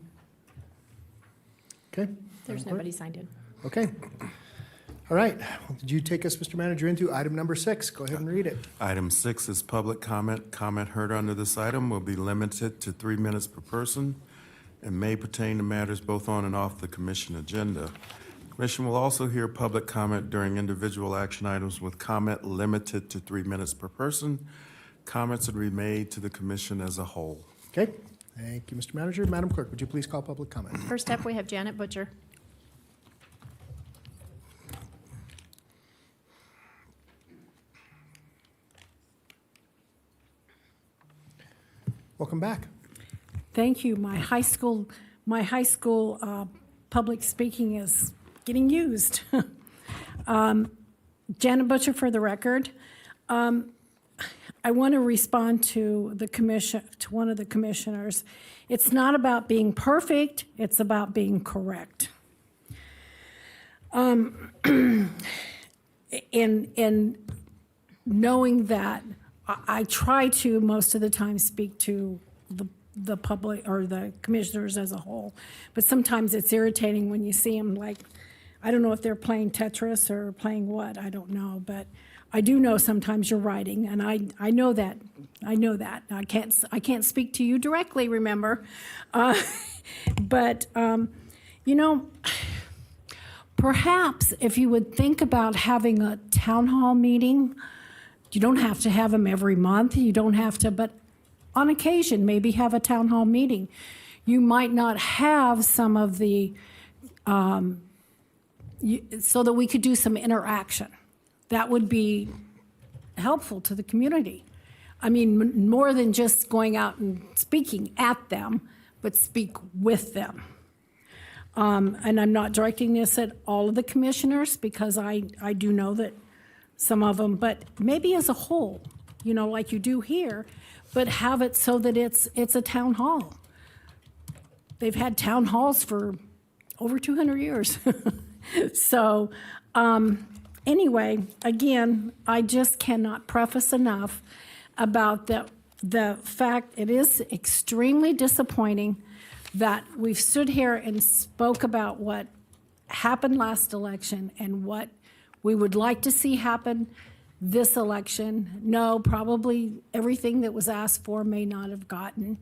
Okay. There's nobody signed in. Okay. All right. Did you take us, Mr. Manager, into item number 6? Go ahead and read it. Item 6 is public comment. Comment heard under this item will be limited to 3 minutes per person and may pertain to matters both on and off the commission agenda. The commission will also hear public comment during individual action items with comment limited to 3 minutes per person. Comments are to be made to the commission as a whole. Okay. Thank you, Mr. Manager. Madam Clerk, would you please call public comment? First up, we have Janet Butcher. Welcome back. Thank you. My high school public speaking is getting used. Janet Butcher for the record. I want to respond to the commission, to one of the commissioners. It's not about being perfect, it's about being correct. And knowing that, I try to most of the time speak to the public or the commissioners as a whole, but sometimes it's irritating when you see them like, I don't know if they're playing Tetris or playing what, I don't know, but I do know sometimes you're writing, and I know that. I know that. I can't speak to you directly, remember, but you know, perhaps if you would think about having a town hall meeting, you don't have to have them every month. You don't have to, but on occasion, maybe have a town hall meeting. You might not have some of the, so that we could do some interaction. That would be helpful to the community. I mean, more than just going out and speaking at them, but speak with them. And I'm not directing this at all of the commissioners because I do know that some of them, but maybe as a whole, you know, like you do here, but have it so that it's a town hall. They've had town halls for over 200 years. So anyway, again, I just cannot preface enough about the fact it is extremely disappointing that we've stood here and spoke about what happened last election and what we would like to see happen this election. No, probably everything that was asked for may not have gotten,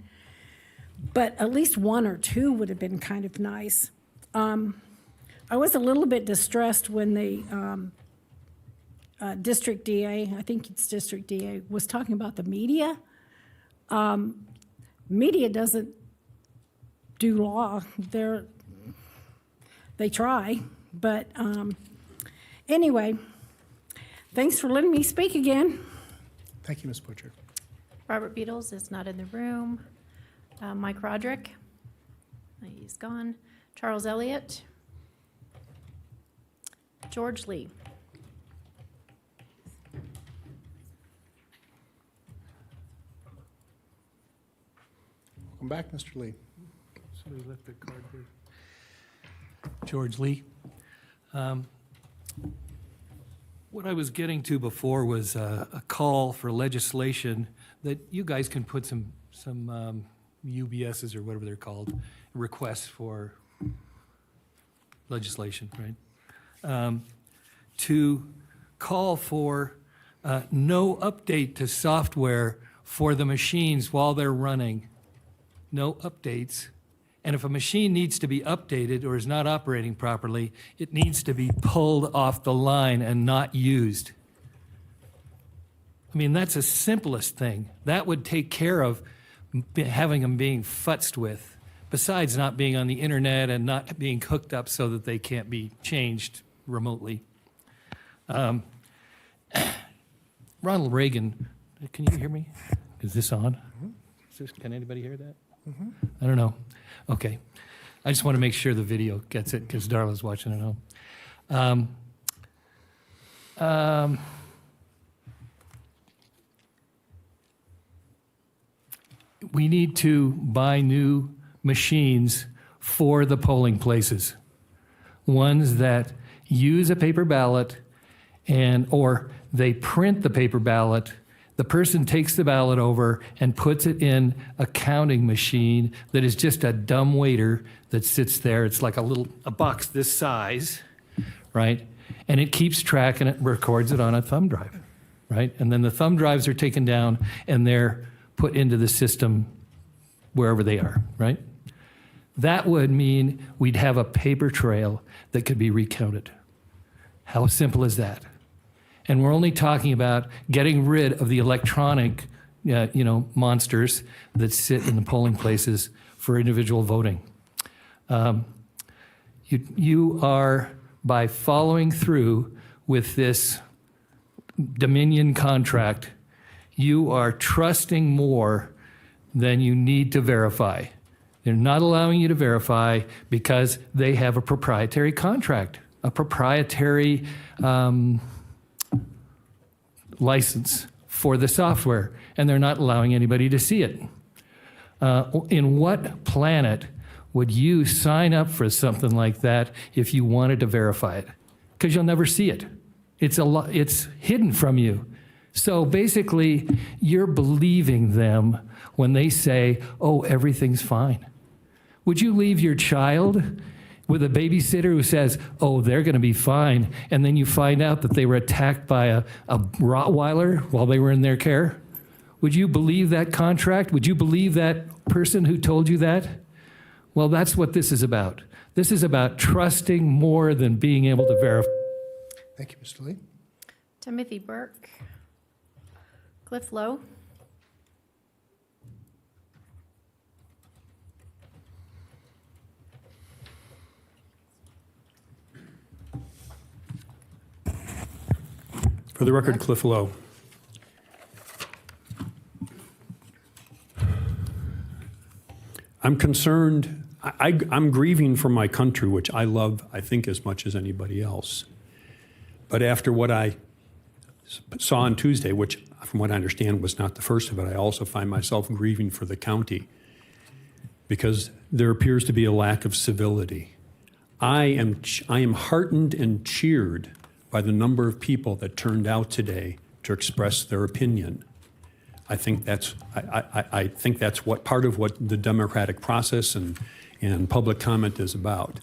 but at least one or two would have been kind of nice. I was a little bit distressed when the district DA, I think it's district DA, was talking about the media. Media doesn't do law. They try, but anyway, thanks for letting me speak again. Thank you, Ms. Butcher. Robert Beatles is not in the room. Mike Roderick, he's gone. Charles Elliott. George Lee. Welcome back, Mr. Lee. Somebody left their card here. George Lee. What I was getting to before was a call for legislation that you guys can put some UBSs or whatever they're called, requests for legislation, right? To call for no update to software for the machines while they're running. No updates. And if a machine needs to be updated or is not operating properly, it needs to be pulled off the line and not used. I mean, that's the simplest thing. That would take care of having them being futzed with, besides not being on the internet and not being hooked up so that they can't be changed remotely. Ronald Reagan, can you hear me? Is this on? Can anybody hear that? I don't know. Okay. I just want to make sure the video gets it because Darla's watching at home. We need to buy new machines for the polling places, ones that use a paper ballot or they print the paper ballot. The person takes the ballot over and puts it in a counting machine that is just a dumb waiter that sits there. It's like a box this size, right? And it keeps track and it records it on a thumb drive, right? And then the thumb drives are taken down and they're put into the system wherever they are, right? That would mean we'd have a paper trail that could be recounted. How simple is that? And we're only talking about getting rid of the electronic, monsters that sit in the polling places for individual voting. You are, by following through with this Dominion contract, you are trusting more than you need to verify. They're not allowing you to verify because they have a proprietary contract, a proprietary license for the software, and they're not allowing anybody to see it. In what planet would you sign up for something like that if you wanted to verify it? Because you'll never see it. It's hidden from you. So basically, you're believing them when they say, oh, everything's fine. Would you leave your child with a babysitter who says, oh, they're going to be fine, and then you find out that they were attacked by a Rottweiler while they were in their care? Would you believe that contract? Would you believe that person who told you that? Well, that's what this is about. This is about trusting more than being able to verify. Thank you, Mr. Lee. Timothy Burke. Cliff Lowe. For the record, Cliff Lowe. I'm concerned. I'm grieving for my country, which I love, I think, as much as anybody else. But after what I saw on Tuesday, which from what I understand was not the first of it, I also find myself grieving for the county because there appears to be a lack of civility. I am heartened and cheered by the number of people that turned out today to express their opinion. I think that's what part of what the democratic process and public comment is about.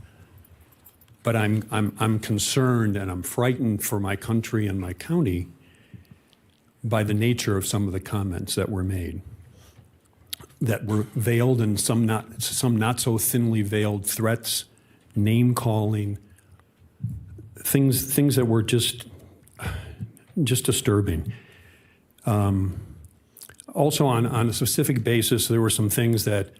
But I'm concerned and I'm frightened for my country and my county by the nature of some of the comments that were made, that were veiled and some not so thinly veiled threats, name calling, things that were just disturbing. Also, on a specific basis, there were some things that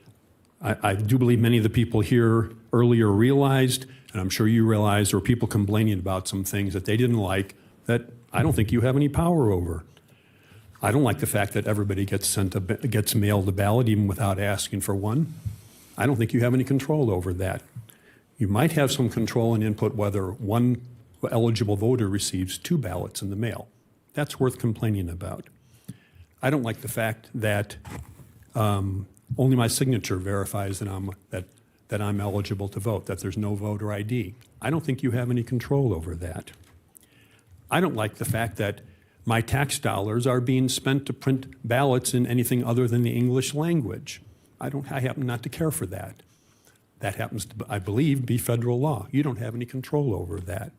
I do believe many of the people here earlier realized, and I'm sure you realized, there were people complaining about some things that they didn't like that I don't think you have any power over. I don't like the fact that everybody gets mailed a ballot even without asking for one. I don't think you have any control over that. You might have some control and input whether one eligible voter receives 2 ballots in the mail. That's worth complaining about. I don't like the fact that only my signature verifies that I'm eligible to vote, that there's no voter ID. I don't think you have any control over that. I don't like the fact that my tax dollars are being spent to print ballots in anything other than the English language. I happen not to care for that. That happens to, I believe, be federal law. You don't have any control over that.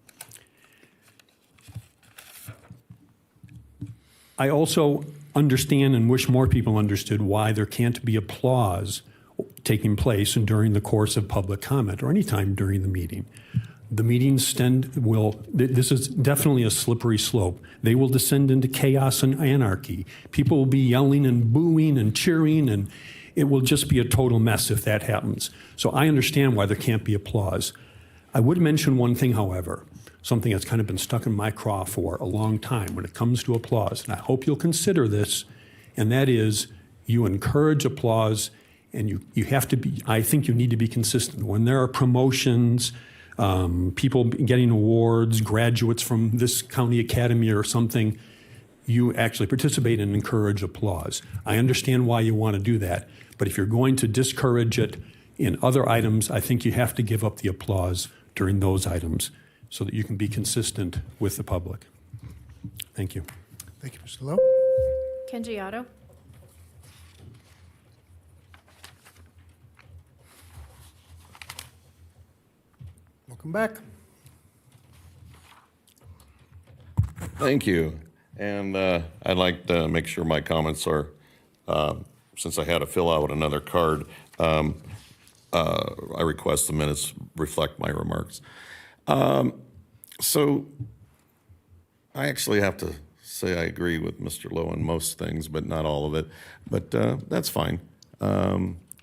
I also understand and wish more people understood why there can't be applause taking place during the course of public comment or any time during the meeting. The meetings this is definitely a slippery slope. They will descend into chaos and anarchy. People will be yelling and booing and cheering, and it will just be a total mess if that happens. So I understand why there can't be applause. I would mention one thing, however, something that's kind of been stuck in my craw for a long time when it comes to applause, and I hope you'll consider this, and that is you encourage applause, and you have to be, I think you need to be consistent. When there are promotions, people getting awards, graduates from this county academy or something, you actually participate and encourage applause. I understand why you want to do that, but if you're going to discourage it in other items, I think you have to give up the applause during those items so that you can be consistent with the public. Thank you. Thank you, Mr. Lowe. Kenji Otto. Welcome back. Thank you. And I'd like to make sure my comments are, since I had to fill out another card, I request the minutes reflect my remarks. So I actually have to say I agree with Mr. Lowe on most things, but not all of it. But that's fine.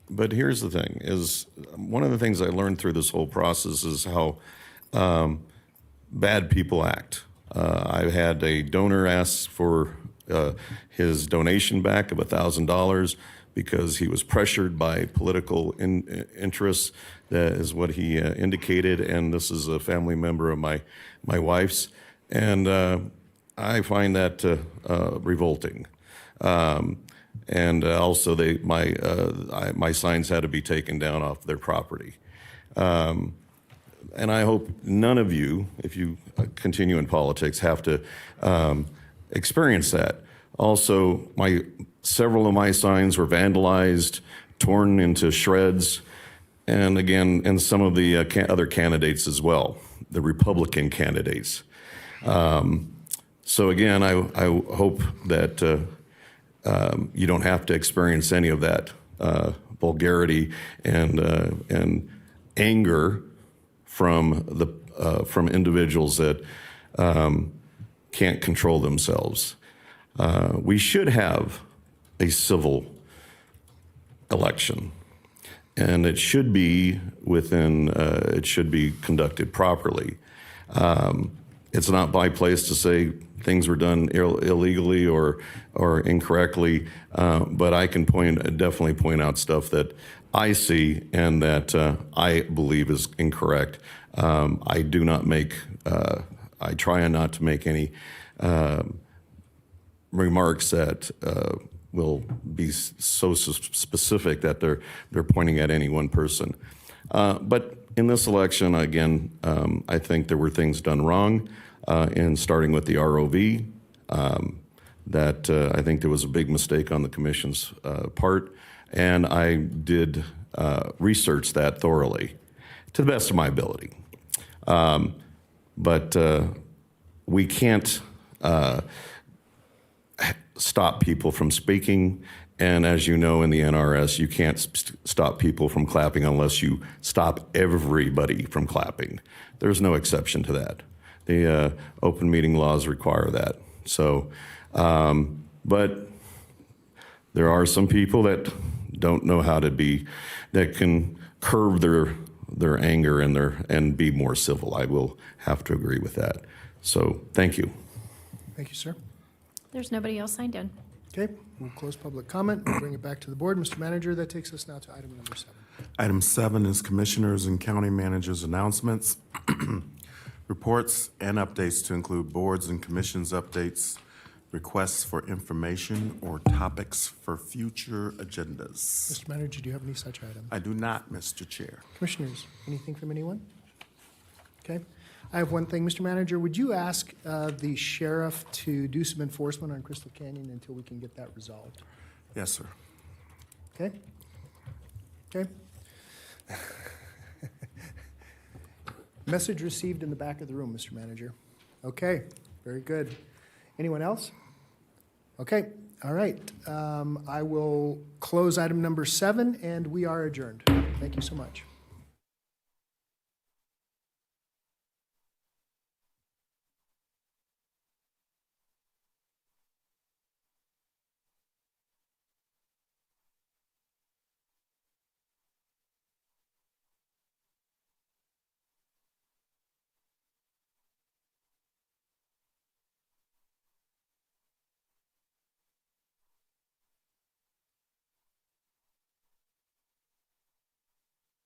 But here's the thing, is one of the things I learned through this whole process is how bad people act. I had a donor ask for his donation back of $1,000 because he was pressured by political interests. That is what he indicated, and this is a family member of my wife's. And I find that revolting. And also, my signs had to be taken down off their property. And I hope none of you, if you continue in politics, have to experience that. Also, several of my signs were vandalized, torn into shreds, and again, and some of the other candidates as well, the Republican candidates. So again, I hope that you don't have to experience any of that vulgarity and anger from individuals that can't control themselves. We should have a civil election, and it should be it should be conducted properly. It's not my place to say things were done illegally or incorrectly, but I can definitely point out stuff that I see and that I believe is incorrect. I do not make, I try not to make any remarks that will be so specific that they're pointing at any one person. But in this election, again, I think there were things done wrong, in starting with the ROV, that I think there was a big mistake on the commission's part, and I did research that thoroughly to the best of my ability. But we can't stop people from speaking. And as you know, in the NRS, you can't stop people from clapping unless you stop everybody from clapping. There's no exception to that. The open meeting laws require that. So, but there are some people that don't know how to be, that can curb their anger and be more civil. I will have to agree with that. So, thank you. Thank you, sir. There's nobody else signed in. Okay, we'll close public comment. We'll bring it back to the board. Mr. Manager, that takes us now to item number 7. Item 7 is Commissioners and County Managers' announcements, reports, and updates to include boards and commissions updates, requests for information, or topics for future agendas. Mr. Manager, do you have any such items? I do not, Mr. Chair. Commissioners, anything from anyone? Okay. I have one thing, Mr. Manager. Would you ask the sheriff to do some enforcement on Crystal Canyon until we can get that resolved? Yes, sir. Okay? Okay. Message received in the back of the room, Mr. Manager. Okay, very good. Anyone else? Okay, all right. I will close item number 7, and we are adjourned. Thank you so much.